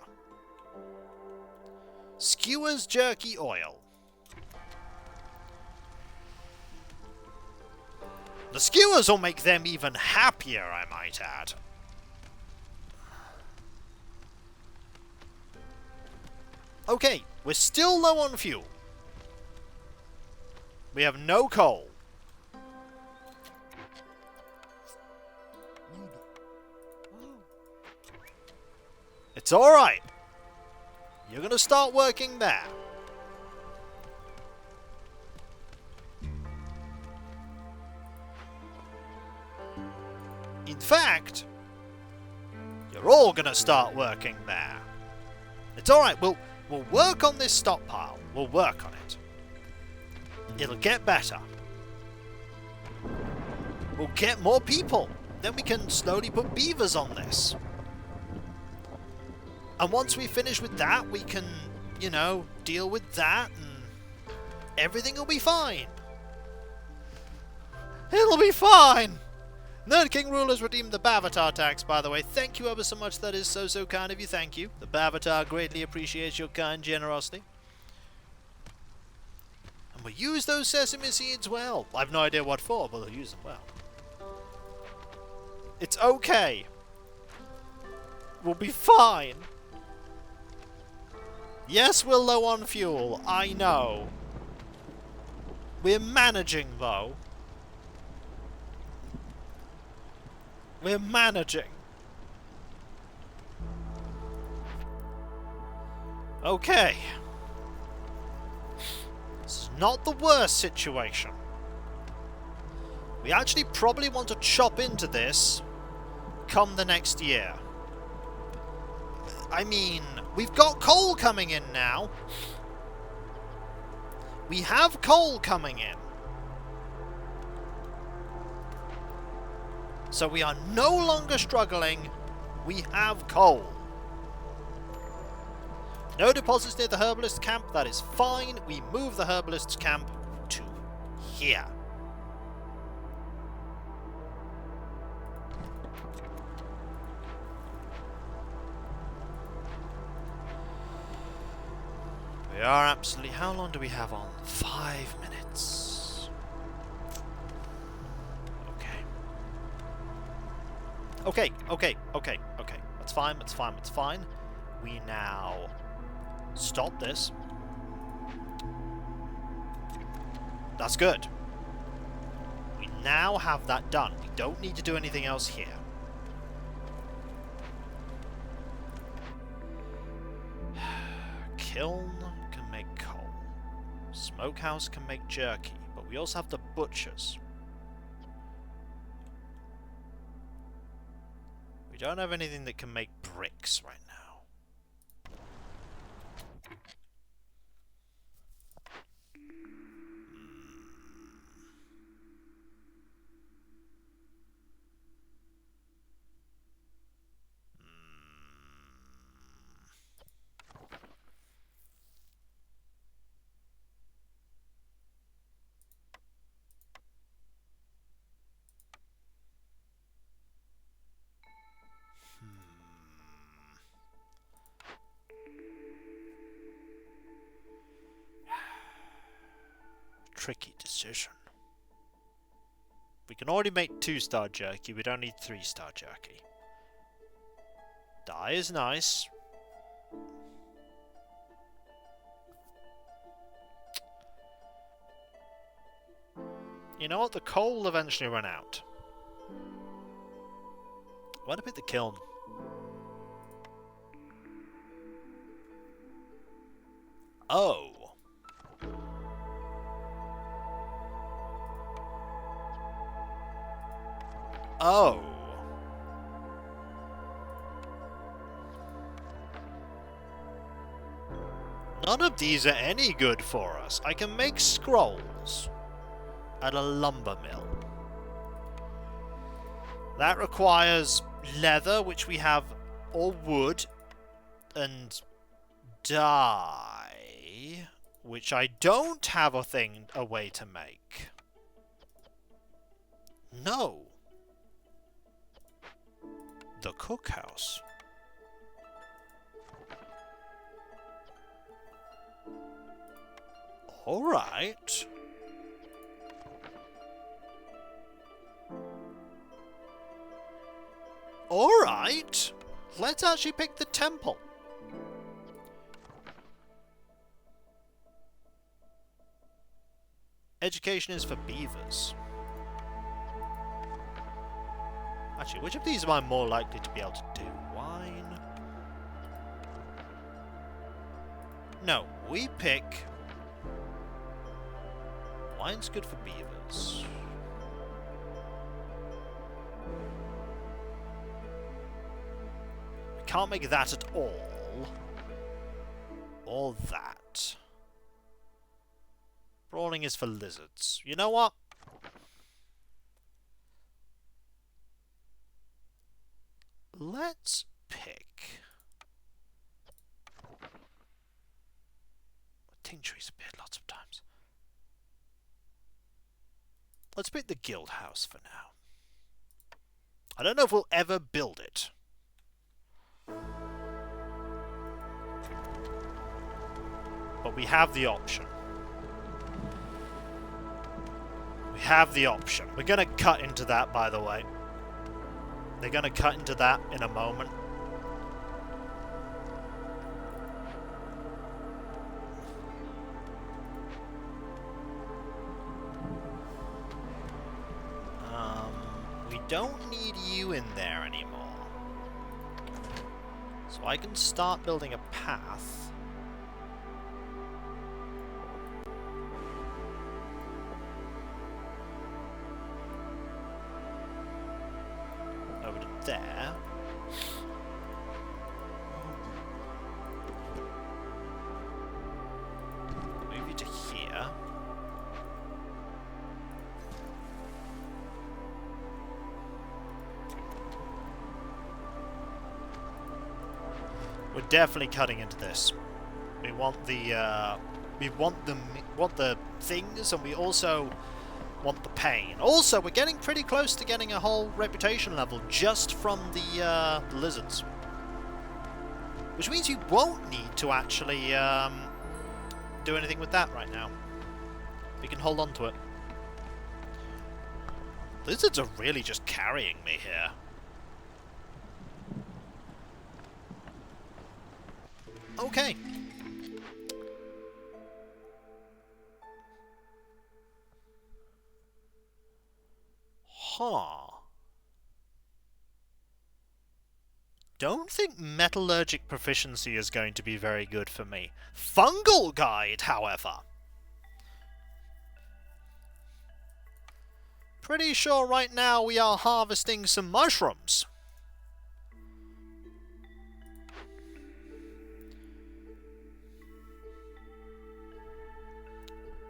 A: Skewers, jerky, oil. The skewers will make them even happier, I might add. Okay, we're still low on fuel. We have no coal. It's alright. You're gonna start working there. In fact, you're all gonna start working there. It's alright, we'll work on this stockpile. We'll work on it. It'll get better. We'll get more people. Then we can slowly put beavers on this. And once we finish with that, we can, you know, deal with that and everything will be fine. It'll be fine! Nerd King Rulers redeemed the Bavatar tax, by the way. Thank you ever so much. That is so kind of you. Thank you. The Bavatar greatly appreciates your kind generosity. And we'll use those sesame seeds well. I've no idea what for, but we'll use them well. It's okay. We'll be fine. Yes, we're low on fuel. I know. We're managing, though. We're managing. Okay. This is not the worst situation. We actually probably want to chop into this come the next year. I mean, we've got coal coming in now. We have coal coming in. So we are no longer struggling. We have coal. No deposits near the herbalist camp. That is fine. We move the herbalist's camp to here. We are absolutely... How long do we have on? 5 minutes. Okay. Okay. That's fine. We now stop this. That's good. We now have that done. We don't need to do anything else here. Kiln can make coal. Smokehouse can make jerky. But we also have the butchers. We don't have anything that can make bricks right now. Tricky decision. We can already make 2-star jerky, we don't need 3-star jerky. Dye is nice. You know what? The coal will eventually run out. What about the kiln? Oh. Oh. None of these are any good for us. I can make scrolls at a lumber mill. That requires leather, which we have, or wood, and dye, which I don't have a way to make. No. The cookhouse. Alright. Alright. Let's actually pick the temple. Education is for beavers. Actually, which of these am I more likely to be able to do? Wine? No, we pick... Wine's good for beavers. We can't make that at all. Or that. Brawling is for lizards. You know what? Let's pick... Tincture's appeared lots of times. Let's pick the guild house for now. I don't know if we'll ever build it. But we have the option. We have the option. We're going to cut into that, by the way. They're going to cut into that in a moment. We don't need you in there anymore. So I can start building a path. Over to there. Move you to here. We're definitely cutting into this. We want the things, and we also want the pain. Also, we're getting pretty close to getting a whole reputation level just from the lizards, which means you won't need to actually do anything with that right now. We can hold on to it. Lizards are really just carrying me here. Okay. Huh. Don't think metallurgic proficiency is going to be very good for me. Fungal guide, however. Pretty sure right now we are harvesting some mushrooms.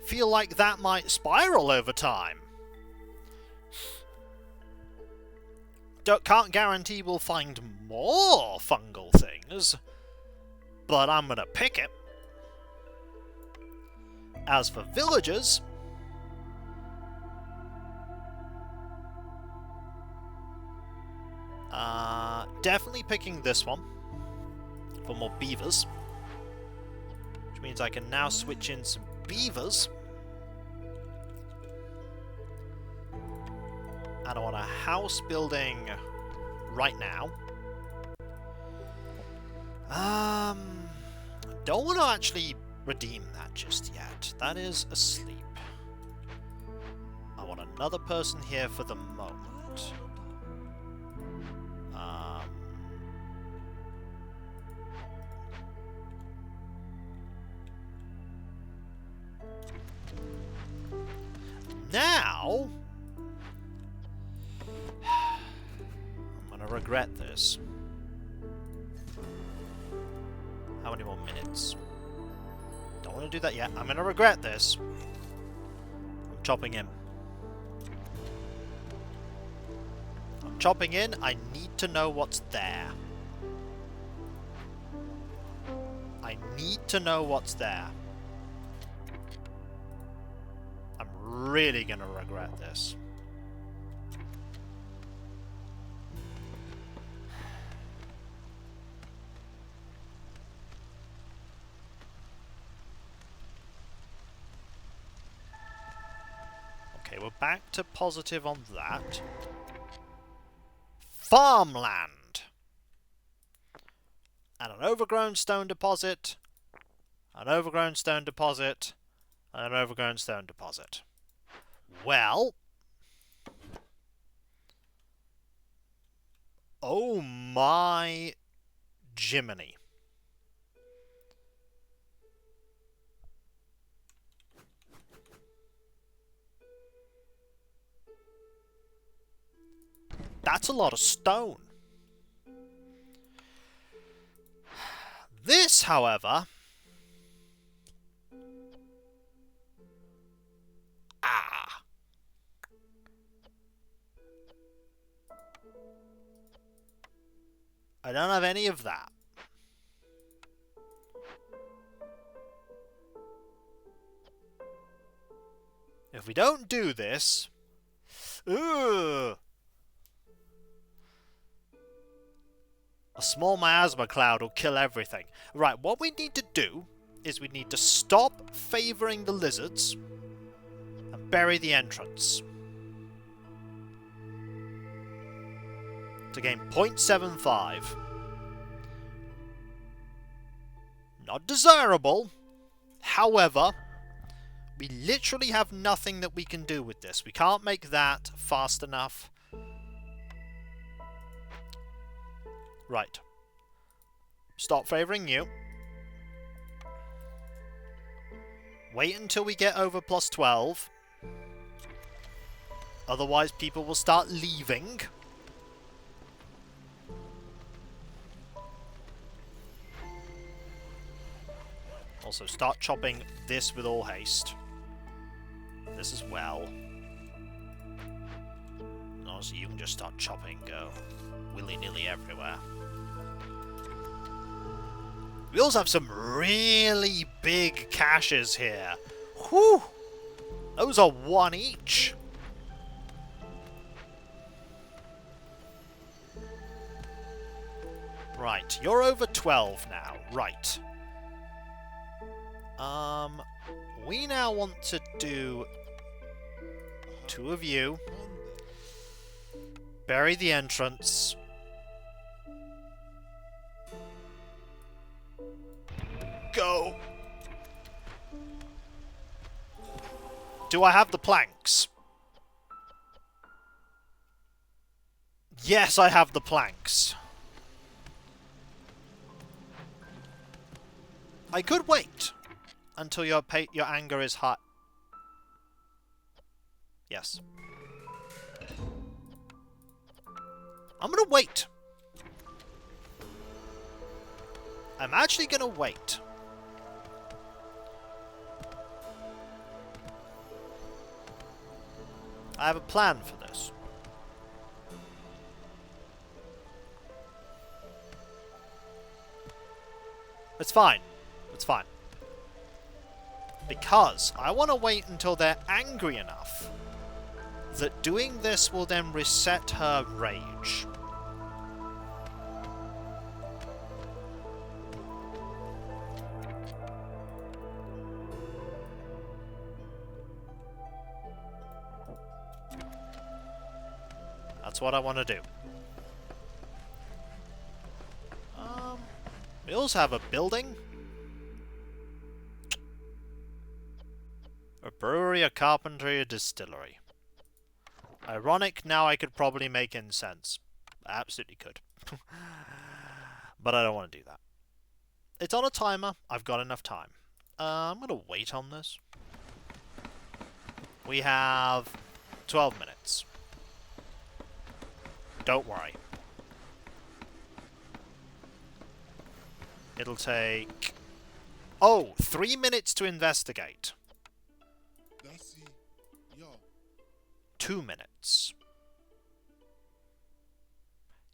A: Feel like that might spiral over time. Can't guarantee we'll find more fungal things, but I'm gonna pick it. As for villagers, definitely picking this one for more beavers, which means I can now switch in some beavers. And I want a house building right now. Don't want to actually redeem that just yet. That is asleep. I want another person here for the moment. Now, I'm gonna regret this. How many more minutes? Don't want to do that yet. I'm gonna regret this. I'm chopping in. I'm chopping in. I need to know what's there. I need to know what's there. I'm really gonna regret this. Okay, we're back to positive on that. Farmland! And an overgrown stone deposit. An overgrown stone deposit. And an overgrown stone deposit. Well... oh my... Jiminy. That's a lot of stone. This, however... ah. I don't have any of that. If we don't do this... ugh, a small miasma cloud will kill everything. Right, what we need to do is we need to stop favouring the lizards and bury the entrance. To gain 0.75. Not desirable. However, we literally have nothing that we can do with this. We can't make that fast enough. Right. Stop favouring you. Wait until we get over plus 12. Otherwise people will start leaving. Also, start chopping this with all haste. This as well. And honestly, you can just start chopping willy-nilly everywhere. We also have some really big caches here. Whew! Those are 1 each. Right, you're over 12 now. Right. We now want to do 2 of you. Bury the entrance. Go! Do I have the planks? Yes, I have the planks. I could wait until your anger is hot. Yes. I'm gonna wait. I'm actually gonna wait. I have a plan for this. It's fine. It's fine. Because I want to wait until they're angry enough that doing this will then reset her rage. That's what I want to do. We also have a building. A brewery, a carpentry, a distillery. Ironic, now I could probably make incense. I absolutely could. But I don't want to do that. It's on a timer. I've got enough time. I'm going to wait on this. We have 12 minutes. Don't worry. It'll take... oh, 3 minutes to investigate. 2 minutes.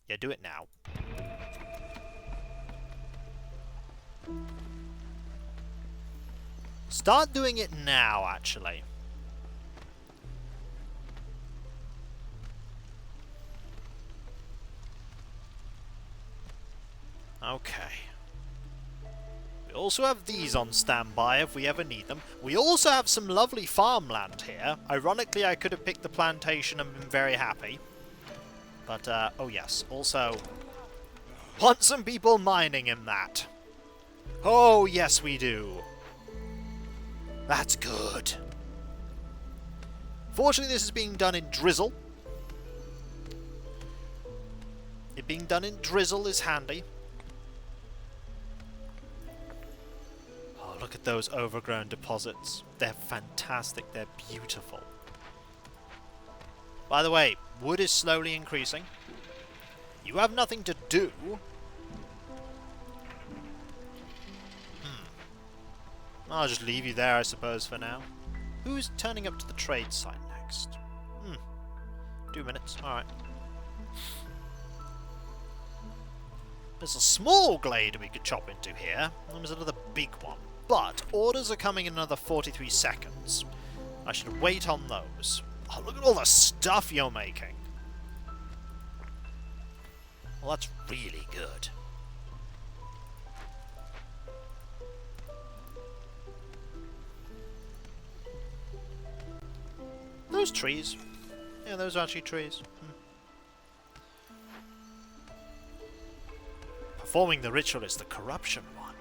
A: Yeah, do it now. Start doing it now, actually. Okay. We also have these on standby if we ever need them. We also have some lovely farmland here. Ironically, I could have picked the plantation and been very happy. But, oh yes, also want some people mining in that. Oh, yes we do. That's good. Fortunately, this is being done in drizzle. It being done in drizzle is handy. Oh, look at those overgrown deposits. They're fantastic. They're beautiful. By the way, wood is slowly increasing. You have nothing to do. I'll just leave you there, I suppose, for now. Who's turning up to the trade site next? 2 minutes, alright. There's a small glade we could chop into here. There's another big one. But orders are coming in another 43 seconds. I should wait on those. Oh, look at all the stuff you're making. Well, that's really good. Those trees. Yeah, those are actually trees. Performing the ritual is the corruption one.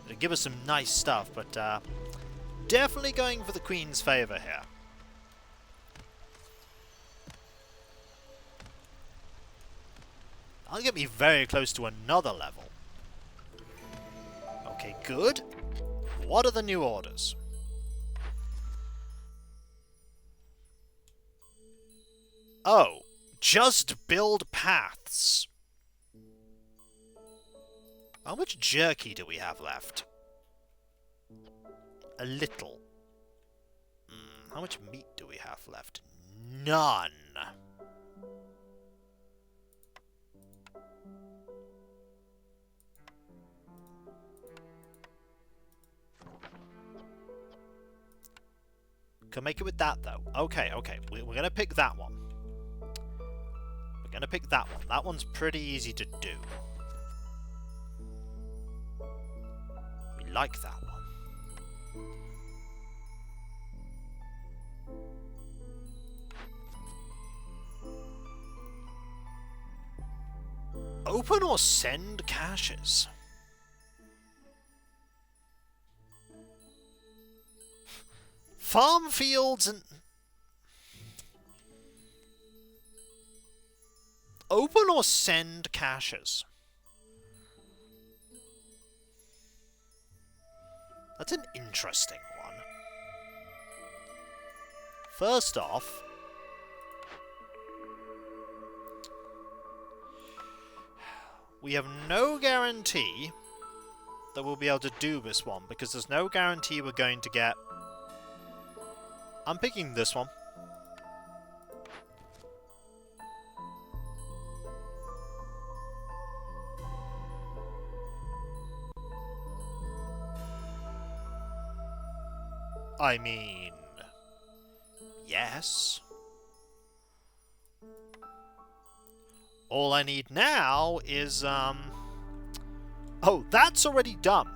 A: It'll give us some nice stuff, but definitely going for the Queen's favour here. That'll get me very close to another level. Okay, good. What are the new orders? Oh, just build paths. How much jerky do we have left? A little. How much meat do we have left? None. Can make it with that though. Okay, okay. We're gonna pick that one. We're gonna pick that one. That one's pretty easy to do. We like that one. Open or send caches? Farm fields and... Open or send caches? That's an interesting one. First off... we have no guarantee that we'll be able to do this one, because there's no guarantee we're going to get... I'm picking this one. I mean... yes. All I need now is, oh, that's already done.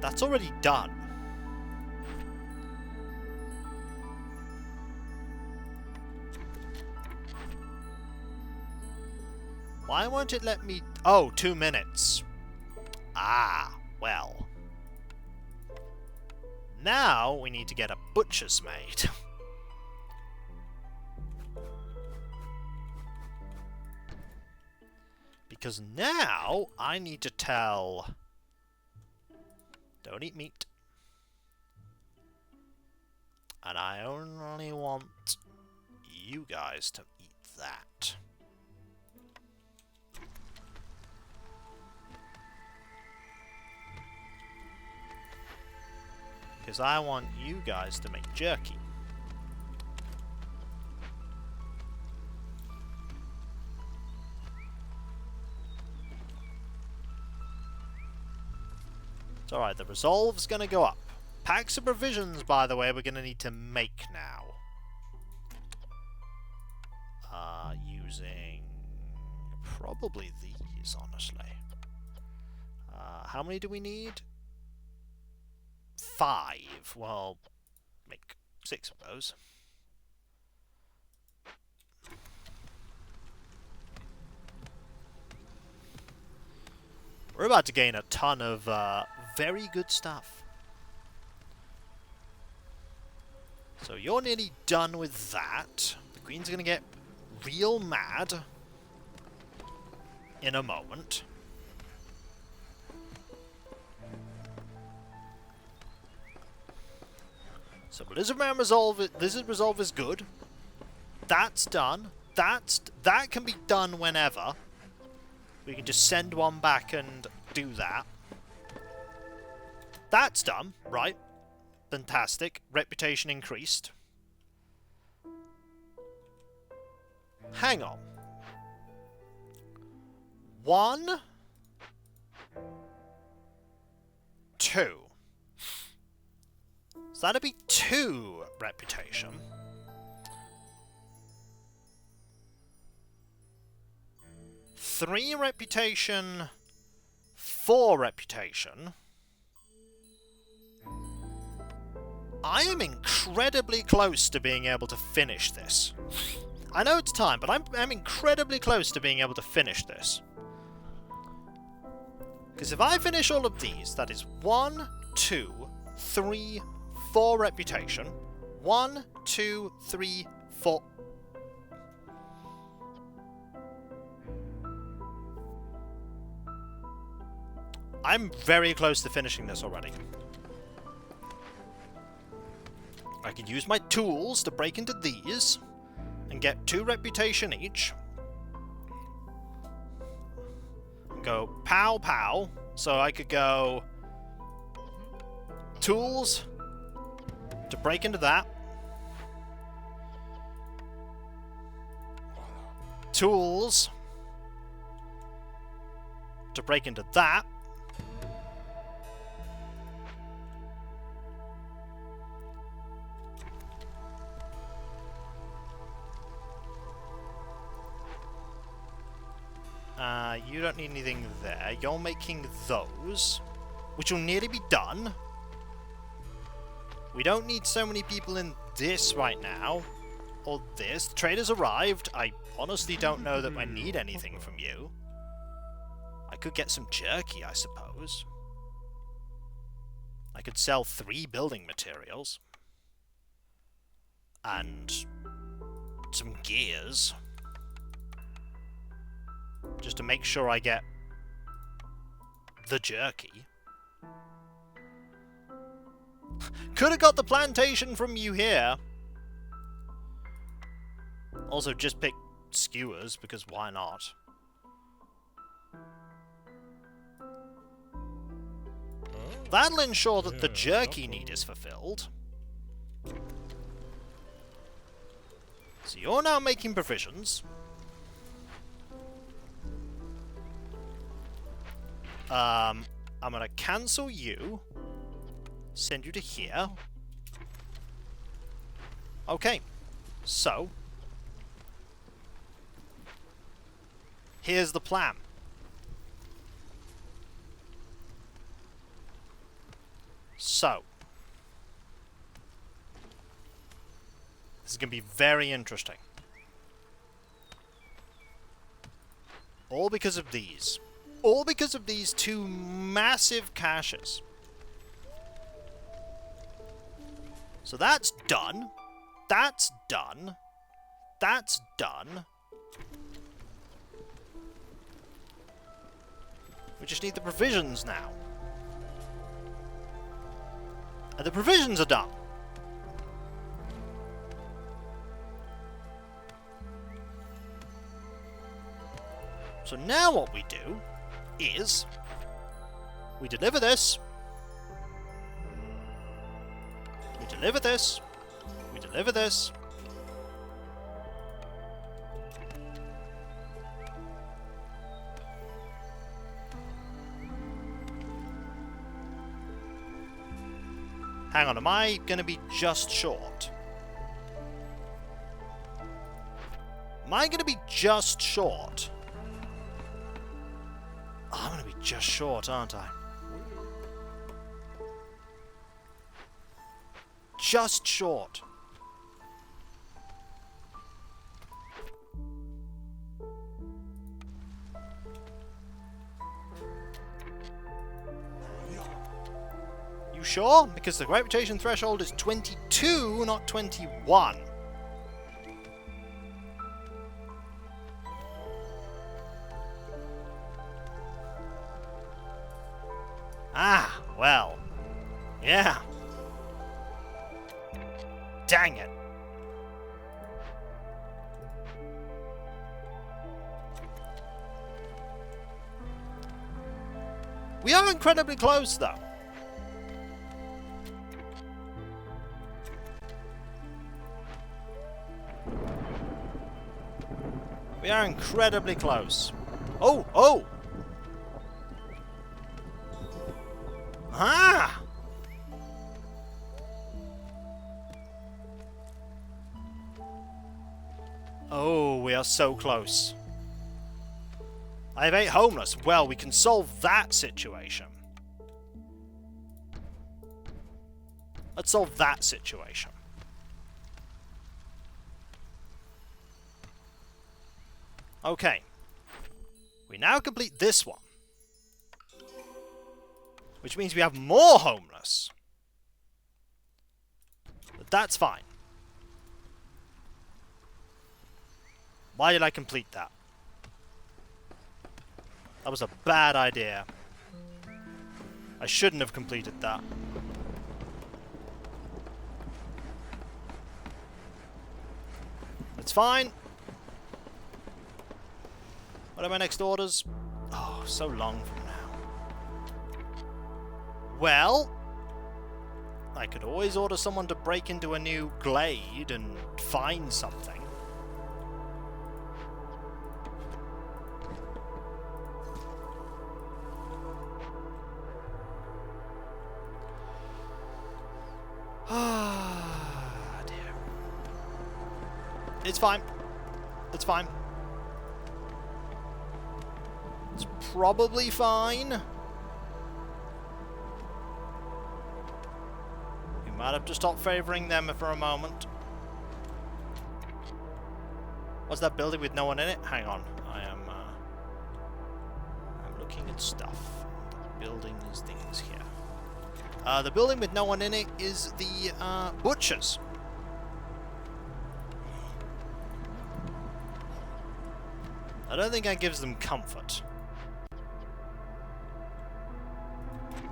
A: That's already done. Why won't it let me... oh, 2 minutes. Ah, well. Now we need to get a butcher's made. Because now I need to tell... don't eat meat. And I only want you guys to eat that. Because I want you guys to make jerky. It's alright, the resolve's gonna go up. Packs of provisions, by the way, we're gonna need to make now. using probably these, honestly. How many do we need? 5. Well, make 6 of those. We're about to gain a ton of very good stuff. So you're nearly done with that. The Queen's going to get real mad in a moment. So Lizard Resolve is good. That's done. That can be done whenever. We can just send one back and do that. That's done, right? Fantastic. Reputation increased. Hang on. 1, 2. So that'd be 2 reputation. 3 reputation, 4 reputation. I am incredibly close to being able to finish this. I know it's time, but I'm incredibly close to being able to finish this. Because if I finish all of these, that is 1, 2, 3, 4 reputation. 1, 2, 3, 4. I'm very close to finishing this already. I can use my tools to break into these and get 2 reputation each. Go pow pow. So I could go tools to break into that. Tools to break into that. You don't need anything there. You're making those, which will nearly be done. We don't need so many people in this right now. Or this. The trader's arrived. I honestly don't know that I need anything from you. I could get some jerky, I suppose. I could sell 3 building materials. And some gears. Just to make sure I get the jerky. Could have got the plantation from you here. Also, just pick skewers, because why not? That'll ensure that the jerky need is fulfilled. So you're now making provisions. I'm gonna cancel you. Send you to here. Okay. So. Here's the plan. So. This is gonna be very interesting. All because of these. All because of these 2 massive caches. So that's done. That's done. That's done. We just need the provisions now. And the provisions are done. So now what we do is we deliver this, we deliver this, we deliver this, hang on, am I gonna be just short? Am I going to be just short? Oh, I'm going to be just short, aren't I? Just short. You sure? Because the gravitation threshold is 22, not 21. Ah, well. Yeah. Dang it. We are incredibly close, though. We are incredibly close. Oh, oh! Ah! Oh, we are so close. I have 8 homeless. Well, we can solve that situation. Let's solve that situation. Okay. We now complete this one. Which means we have more homeless. But that's fine. Why did I complete that? That was a bad idea. I shouldn't have completed that. It's fine. What are my next orders? Oh, so long from now. Well, I could always order someone to break into a new glade and find something. Ah, dear. It's fine. It's fine. It's probably fine. We might have to stop favouring them for a moment. What's that building with no one in it? Hang on. I'm looking at stuff. Building these things here. The building with no one in it is the butchers. I don't think that gives them comfort.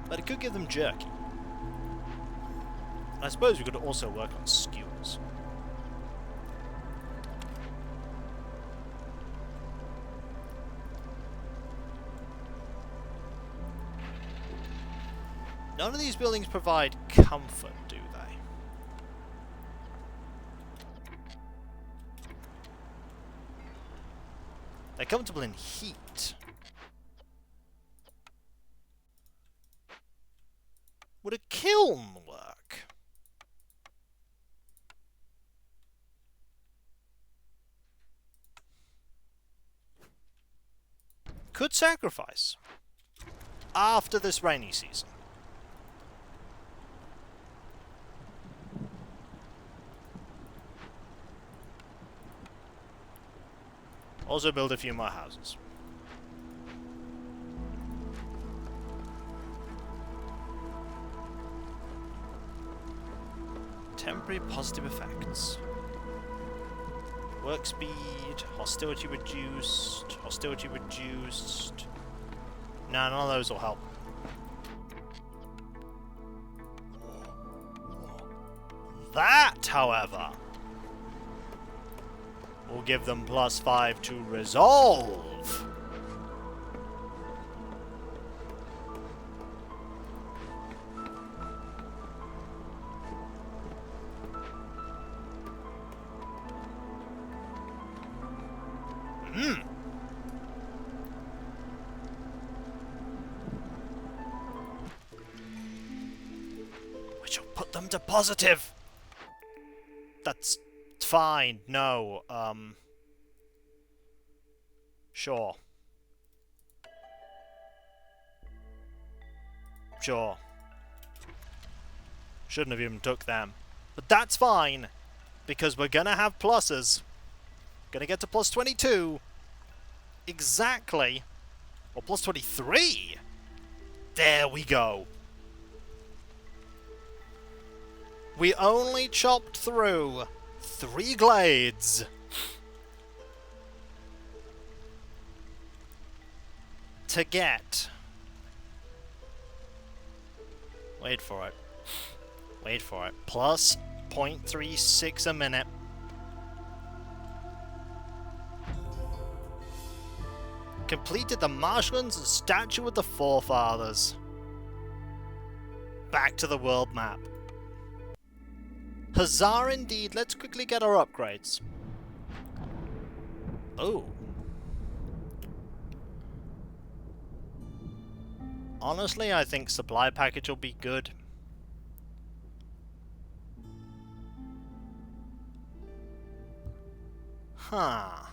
A: But it could give them jerky. And I suppose we could also work on skewers. None of these buildings provide comfort, do they? They're comfortable in heat. Would a kiln work? Could sacrifice. After this rainy season. Also build a few more houses. Temporary positive effects. Work speed, hostility reduced, hostility reduced. No, none of those will help. That, however, will give them +5 to resolve. Which will put them to positive. That's fine. No, Sure. Sure. Shouldn't have even took them. But that's fine, because we're gonna have pluses. Gonna get to plus 22. Exactly. Or plus 23. There we go. We only chopped through 3 glades. To get... Wait for it. Wait for it. Plus 0.36 a minute. Completed the marshlands and statue of the forefathers. Back to the world map. Huzzah indeed. Let's quickly get our upgrades. Oh. Honestly, I think supply package will be good. Huh.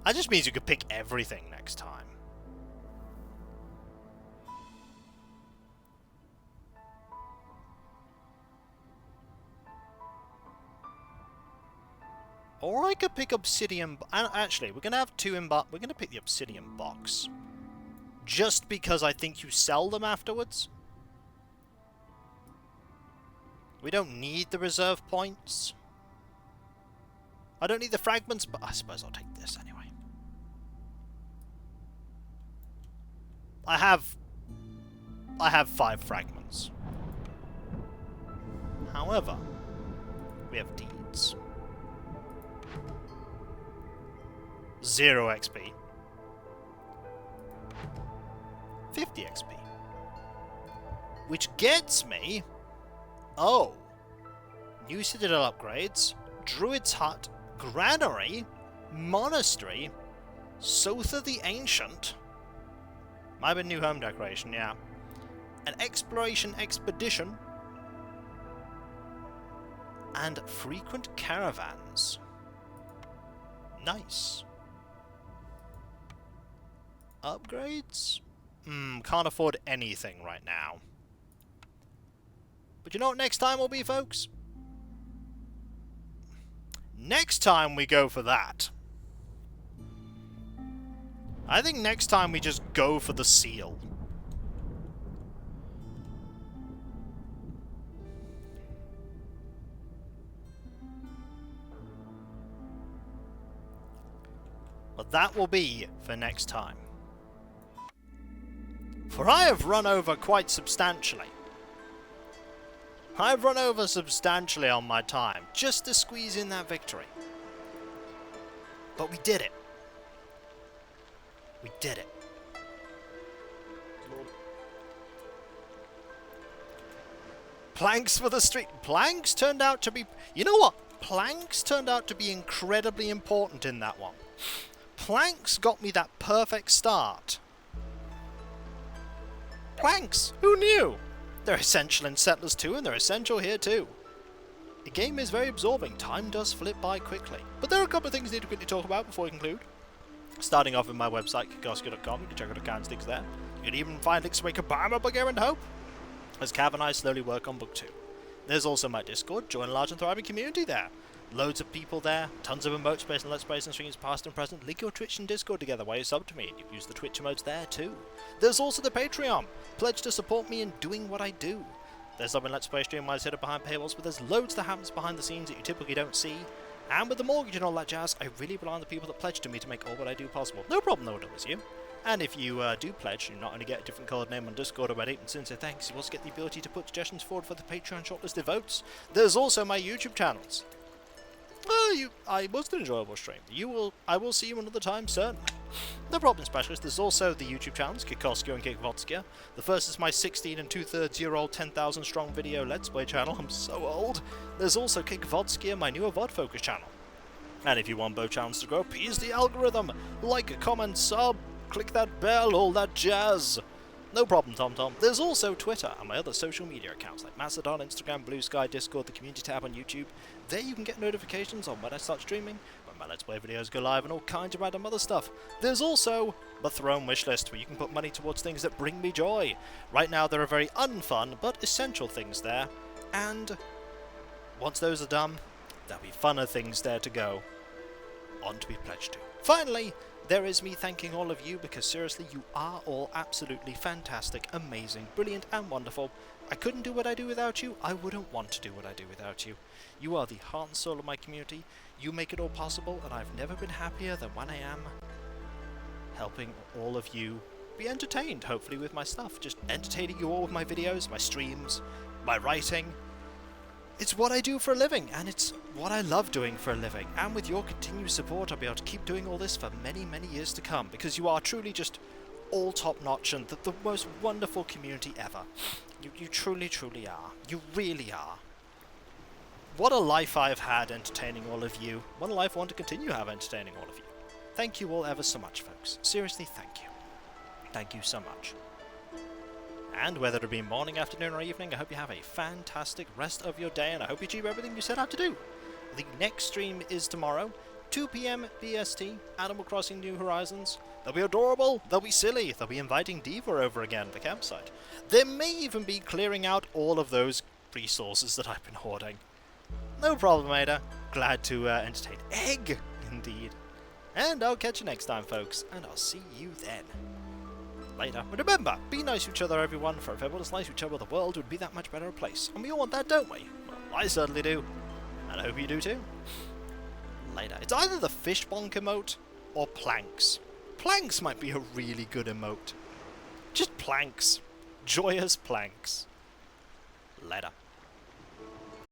A: That just means you could pick everything next time. Or I could pick obsidian. Actually, we're gonna have 2 in. We're gonna pick the obsidian box, just because I think you sell them afterwards. We don't need the reserve points. I don't need the fragments, but I suppose I'll take this anyway. I have 5 fragments. However, we have deeds. 0 XP. 50 XP. Which gets me... Oh. New Citadel upgrades. Druid's Hut. Granary. Monastery. Sotha the Ancient. Might have been new home decoration, yeah. An exploration expedition. And frequent caravans. Nice. Upgrades? Can't afford anything right now. But you know what next time will be, folks? Next time we go for that. I think next time we just go for the seal. But that will be for next time. For I have run over quite substantially. I've run over substantially on my time, just to squeeze in that victory. But we did it. We did it. Planks for the street. Planks turned out to be... You know what? Planks turned out to be incredibly important in that one. Planks got me that perfect start. Planks! Who knew? They're essential in Settlers 2 and they're essential here too. The game is very absorbing. Time does flip by quickly. But there are a couple of things I need to quickly talk about before we conclude. Starting off with my website, kikoski.com. You can check out the candlesticks there. You can even find links to make a Obama Book Errand Hope, as Cav and I slowly work on Book 2. There's also my Discord. Join a large and thriving community there. Loads of people there, tons of emote space and let's plays and streams past and present. Link your Twitch and Discord together while you sub to me, and you can use the Twitch emotes there too. There's also the Patreon. Pledge to support me in doing what I do. There's some Let's Play stream while I sit behind paywalls, but there's loads that happens behind the scenes that you typically don't see. And with the mortgage and all that jazz, I really rely on the people that pledge to me to make all what I do possible. No problem though, it was you. And if you do pledge, you not only get a different coloured name on Discord or Reddit and sincere thanks, you also get the ability to put suggestions forward for the Patreon shortlisted votes. There's also my YouTube channels. I was an enjoyable stream. I will see you another time, certainly. No problem, Specialist. There's also the YouTube channels, Kikoski and Kikvotskia. The first is my 16 and 2/3-year-old 10,000 strong video Let's Play channel. I'm so old. There's also Kikvotskia, my newer VOD focus channel. And if you want both channels to grow, appease the algorithm. Like, comment, sub, click that bell, all that jazz. No problem, TomTom. There's also Twitter and my other social media accounts like Mastodon, Instagram, Blue Sky, Discord, the community tab on YouTube. There you can get notifications on when I start streaming, when and my Let's Play videos go live and all kinds of random other stuff. There's also the Throne wishlist, where you can put money towards things that bring me joy. Right now there are very unfun but essential things there, and once those are done, there'll be funner things there to go on to be pledged to. Finally, there is me thanking all of you, because seriously, you are all absolutely fantastic, amazing, brilliant and wonderful. I couldn't do what I do without you. I wouldn't want to do what I do without you. You are the heart and soul of my community. You make it all possible, and I've never been happier than when I am helping all of you be entertained, hopefully, with my stuff. Just entertaining you all with my videos, my streams, my writing. It's what I do for a living, and it's what I love doing for a living. And with your continued support, I'll be able to keep doing all this for many, many years to come, because you are truly just all top-notch and the most wonderful community ever. You truly, truly are. You really are. What a life I've had entertaining all of you. What a life I want to continue to have entertaining all of you. Thank you all ever so much, folks. Seriously, thank you. Thank you so much. And whether it be morning, afternoon, or evening, I hope you have a fantastic rest of your day, and I hope you achieve everything you set out to do. The next stream is tomorrow, 2 PM BST, Animal Crossing New Horizons. They'll be adorable, they'll be silly, they'll be inviting Diva over again at the campsite. There may even be clearing out all of those resources that I've been hoarding. No problem, Ada. Glad to entertain. Egg! Indeed. And I'll catch you next time, folks, and I'll see you then. Later. But remember, be nice to each other, everyone, for if everyone was nice to each other, the world would be that much better a place. And we all want that, don't we? Well, I certainly do. And I hope you do too. Later. It's either the fish bonk emote or planks. Planks might be a really good emote. Just planks. Joyous planks. Later.